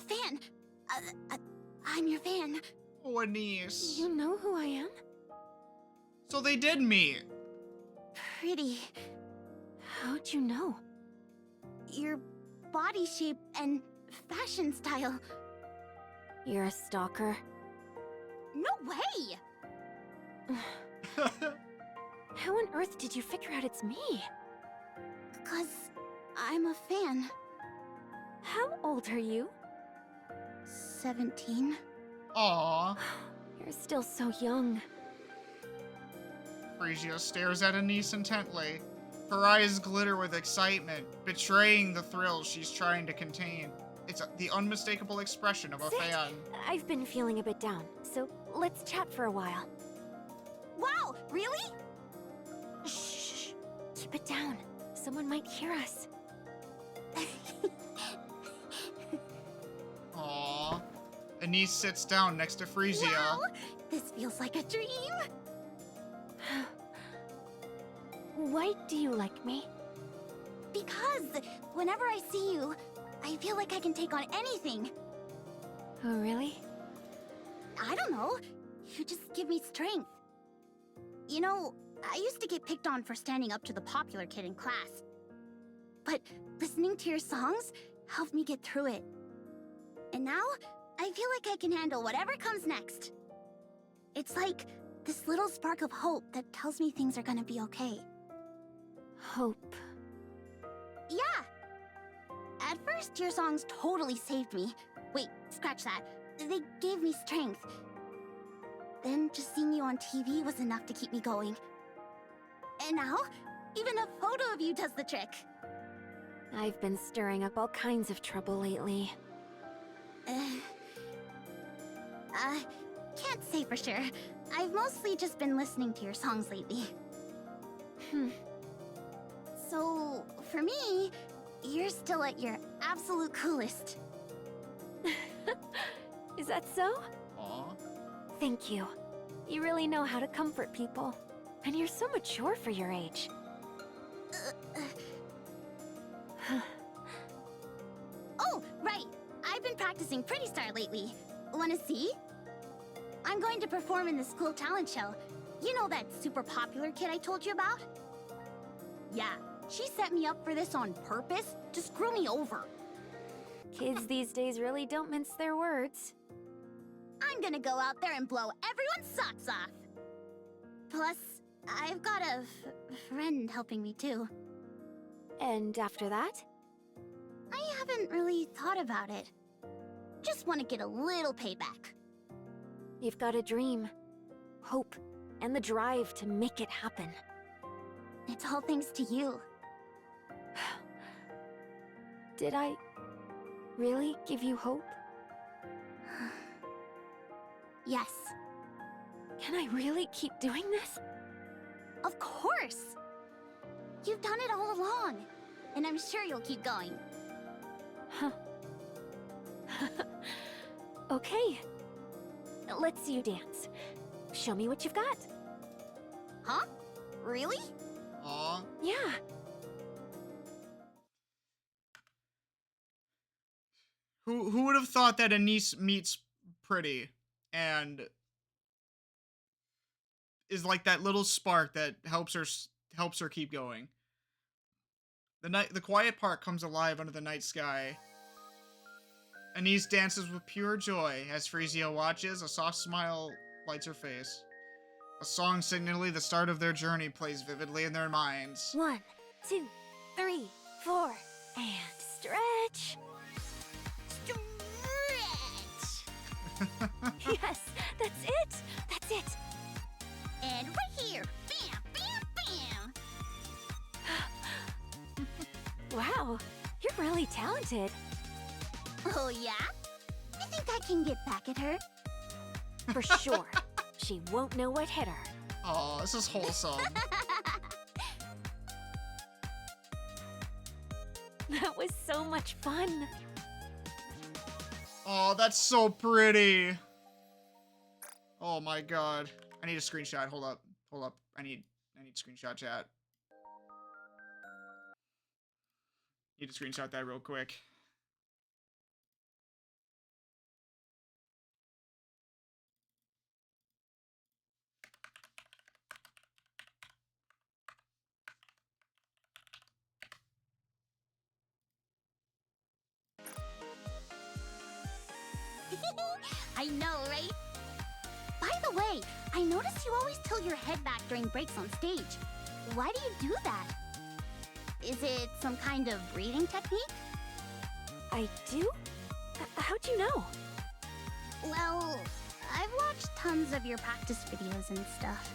Fan. I'm your fan. Oh, ANIS. You know who I am? So they did meet. Pretty. How'd you know? Your body shape and fashion style. You're a stalker? No way! How on earth did you figure out it's me? 'Cause I'm a fan. How old are you? 17. Aww. You're still so young. Frisia stares at ANIS intently. Her eyes glitter with excitement, betraying the thrill she's trying to contain. It's the unmistakable expression of a fan. I've been feeling a bit down, so let's chat for a while. Wow, really? Shh! Keep it down. Someone might hear us. Aww. ANIS sits down next to Frisia. Wow, this feels like a dream. Why do you like me? Because whenever I see you, I feel like I can take on anything. Oh, really? I don't know. You just give me strength. You know, I used to get picked on for standing up to the popular kid in class. But listening to your songs helped me get through it. And now, I feel like I can handle whatever comes next. It's like this little spark of hope that tells me things are gonna be okay. Hope. Yeah! At first, your songs totally saved me. Wait, scratch that. They gave me strength. Then just seeing you on TV was enough to keep me going. And now, even a photo of you does the trick. I've been stirring up all kinds of trouble lately. Can't say for sure. I've mostly just been listening to your songs lately. So, for me, you're still at your absolute coolest. Is that so? Aww. Thank you. You really know how to comfort people. And you're so mature for your age. Oh, right! I've been practicing Pretty Star lately. Wanna see? I'm going to perform in the school talent show. You know that super popular kid I told you about? Yeah, she set me up for this on purpose to screw me over. Kids these days really don't mince their words. I'm gonna go out there and blow everyone's socks off. Plus, I've got a friend helping me too. And after that? I haven't really thought about it. Just want to get a little payback. You've got a dream, hope, and the drive to make it happen. It's all thanks to you. Did I really give you hope? Yes. Can I really keep doing this? Of course! You've done it all along, and I'm sure you'll keep going. Huh. Okay. Let's see you dance. Show me what you've got. Huh? Really? Aw. Yeah. Who would have thought that Anis meets Pretty and is like that little spark that helps her keep going. The quiet part comes alive under the night sky. Anis dances with pure joy as Frisia watches. A soft smile lights her face. A song signaling the start of their journey plays vividly in their minds. 1, 2, 3, 4, and stretch. Yes, that's it. That's it. And right here. Bam, bam, bam. Wow, you're really talented. Oh, yeah? You think I can get back at her? For sure. She won't know what hit her. Oh, this is wholesome. That was so much fun. Oh, that's so pretty. Oh my god. I need a screenshot. Hold up. Hold up. I need screenshot chat. Need to screenshot that real quick. I know, right? By the way, I noticed you always tilt your head back during breaks on stage. Why do you do that? Is it some kind of breathing technique? I do? How'd you know? Well, I've watched tons of your practice videos and stuff.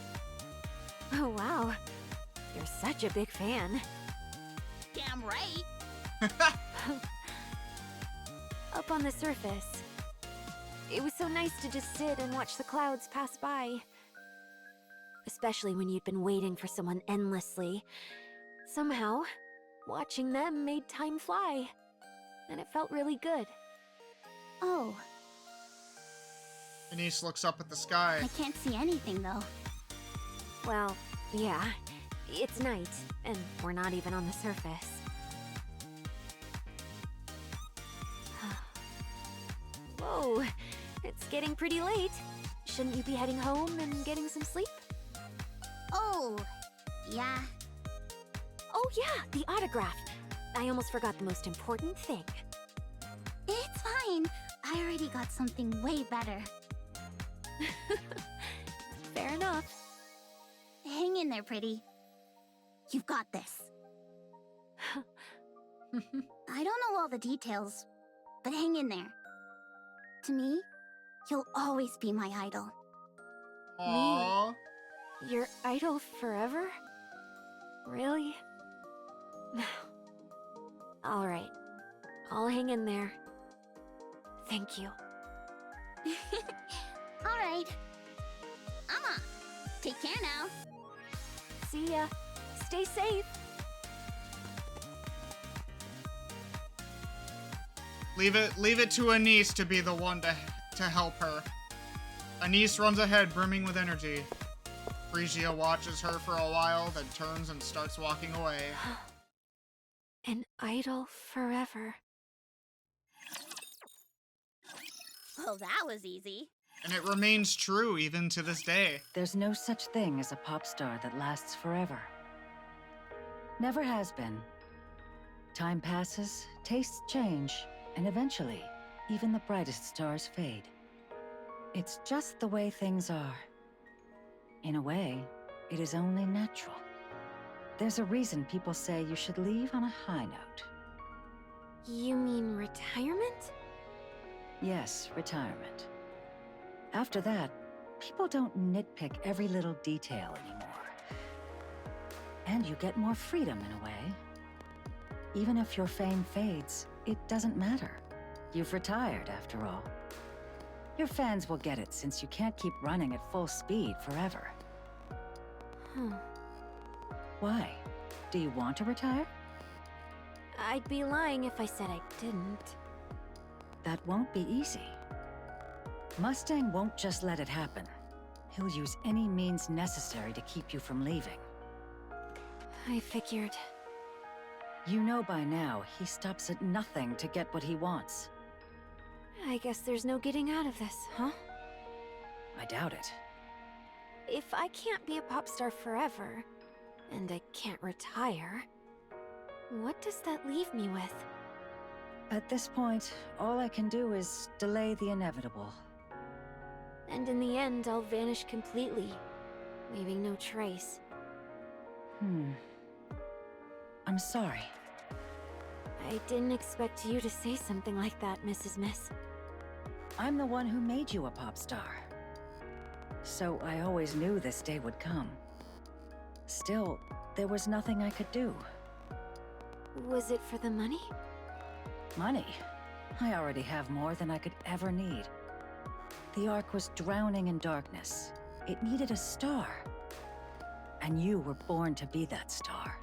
Oh, wow. You're such a big fan. Damn right. Up on the surface, it was so nice to just sit and watch the clouds pass by. Especially when you'd been waiting for someone endlessly. Somehow, watching them made time fly. And it felt really good. Oh, Anis looks up at the sky. I can't see anything though. Well, yeah. It's night, and we're not even on the surface. Whoa, it's getting pretty late. Shouldn't you be heading home and getting some sleep? Oh, yeah. Oh yeah, the autograph. I almost forgot the most important thing. It's fine. I already got something way better. Fair enough. Hang in there, pretty. You've got this. I don't know all the details, but hang in there. To me, you'll always be my idol. Aww. Your idol forever? Really? Alright. I'll hang in there. Thank you. Alright. I'm off. Take care now. See ya. Stay safe. Leave it to Anis to be the one to help her. Anis runs ahead, brimming with energy. Frisia watches her for a while, then turns and starts walking away. An idol forever. Oh, that was easy. And it remains true even to this day. There's no such thing as a pop star that lasts forever. Never has been. Time passes, tastes change, and eventually, even the brightest stars fade. It's just the way things are. In a way, It is only natural. There's a reason people say you should leave on a high note. You mean retirement? Yes, retirement. After that, people don't nitpick every little detail anymore. And you get more freedom in a way. Even if your fame fades, it doesn't matter. You've retired, after all. Your fans will get it since you can't keep running at full speed forever. Why? Do you want to retire? I'd be lying if I said I didn't. That won't be easy. Mustang won't just let it happen. He'll use any means necessary to keep you from leaving. I figured. You know by now, he stops at nothing to get what he wants. I guess there's no getting out of this, huh? I doubt it. If I can't be a pop star forever, and I can't retire, what does that leave me with? At this point, all I can do is delay the inevitable. And in the end, I'll vanish completely, leaving no trace. I'm sorry. I didn't expect you to say something like that, Mrs. Miss. I'm the one who made you a pop star. So I always knew this day would come. Still, there was nothing I could do. Was it for the money? Money? I already have more than I could ever need. The Ark was drowning in darkness. It needed a star. And you were born to be that star.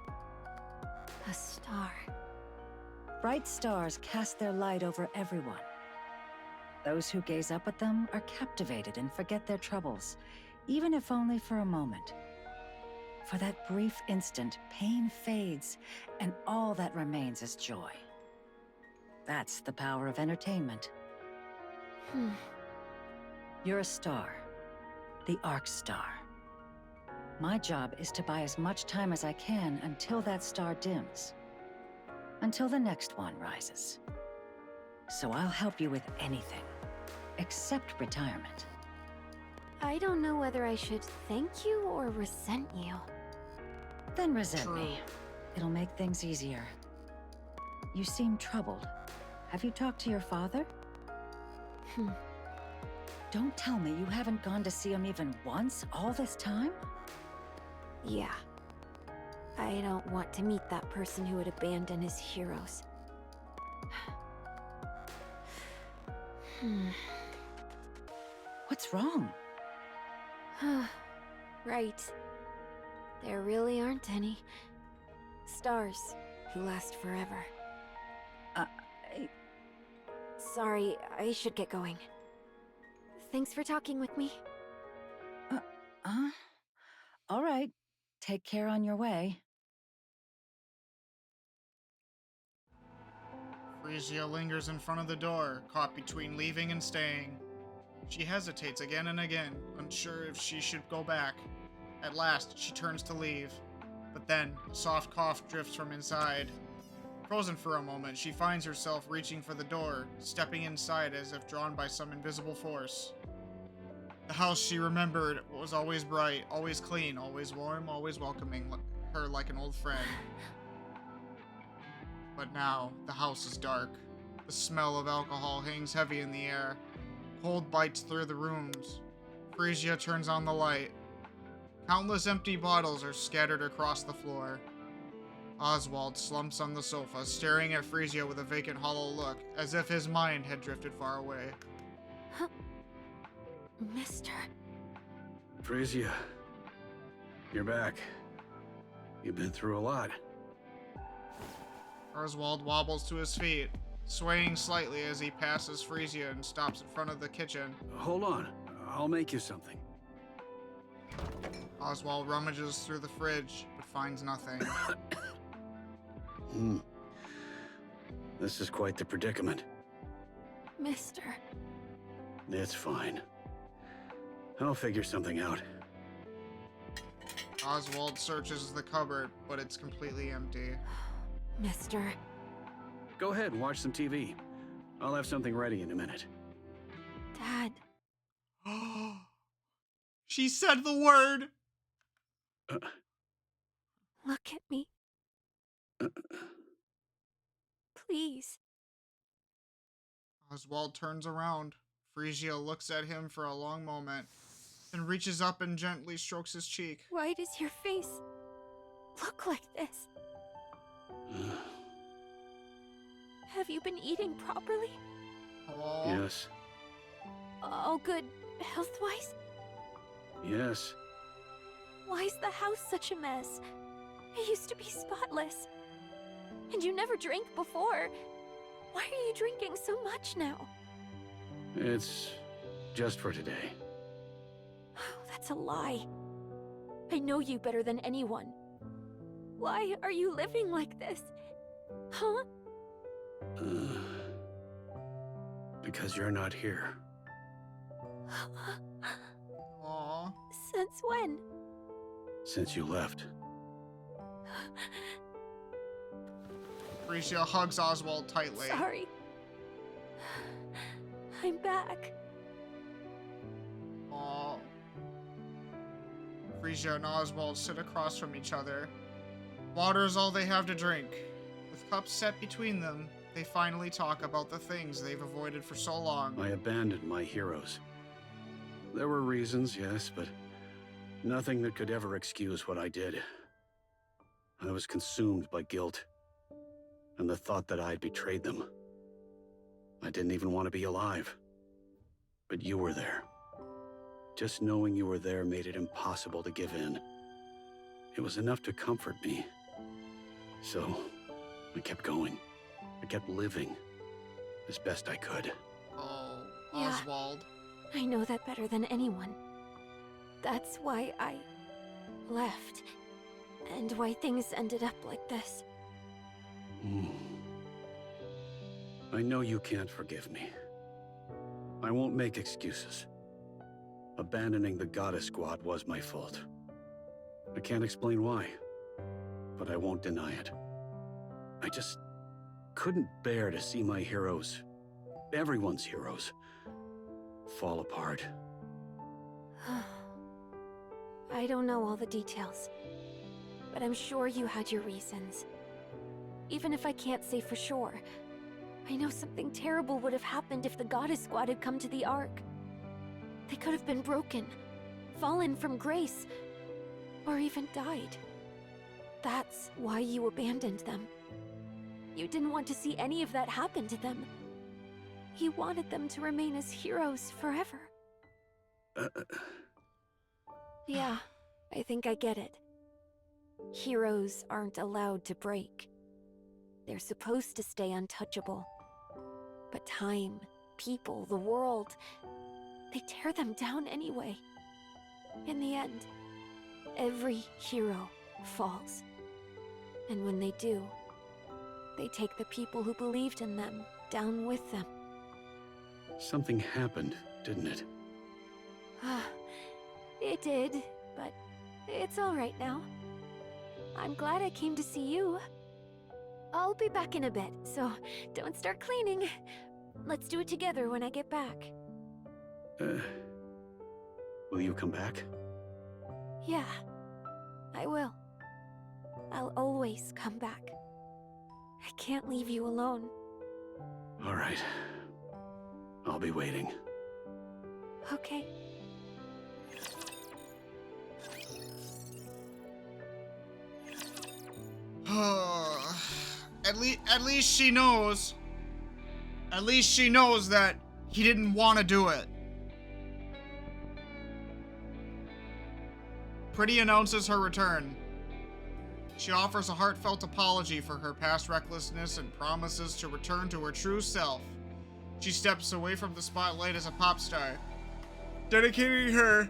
A star. Bright stars cast their light over everyone. Those who gaze up at them are captivated and forget their troubles, even if only for a moment. For that brief instant, pain fades, and all that remains is joy. That's the power of entertainment. You're a star. The Ark star. My job is to buy as much time as I can until that star dims. Until the next one rises. So I'll help you with anything. Except retirement. I don't know whether I should thank you or resent you. Then resent me. It'll make things easier. You seem troubled. Have you talked to your father? Don't tell me you haven't gone to see him even once all this time? Yeah. I don't want to meet that person who would abandon his heroes. What's wrong? Right. There really aren't any stars who last forever. Sorry, I should get going. Thanks for talking with me. All right. Take care on your way. Frisia lingers in front of the door, caught between leaving and staying. She hesitates again and again, unsure if she should go back. At last, she turns to leave. But then, a soft cough drifts from inside. Frozen for a moment, she finds herself reaching for the door, stepping inside as if drawn by some invisible force. The house she remembered was always bright, always clean, always warm, always welcoming her like an old friend. But now, the house is dark. The smell of alcohol hangs heavy in the air. Cold bites through the rooms. Frisia turns on the light. Countless empty bottles are scattered across the floor. Oswald slumps on the sofa, staring at Frisia with a vacant, hollow look, as if his mind had drifted far away. Mister. Frisia, you're back. You've been through a lot. Oswald wobbles to his feet, swaying slightly as he passes Frisia and stops in front of the kitchen. Hold on, I'll make you something. Oswald rummages through the fridge, but finds nothing. This is quite the predicament. Mister. It's fine. I'll figure something out. Oswald searches the cupboard, but it's completely empty. Mister. Go ahead and watch some TV. I'll have something ready in a minute. Dad. She said the word! Look at me. Please. Oswald turns around. Frisia looks at him for a long moment, then reaches up and gently strokes his cheek. Why does your face look like this? Have you been eating properly? Aww. Yes. All good health-wise? Yes. Why's the house such a mess? It used to be spotless. And you never drank before. Why are you drinking so much now? It's just for today. Oh, that's a lie. I know you better than anyone. Why are you living like this? Huh? Because you're not here. Aww. Since when? Since you left. Frisia hugs Oswald tightly. Sorry. I'm back. Aww. Frisia and Oswald sit across from each other. Water is all they have to drink. With cups set between them, they finally talk about the things they've avoided for so long. I abandoned my heroes. There were reasons, yes, but nothing that could ever excuse what I did. I was consumed by guilt and the thought that I had betrayed them. I didn't even want to be alive. But you were there. Just knowing you were there made it impossible to give in. It was enough to comfort me. So, I kept going. I kept living as best I could. Oh, Yeah. Oswald. I know that better than anyone. That's why I left. And why things ended up like this. I know you can't forgive me. I won't make excuses. Abandoning the Goddess Squad was my fault. I can't explain why, but I won't deny it. I just couldn't bear to see my heroes, everyone's heroes, fall apart. I don't know all the details, but I'm sure you had your reasons. Even if I can't say for sure, I know something terrible would have happened if the Goddess Squad had come to the Ark. They could have been broken, fallen from grace, or even died. That's why you abandoned them. You didn't want to see any of that happen to them. You wanted them to remain as heroes forever. Yeah, I think I get it. Heroes aren't allowed to break. They're supposed to stay untouchable. But time, people, the world, they tear them down anyway. In the end, every hero falls. And when they do, they take the people who believed in them down with them. Something happened, didn't it? It did, but it's all right now. I'm glad I came to see you. I'll be back in a bit, so don't start cleaning. Let's do it together when I get back. Will you come back? Yeah, I will. I'll always come back. I can't leave you alone. All right. I'll be waiting. Okay. At least she knows. At least she knows that he didn't want to do it. Pretty announces her return. She offers a heartfelt apology for her past recklessness and promises to return to her true self. She steps away from the spotlight as a pop star, dedicating her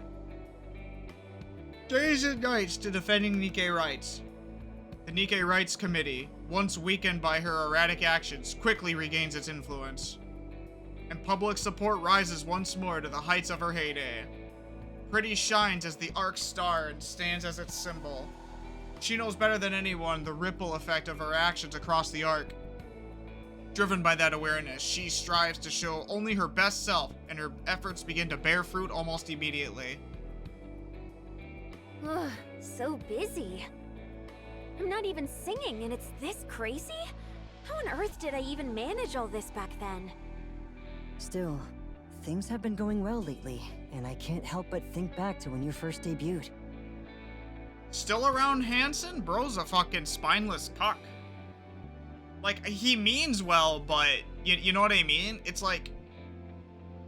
days and nights to defending Nikke rights. The Nikke Rights Committee, once weakened by her erratic actions, quickly regains its influence. And public support rises once more to the heights of her heyday. Pretty shines as the Ark star and stands as its symbol. She knows better than anyone the ripple effect of her actions across the Ark. Driven by that awareness, she strives to show only her best self, and her efforts begin to bear fruit almost immediately. Ugh, so busy. I'm not even singing and it's this crazy? How on earth did I even manage all this back then? Still, things have been going well lately, and I can't help but think back to when you first debuted. Still around Hansen? Bro's a fucking spineless cuck. Like, he means well, but you know what I mean? It's like,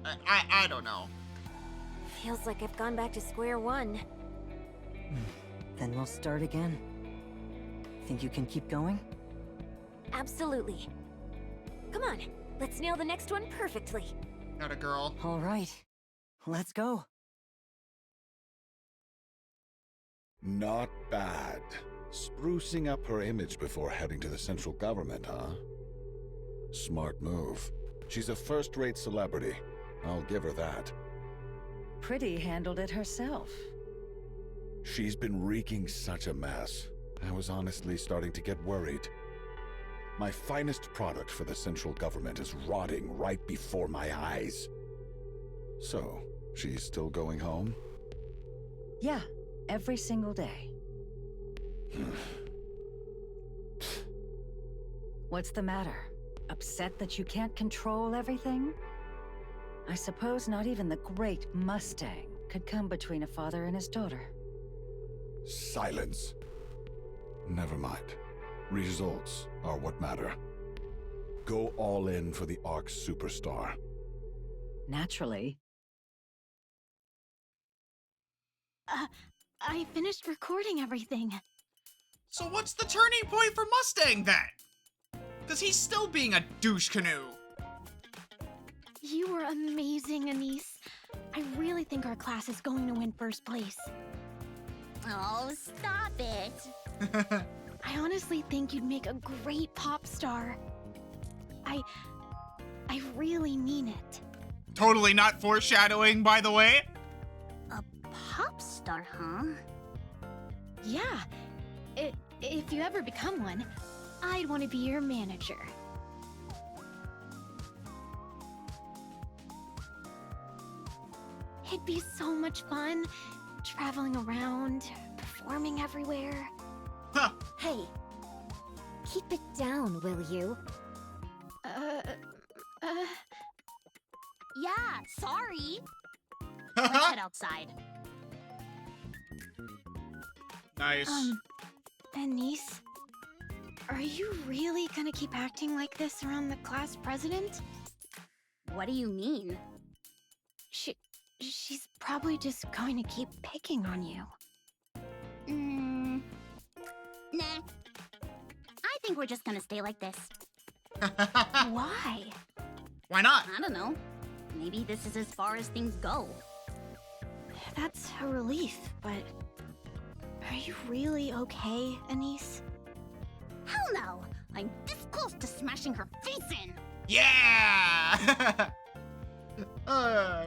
I don't know. Feels like I've gone back to square one. Then we'll start again. Think you can keep going? Absolutely. Come on, let's nail the next one perfectly. Got a girl. All right, let's go. Not bad. Sprucing up her image before heading to the central government, huh? Smart move. She's a first-rate celebrity. I'll give her that. Pretty handled it herself. She's been wreaking such a mess. I was honestly starting to get worried. My finest product for the central government is rotting right before my eyes. So, she's still going home? Yeah, every single day. What's the matter? Upset that you can't control everything? I suppose not even the great Mustang could come between a father and his daughter. Silence. Never mind. Results are what matter. Go all in for the ARC superstar. Naturally. I finished recording everything. So what's the turning point for Mustang then? Because he's still being a douche canoe. You were amazing, Anise. I really think our class is going to win first place. Oh, stop it. I honestly think you'd make a great pop star. I really mean it. Totally not foreshadowing, by the way. A pop star, huh? Yeah. If you ever become one, I'd want to be your manager. It'd be so much fun, traveling around, performing everywhere. Huh. Hey, keep it down, will you? Yeah, sorry. Let's head outside. Nice. Anise, are you really gonna keep acting like this around the class president? What do you mean? She's probably just going to keep picking on you. Nah. I think we're just gonna stay like this. Why? Why not? I don't know. Maybe this is as far as things go. That's a relief, but are you really okay, Anise? Hell no! I'm this close to smashing her face in! Yeah!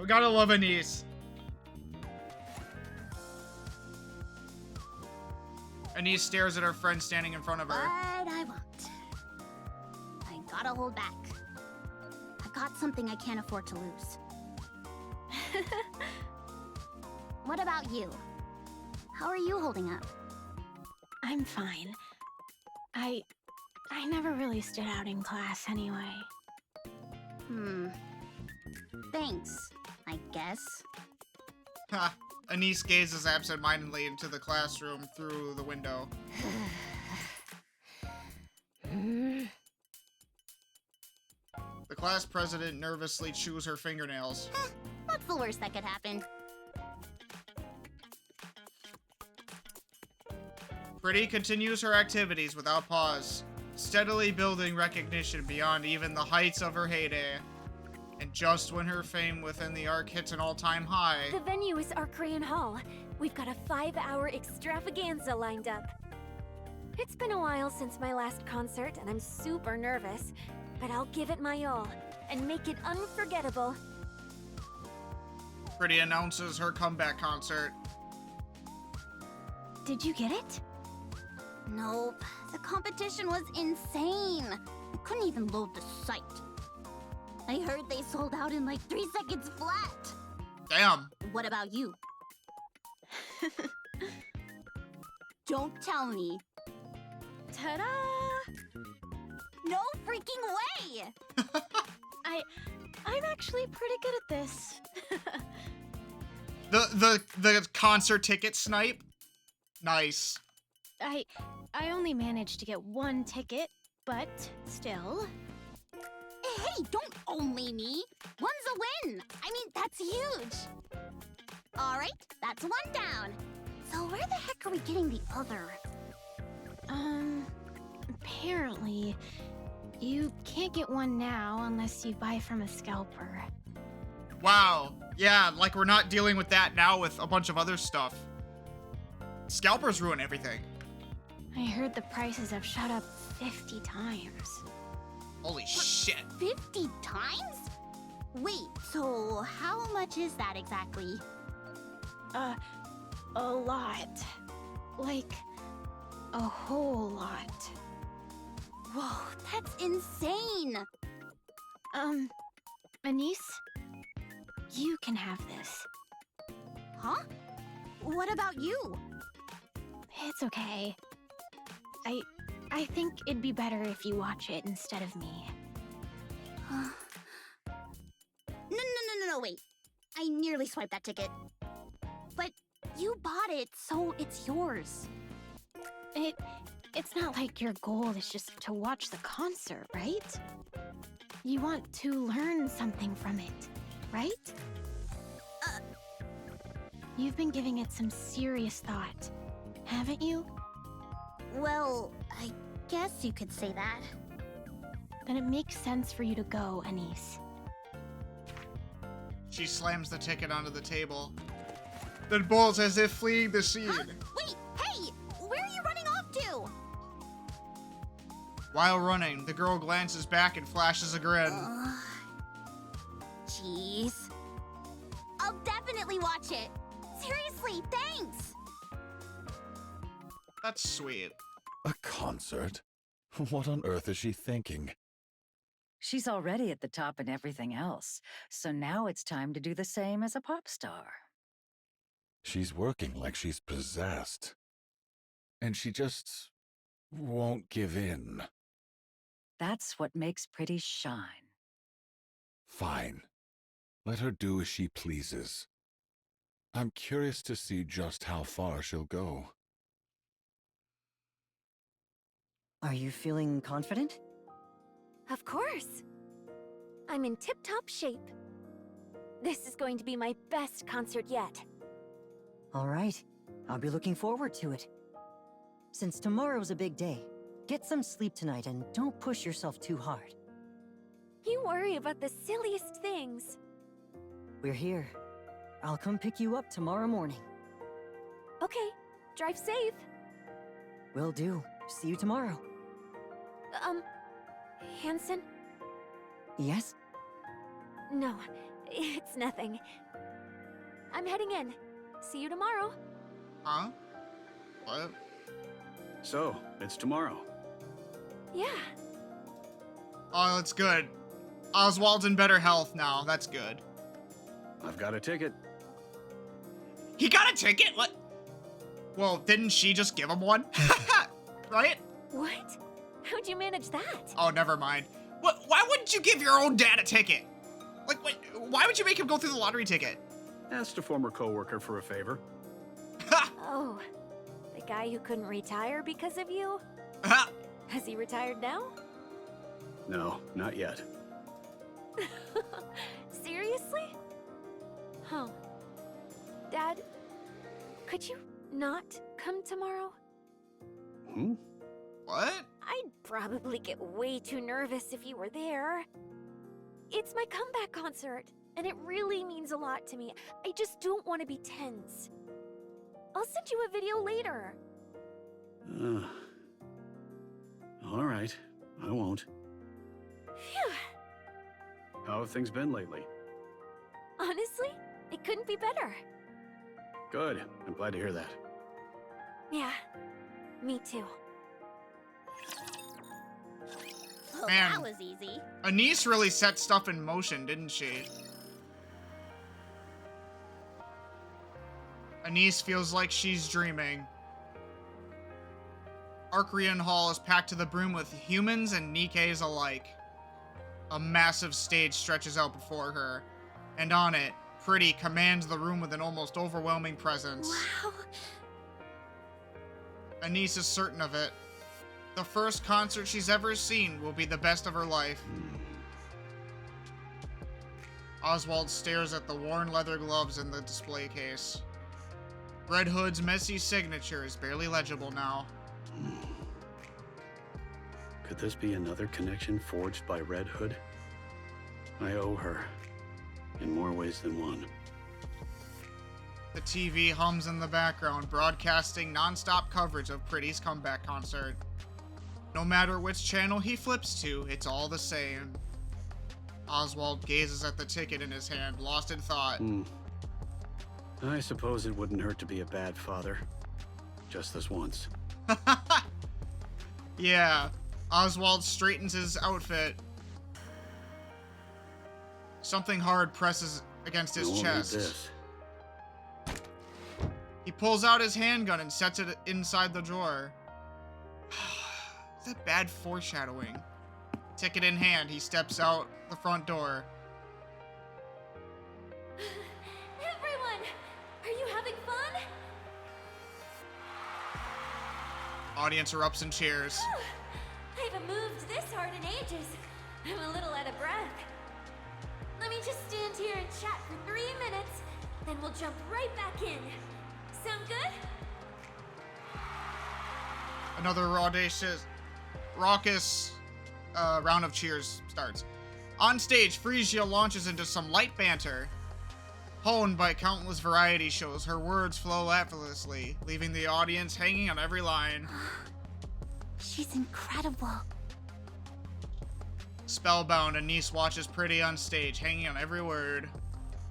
We gotta love Anise. Anise stares at her friend standing in front of But her. I won't. I gotta hold back. I got something I can't afford to lose. What about you? How are you holding up? I'm fine. I never really stood out in class anyway. Thanks, I guess. Ha! Anise gazes absent-mindedly into the classroom through the window. The class president nervously chews her fingernails. What's the worst that could happen? Pretty continues her activities without pause, steadily building recognition beyond even the heights of her heyday. And just when her fame within the ARC hits an all-time high... The venue is Arcrayon Hall. We've got a 5-hour extravaganza lined up. It's been a while since my last concert, and I'm super nervous, but I'll give it my all, and make it unforgettable. Pretty announces her comeback concert. Did you get it? Nope. The competition was insane. I couldn't even load the site. I heard they sold out in like 3 seconds flat. Damn. What about you? Don't tell me. Ta-da! No freaking way! I'm actually pretty good at this. The concert ticket snipe? Nice. I only managed to get one ticket, but still. Hey, don't only me. One's a win. I mean, that's huge. All right, that's one down. So where the heck are we getting the other? Apparently, you can't get one now unless you buy from a scalper. Wow. Yeah, like we're not dealing with that now with a bunch of other stuff. Scalpers ruin everything. I heard the prices have shot up 50 times. Holy shit. 50 times? Wait, so how much is that exactly? A lot. Like, a whole lot. Whoa, that's insane! Anis? You can have this. Huh? What about you? It's okay. I think it'd be better if you watch it instead of me. No, wait. I nearly swiped that ticket. But you bought it, so it's yours. It's not like your goal is just to watch the concert, right? You want to learn something from it, right? You've been giving it some serious thought, haven't you? Well, I guess you could say that. Then it makes sense for you to go, Anis. She slams the ticket onto the table, then bolts as if fleeing the scene. Huh? Wait, hey! Where are you running off to? While running, the girl glances back and flashes a grin. Jeez. I'll definitely watch it. Seriously, thanks! That's sweet. A concert? What on earth is she thinking? She's already at the top in everything else, so now it's time to do the same as a pop star. She's working like she's possessed. And she just won't give in. That's what makes Pretty shine. Fine. Let her do as she pleases. I'm curious to see just how far she'll go. Are you feeling confident? Of course. I'm in tip-top shape. This is going to be my best concert yet. All right. I'll be looking forward to it. Since tomorrow's a big day, get some sleep tonight and don't push yourself too hard. You worry about the silliest things. We're here. I'll come pick you up tomorrow morning. Okay, drive safe. Will do. See you tomorrow. Hansen? Yes? No, it's nothing. I'm heading in. See you tomorrow. Huh? What? So, it's tomorrow. Yeah. Oh, that's good. Oswald's in better health now. That's good. I've got a ticket. He got a ticket? What? Well, didn't she just give him one? Right? What? How'd you manage that? Oh, never mind. What? Why wouldn't you give your own dad a ticket? Like, why would you make him go through the lottery ticket? Asked a former coworker for a favor. Oh, the guy who couldn't retire because of you? Has he retired now? No, not yet. Seriously? Huh. Dad, could you not come tomorrow? Hmm? What? I'd probably get way too nervous if you were there. It's my comeback concert, and it really means a lot to me. I just don't want to be tense. I'll send you a video later. All right, I won't. Phew. How have things been lately? Honestly, it couldn't be better. Good, I'm glad to hear that. Yeah, me too. Well, Man. that was easy. Anis really set stuff in motion, didn't she? Anis feels like she's dreaming. Arcreon Hall is packed to the brim with humans and Nikke's alike. A massive stage stretches out before her, and on it, Pretty commands the room with an almost overwhelming presence. Wow. Anis is certain of it. The first concert she's ever seen will be the best of her life. Oswald stares at the worn leather gloves in the display case. Red Hood's messy signature is barely legible now. Could this be another connection forged by Red Hood? I owe her, in more ways than one. The TV hums in the background, broadcasting non-stop coverage of Pretty's comeback concert. No matter which channel he flips to, it's all the same. Oswald gazes at the ticket in his hand, lost in thought. I suppose it wouldn't hurt to be a bad father. Just this once. Yeah, Oswald straightens his outfit. Something hard presses against his chest. This. He pulls out his handgun and sets it inside the drawer. Is that bad foreshadowing? Ticket in hand, he steps out the front door. Everyone, are you having fun? Audience erupts in cheers. I haven't moved this hard in ages. I'm a little out of breath. Let me just stand here and chat for 3 minutes, then we'll jump right back in. Sound good? Another raucous round of cheers starts. On stage, Frisia launches into some light banter. Honed by countless variety shows, her words flow effortlessly, leaving the audience hanging on every line. She's incredible. Spellbound, Anis watches Pretty on stage, hanging on every word.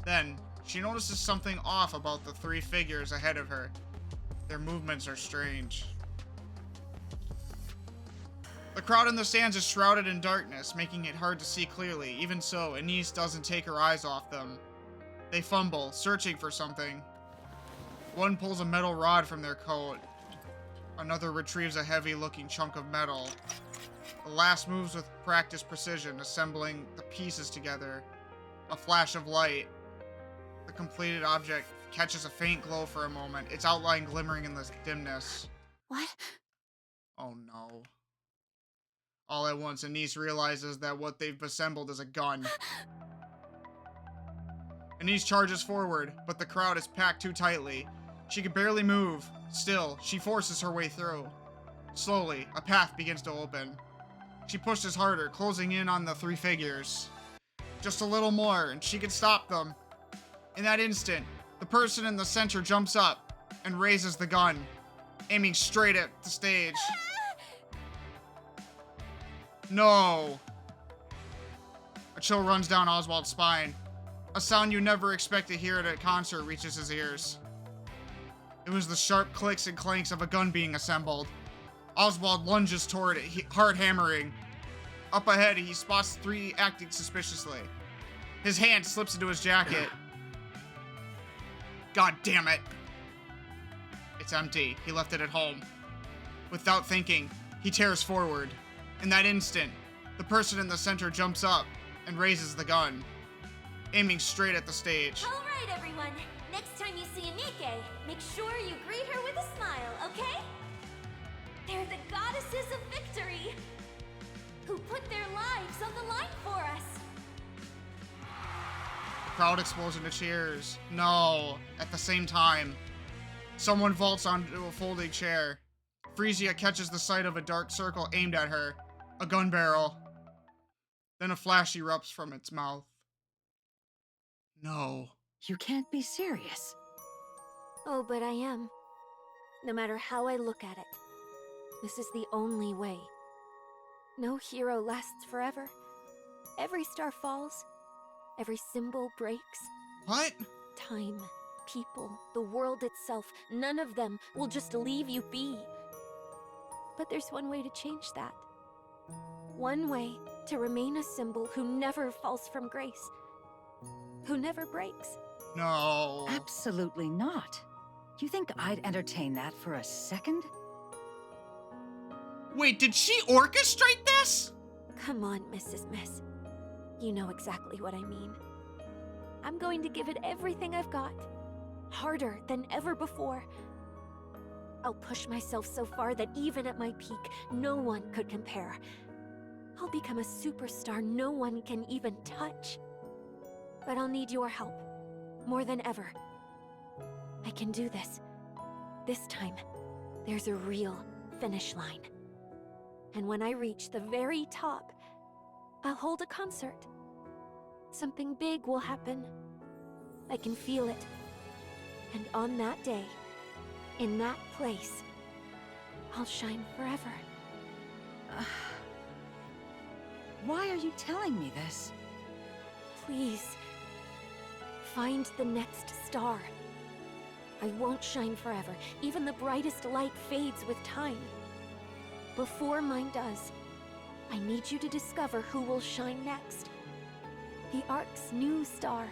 Then, she notices something off about the 3 figures ahead of her. Their movements are strange. The crowd in the stands is shrouded in darkness, making it hard to see clearly. Even so, Anis doesn't take her eyes off them. They fumble, searching for something. One pulls a metal rod from their coat. Another retrieves a heavy-looking chunk of metal. The last moves with practiced precision, assembling the pieces together. A flash of light. The completed object catches a faint glow for a moment, its outline glimmering in the dimness. What? Oh no. All at once, Anis realizes that what they've assembled is a gun. Anis charges forward, but the crowd is packed too tightly. She can barely move. Still, she forces her way through. Slowly, a path begins to open. She pushes harder, closing in on the 3 figures. Just a little more, and she can stop them. In that instant, the person in the center jumps up and raises the gun, aiming straight at the stage. No! A chill runs down Oswald's spine. A sound you never expect to hear at a concert reaches his ears. It was the sharp clicks and clanks of a gun being assembled. Oswald lunges toward it, hard hammering. Up ahead, he spots 3 acting suspiciously. His hand slips into his jacket. God damn it. It's empty. He left it at home. Without thinking, he tears forward. In that instant, the person in the center jumps up and raises the gun, aiming straight at the stage. All right, everyone. Next time you see a Nikke, make sure you greet her with a smile, okay? They're the goddesses of victory, who put their lives on the line for us. The crowd explodes into cheers. No. At the same time, someone vaults onto a folding chair. Frisia catches the sight of a dark circle aimed at her. A gun barrel. Then a flash erupts from its mouth. No. You can't be serious. Oh, but I am. No matter how I look at it, this is the only way. No hero lasts forever. Every star falls. Every symbol breaks. What? Time, people, the world itself, none of them will just leave you be. But there's one way to change that. One way to remain a symbol who never falls from grace. Who never breaks. No. Absolutely not. You think I'd entertain that for a second? Wait, did she orchestrate this? Come on, Mrs. Miss. You know exactly what I mean. I'm going to give it everything I've got. Harder than ever before. I'll push myself so far that even at my peak, no one could compare. I'll become a superstar no one can even touch. But I'll need your help, more than ever. I can do this. This time, there's a real finish line. And when I reach the very top, I'll hold a concert. Something big will happen. I can feel it. And on that day, in that place, I'll shine forever. Why are you telling me this? Please, find the next star. I won't shine forever. Even the brightest light fades with time. Before mine does, I need you to discover who will shine next. The Ark's new star.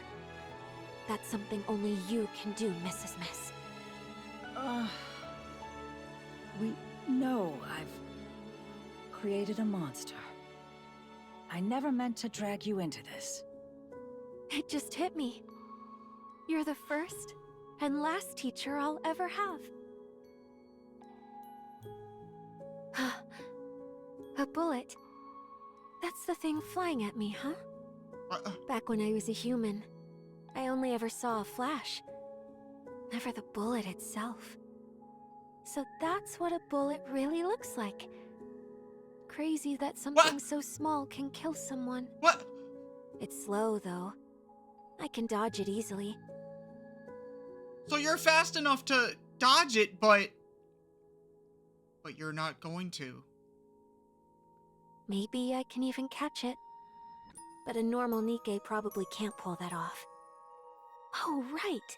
That's something only you can do, Mrs. Miss. We know I've created a monster. I never meant to drag you into this. It just hit me. You're the first and last teacher I'll ever have. A bullet. That's the thing flying at me, huh? Back when I was a human, I only ever saw a flash. Never the bullet itself. So that's what a bullet really looks like. Crazy that something so small can kill someone. What? It's slow, though. I can dodge it easily. So you're fast enough to dodge it, but you're not going to. Maybe I can even catch it. But a normal NIKKE probably can't pull that off. Oh, right.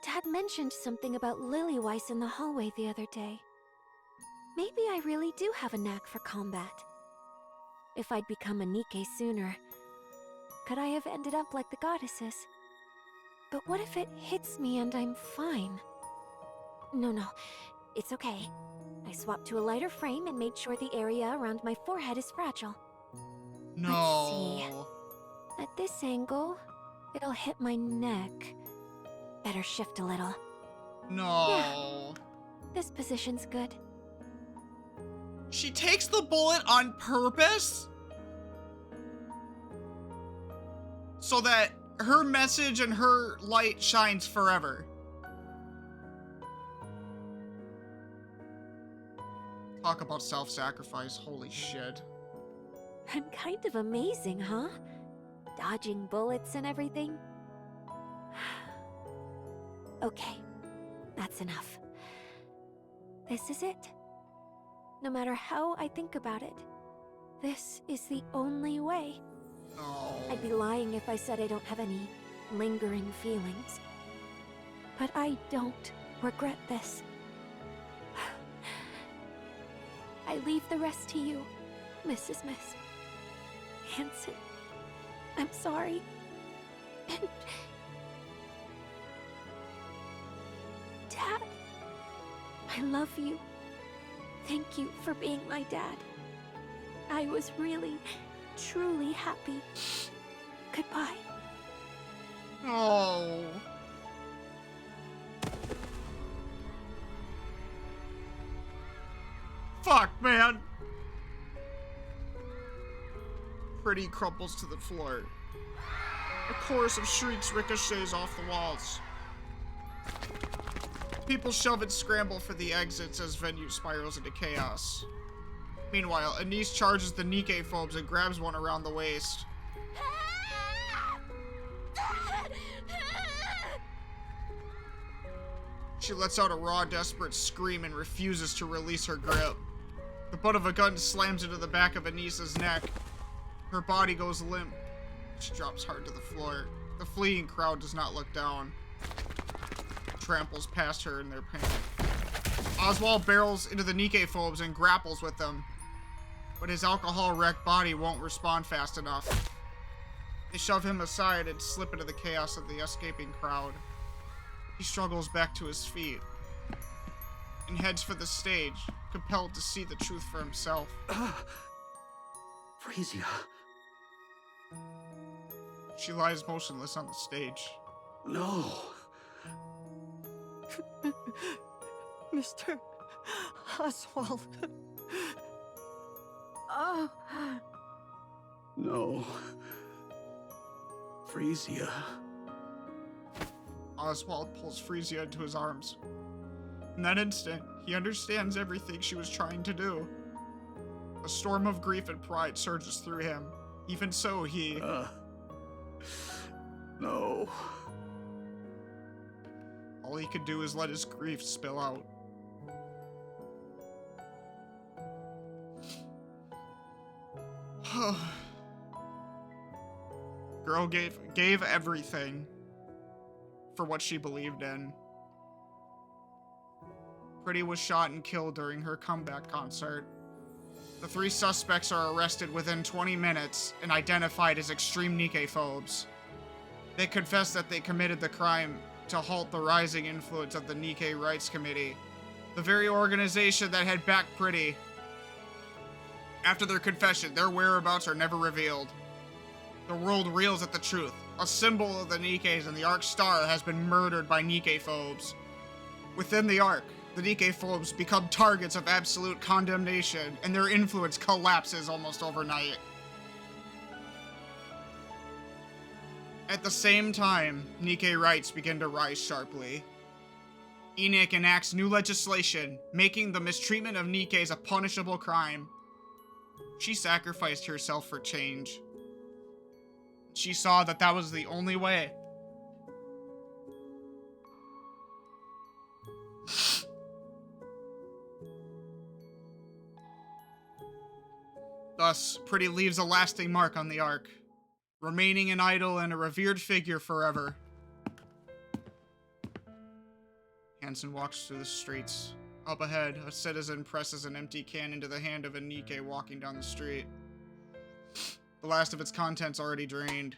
Dad mentioned something about Lillyweiss in the hallway the other day. Maybe I really do have a knack for combat. If I'd become a NIKKE sooner, could I have ended up like the goddesses? But what if it hits me and I'm fine? No, it's okay. I swapped to a lighter frame and made sure the area around my forehead is fragile. No. Let's see. At this angle, it'll hit my neck. Better shift a little. No. Yeah, this position's good. She takes the bullet on purpose? So that her message and her light shines forever. Talk about self-sacrifice, holy shit. I'm kind of amazing, huh? Dodging bullets and everything. Okay, that's enough. This is it. No matter how I think about it, this is the only way. Oh. I'd be lying if I said I don't have any lingering feelings. But I don't regret this. I leave the rest to you, Mrs. Miss. Hanson, I'm sorry. And Dad, I love you. Thank you for being my dad. I was really, truly happy. Goodbye. Oh. Fuck, man. Pretty crumples to the floor. A chorus of shrieks ricochets off the walls. People shove and scramble for the exits as venue spirals into chaos. Meanwhile, ANIS charges the NIKKE phobes and grabs one around the waist. She lets out a raw, desperate scream and refuses to release her grip. The butt of a gun slams into the back of Anis's neck. Her body goes limp. She drops hard to the floor. The fleeing crowd does not look down. Tramples past her in their panic. Oswald barrels into the NIKKE phobes and grapples with them, but his alcohol-wrecked body won't respond fast enough. They shove him aside and slip into the chaos of the escaping crowd. He struggles back to his feet and heads for the stage, compelled to see the truth for himself. Frisia. She lies motionless on the stage. No. Mr. Oswald. Oh. No. Frisia. Oswald pulls Frisia into his arms. In that instant, he understands everything she was trying to do. A storm of grief and pride surges through him. Even so, he... No. All he could do is let his grief spill out. Girl gave everything for what she believed in. Pretty was shot and killed during her comeback concert. The 3 suspects are arrested within 20 minutes and identified as extreme NIKKE phobes. They confess that they committed the crime to halt the rising influence of the NIKKE Rights Committee, the very organization that had backed Pretty. After their confession, their whereabouts are never revealed. The world reels at the truth. A symbol of the NIKKEs and the Ark Star has been murdered by NIKKE phobes. Within the Ark, the NIKKE phobes become targets of absolute condemnation, and their influence collapses almost overnight. At the same time, NIKKE rights begin to rise sharply. ENIC enacts new legislation, making the mistreatment of NIKKEs a punishable crime. She sacrificed herself for change. She saw that that was the only way. Thus, Pretty leaves a lasting mark on the Ark, remaining an idol and a revered figure forever. Hansen walks through the streets. Up ahead, a citizen presses an empty can into the hand of a NIKKE walking down the street. The last of its contents already drained.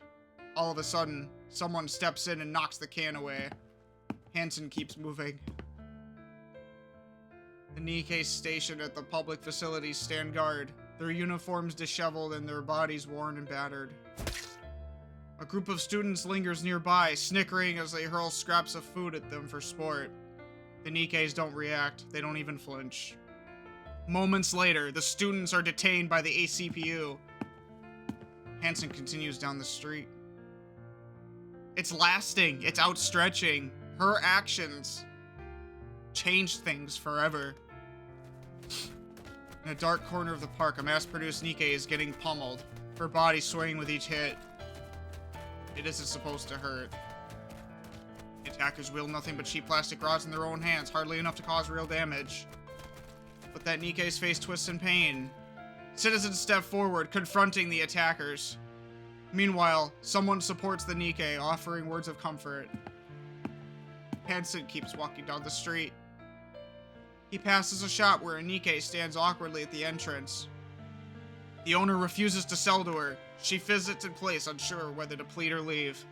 All of a sudden, someone steps in and knocks the can away. Hansen keeps moving. The NIKKE stationed at the public facilities stand guard, their uniforms disheveled and their bodies worn and battered. A group of students lingers nearby, snickering as they hurl scraps of food at them for sport. The NIKKEs don't react, they don't even flinch. Moments later, the students are detained by the ACPU. Hansen continues down the street. It's lasting, it's outstretching. Her actions changed things forever. In a dark corner of the park, a mass-produced NIKKE is getting pummeled, her body swaying with each hit. It isn't supposed to hurt. The attackers wield nothing but cheap plastic rods in their own hands, hardly enough to cause real damage. But that NIKKE's face twists in pain. Citizens step forward, confronting the attackers. Meanwhile, someone supports the NIKKE, offering words of comfort. Hansen keeps walking down the street. He passes a shop where a NIKKE stands awkwardly at the entrance. The owner refuses to sell to her. She visits in place, unsure whether to plead or leave.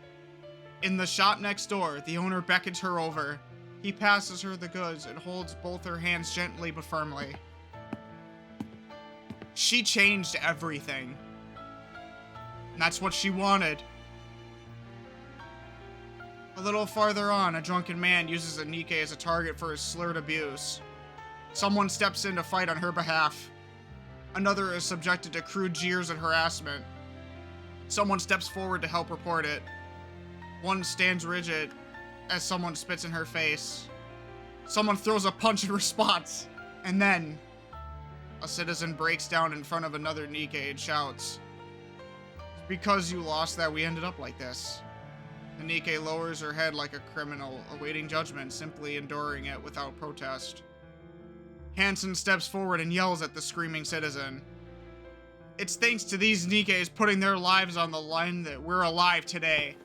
In the shop next door, the owner beckons her over. He passes her the goods and holds both her hands gently but firmly. She changed everything. And that's what she wanted. A little farther on, a drunken man uses a NIKKE as a target for his slurred abuse. Someone steps in to fight on her behalf. Another is subjected to crude jeers and harassment. Someone steps forward to help report it. One stands rigid as someone spits in her face. Someone throws a punch in response. And then, a citizen breaks down in front of another NIKKE and shouts, "It's because you lost that we ended up like this." The NIKKE lowers her head like a criminal, awaiting judgment, simply enduring it without protest. Hansen steps forward and yells at the screaming citizen. It's thanks to these NIKKEs putting their lives on the line that we're alive today.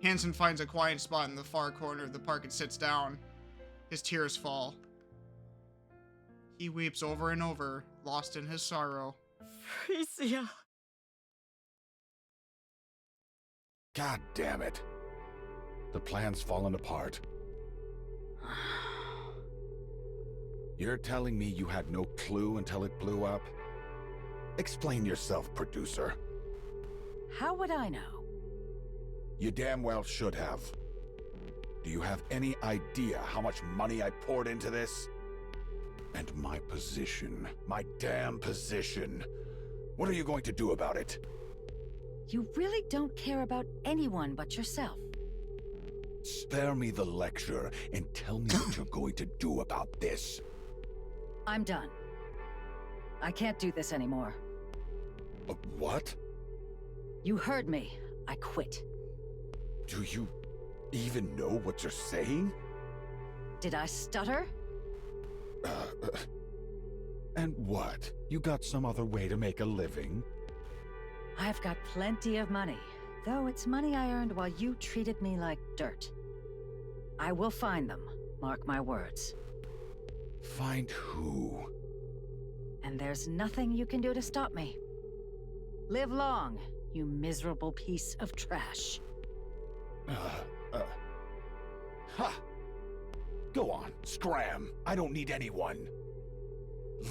Hansen finds a quiet spot in the far corner of the park and sits down. His tears fall. He weeps over and over, lost in his sorrow. Frisia. God damn it. The plan's fallen apart. You're telling me you had no clue until it blew up? Explain yourself, producer. How would I know? You damn well should have. Do you have any idea how much money I poured into this? And my position, my damn position. What are you going to do about it? You really don't care about anyone but yourself. Spare me the lecture and tell me what you're going to do about this. I'm done. I can't do this anymore. What? You heard me. I quit. Do you even know what you're saying? Did I stutter? And what? You got some other way to make a living? I've got plenty of money, though it's money I earned while you treated me like dirt. I will find them, mark my words. Find who? And there's nothing you can do to stop me. Live long, you miserable piece of trash. Ha! Go on, scram. I don't need anyone.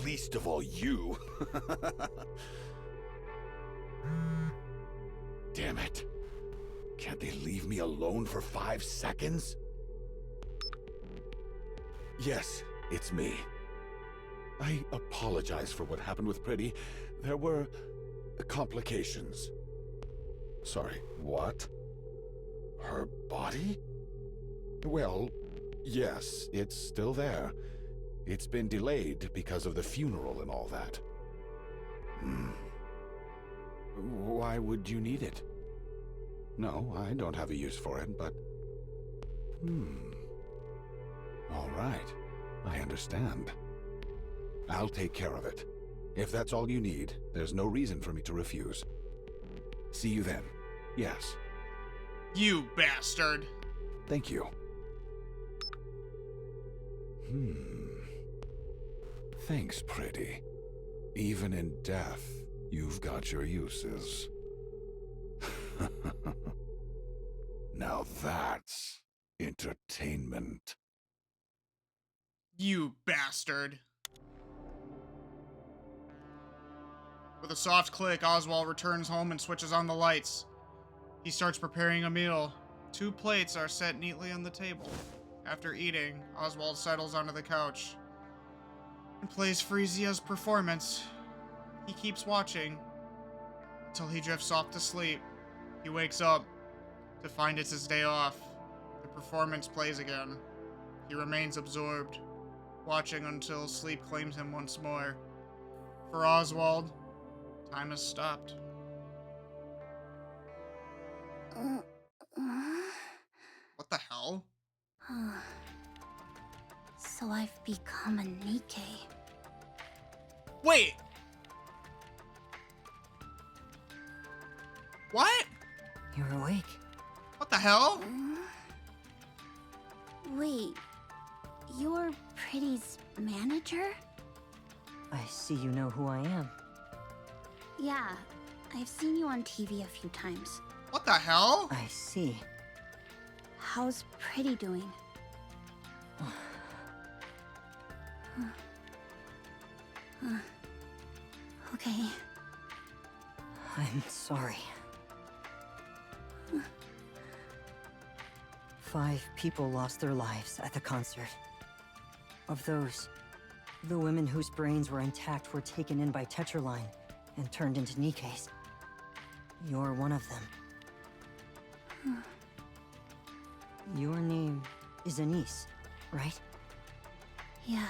Least of all you. Damn it. Can't they leave me alone for 5 seconds? Yes, it's me. I apologize for what happened with Pretty. There were complications. Sorry, what? Her body? Well, yes, it's still there. It's been delayed because of the funeral and all that. Why would you need it? No, I don't have a use for it, but... All right, I understand. I'll take care of it. If that's all you need, there's no reason for me to refuse. See you then. Yes. You bastard. Thank you. Thanks, Pretty. Even in death, you've got your uses. Now that's entertainment. You bastard. With a soft click, Oswald returns home and switches on the lights. He starts preparing a meal. 2 plates are set neatly on the table. After eating, Oswald settles onto the couch and plays Friezia's performance. He keeps watching until he drifts off to sleep. He wakes up to find it's his day off. The performance plays again. He remains absorbed, watching until sleep claims him once more. For Oswald, time has stopped. What the hell? So I've become a NIKKE. Wait! What? You're awake. What the hell? Wait, you're Pretty's manager? I see you know who I am. Yeah, I've seen you on TV a few times. What the hell? I see. How's Pretty doing? Okay. I'm sorry. 5 people lost their lives at the concert. Of those, the women whose brains were intact were taken in by Tetraline and turned into NIKKEs. You're one of them. Your name is ANIS, right? Yeah.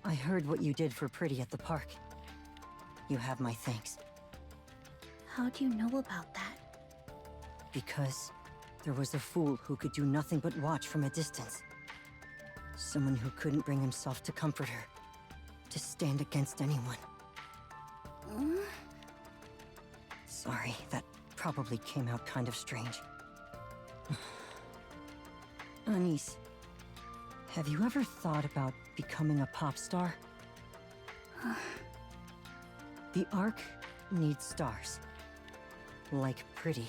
I heard what you did for Pretty at the park. You have my thanks. How do you know about that? Because there was a fool who could do nothing but watch from a distance. Someone who couldn't bring himself to comfort her, to stand against anyone. Sorry, that probably came out kind of strange. Anis, have you ever thought about becoming a pop star? The Ark needs stars. Like Pretty.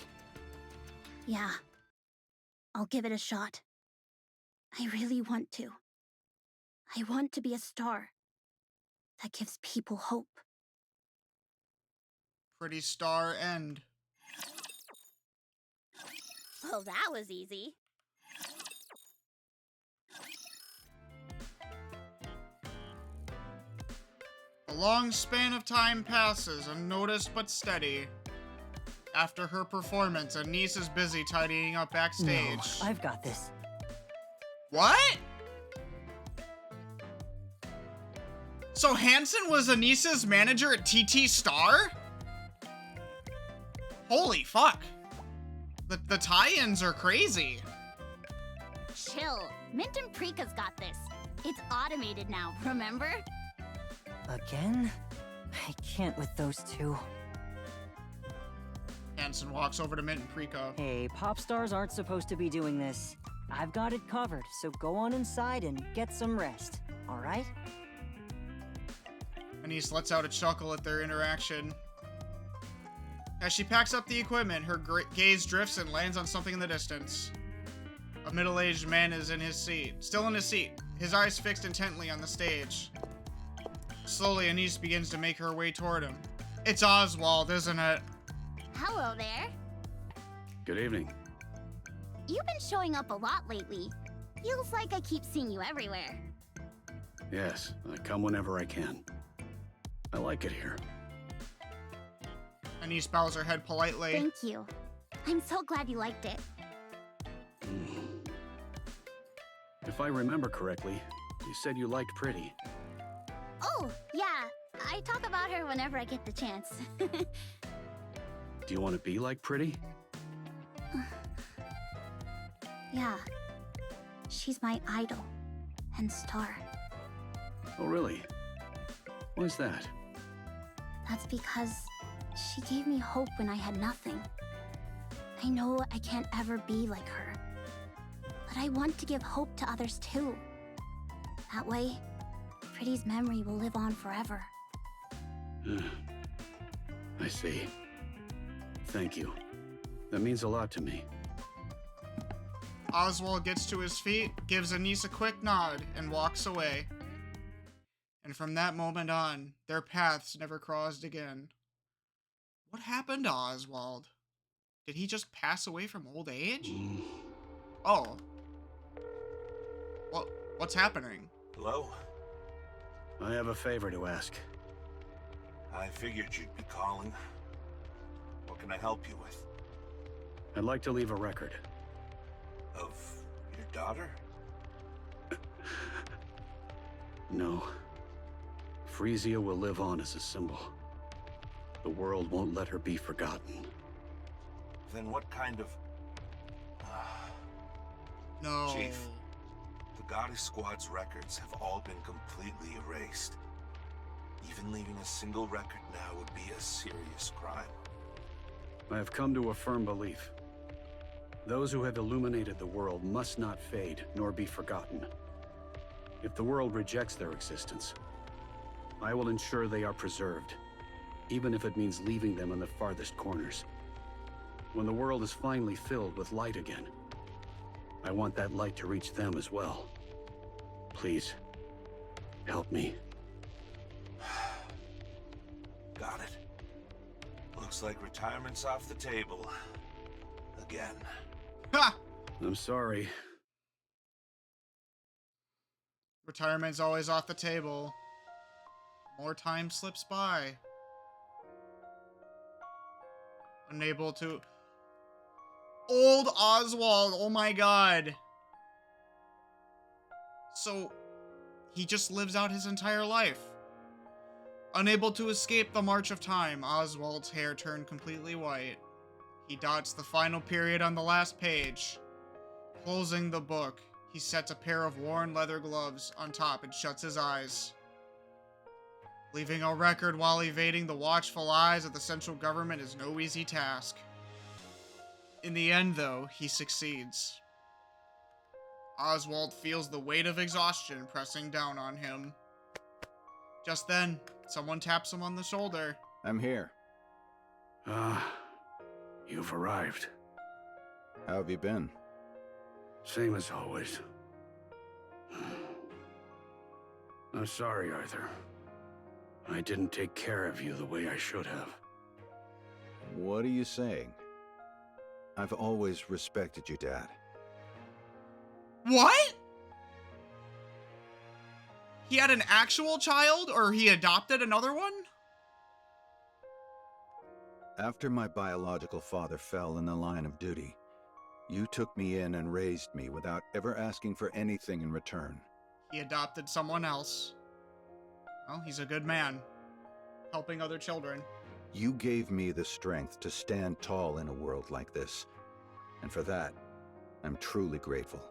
Yeah. I'll give it a shot. I really want to. I want to be a star that gives people hope. Pretty star end. Well, that was easy. A long span of time passes, unnoticed but steady. After her performance, Anise is busy tidying up backstage. No, I've got this. What? So Hansen was Anise's manager at TT Star? Holy fuck. The tie-ins are crazy. Chill. Mint and Prika's got this. It's automated now, remember? Again? I can't with those two. Hansen walks over to Mint and Prika. Hey, pop stars aren't supposed to be doing this. I've got it covered, so go on inside and get some rest, alright? Anise lets out a chuckle at their interaction. As she packs up the equipment, her gaze drifts and lands on something in the distance. A middle-aged man is in his seat, still in his seat, his eyes fixed intently on the stage. Slowly, Anise begins to make her way toward him. It's Oswald, isn't it? Hello there. Good evening. You've been showing up a lot lately. Feels like I keep seeing you everywhere. Yes, I come whenever I can. I like it here. Anise bows her head politely. Thank you. I'm so glad you liked it. If I remember correctly, you said you liked Pretty. Oh, yeah. I talk about her whenever I get the chance. Do you want to be like Pretty? Yeah. She's my idol and star. Oh, really? Why's that? That's because she gave me hope when I had nothing. I know I can't ever be like her, but I want to give hope to others too. That way, Pretty's memory will live on forever. I see. Thank you. That means a lot to me. Oswald gets to his feet, gives Anise a quick nod, and walks away. And from that moment on, their paths never crossed again. What happened to Oswald? Did he just pass away from old age? Oh. What's happening? Hello? I have a favor to ask. I figured you'd be calling. What can I help you with? I'd like to leave a record. Of your daughter? No. Frisia will live on as a symbol. The world won't let her be forgotten. Then what kind of... No. Chief, the Goddess Squad's records have all been completely erased. Even leaving a single record now would be a serious crime. I have come to a firm belief. Those who have illuminated the world must not fade nor be forgotten. If the world rejects their existence, I will ensure they are preserved, even if it means leaving them in the farthest corners. When the world is finally filled with light again, I want that light to reach them as well. Please, help me. Got it. Looks like retirement's off the table. Again. Ha! I'm sorry. Retirement's always off the table. More time slips by. Unable to... Old Oswald, oh my god. So, he just lives out his entire life. Unable to escape the march of time, Oswald's hair turned completely white. He dots the final period on the last page. Closing the book, he sets a pair of worn leather gloves on top and shuts his eyes. Leaving a record while evading the watchful eyes of the central government is no easy task. In the end, though, he succeeds. Oswald feels the weight of exhaustion pressing down on him. Just then, someone taps him on the shoulder. I'm here. You've arrived. How have you been? Same as always. I'm sorry, Arthur. I didn't take care of you the way I should have. What are you saying? I've always respected you, Dad. What? He had an actual child, or he adopted another one? After my biological father fell in the line of duty, you took me in and raised me without ever asking for anything in return. He adopted someone else. Well, he's a good man, helping other children. You gave me the strength to stand tall in a world like this, and for that, I'm truly grateful.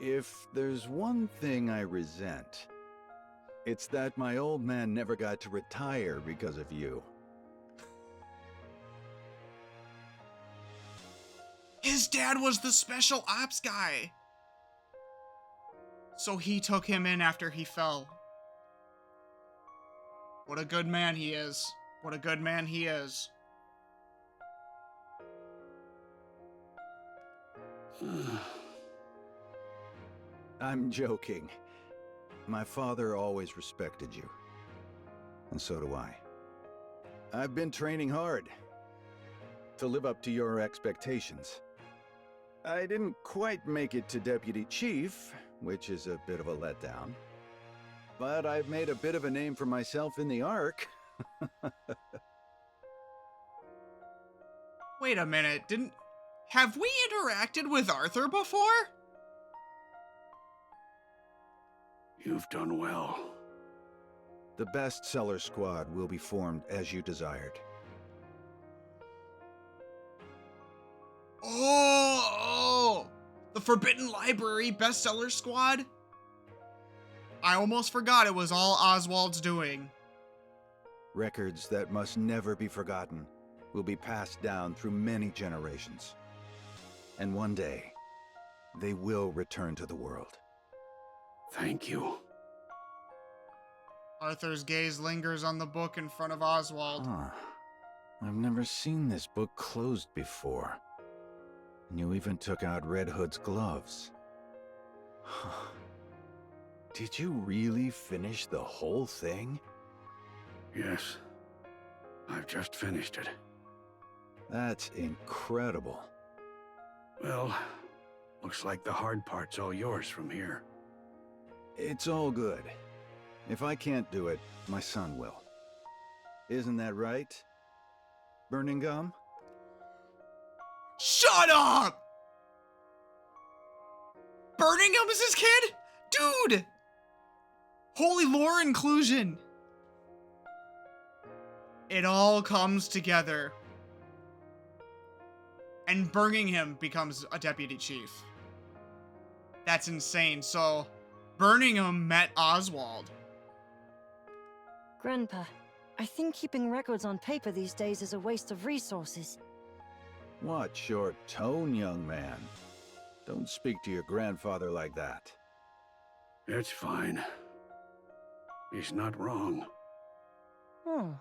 If there's one thing I resent, it's that my old man never got to retire because of you. His dad was the special ops guy. So he took him in after he fell. What a good man he is. What a good man he is. I'm joking. My father always respected you. And so do I. I've been training hard to live up to your expectations. I didn't quite make it to Deputy Chief, which is a bit of a letdown. But I've made a bit of a name for myself in the Ark. Wait a minute, have we interacted with Arthur before? You've done well. The bestseller squad will be formed as you desired. Oh, the Forbidden Library bestseller squad? I almost forgot it was all Oswald's doing. Records that must never be forgotten will be passed down through many generations. And one day, they will return to the world. Thank you. Arthur's gaze lingers on the book in front of Oswald. Huh. I've never seen this book closed before. And you even took out Red Hood's gloves. Did you really finish the whole thing? Yes. I've just finished it. That's incredible. Well, looks like the hard part's all yours from here. It's all good. If I can't do it, my son will. Isn't that right, Burning Gum? Shut up! Birmingham is his kid? Dude! Holy lore inclusion! It all comes together. And Birmingham becomes a deputy chief. That's insane. So, Birmingham met Oswald. Grandpa, I think keeping records on paper these days is a waste of resources. Watch your tone, young man. Don't speak to your grandfather like that. It's fine. He's not wrong. Oh.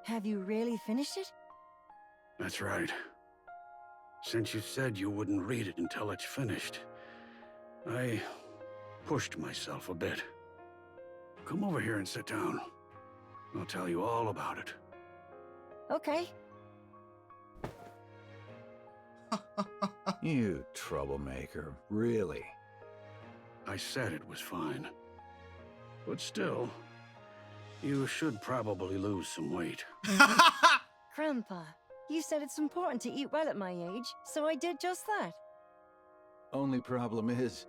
Have you really finished it? That's right. Since you said you wouldn't read it until it's finished, I pushed myself a bit. Come over here and sit down. I'll tell you all about it. Okay. You troublemaker, really? I said it was fine. But still, you should probably lose some weight. Grandpa, you said it's important to eat well at my age, so I did just that. Only problem is,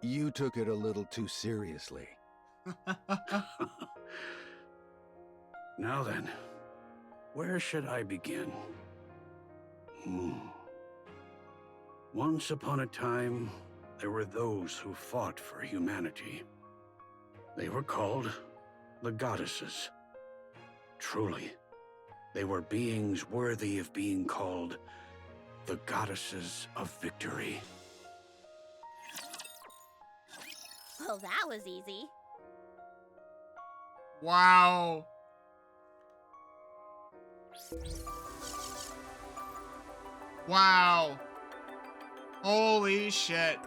you took it a little too seriously. Now then, where should I begin? Once upon a time, there were those who fought for humanity. They were called the goddesses. Truly, they were beings worthy of being called the goddesses of victory. Well, that was easy. Wow. Wow. Holy shit.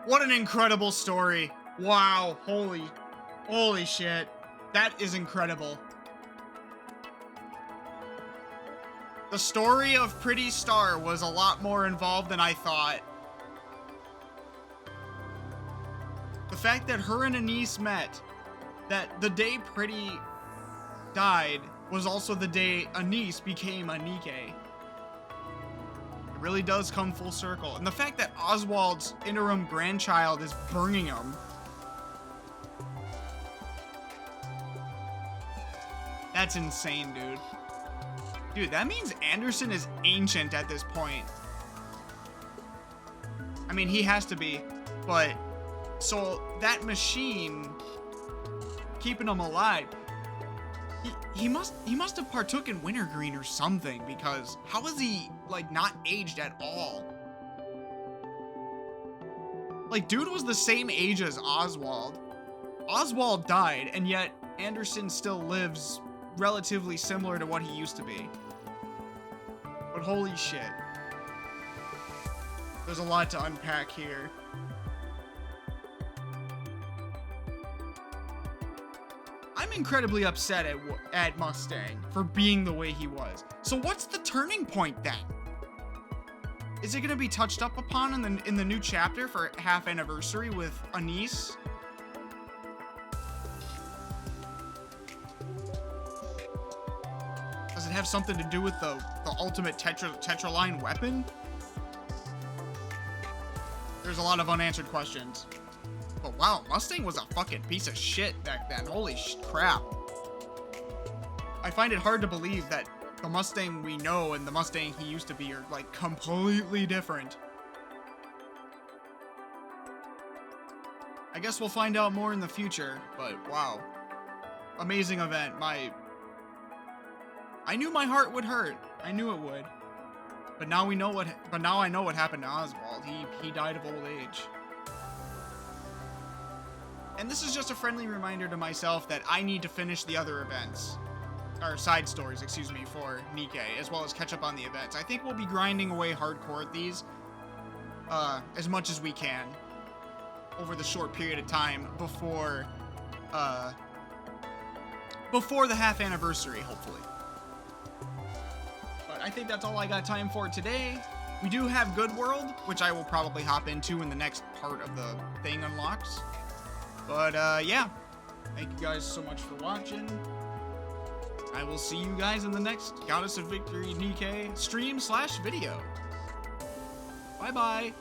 What an incredible story. Wow, holy shit. That is incredible. The story of Pretty Star was a lot more involved than I thought. The fact that her and ANIS met, that the day Pretty died was also the day ANIS became a NIKKE. It really does come full circle. And the fact that Oswald's interim grandchild is Birmingham. That's insane, dude. Dude, that means Anderson is ancient at this point. I mean, he has to be, but so that machine keeping him alive, he must have partook in wintergreen or something, because how is he like not aged at all? Like, dude was the same age as Oswald. Oswald died, and yet Anderson still lives relatively similar to what he used to be. But holy shit. There's a lot to unpack here. I'm incredibly upset at Mustang for being the way he was. So what's the turning point then? Is it gonna be touched up upon in the new chapter for half anniversary with ANIS? Does it have something to do with the ultimate tetraline weapon? There's a lot of unanswered questions. But wow, Mustang was a fucking piece of shit back then. Holy crap. I find it hard to believe that the Mustang we know and the Mustang he used to be are like completely different. I guess we'll find out more in the future, but wow. Amazing event. I knew my heart would hurt. I knew it would. But now I know what happened to Oswald. He died of old age. And this is just a friendly reminder to myself that I need to finish the other events. Or side stories, excuse me, for NIKKE, as well as catch up on the events. I think we'll be grinding away hardcore at these as much as we can over the short period of time before the half anniversary, hopefully. But I think that's all I got time for today. We do have Good World, which I will probably hop into in the next part of the thing unlocks. But yeah, thank you guys so much for watching. I will see you guys in the next Goddess of Victory NIKKE stream/video. Bye bye.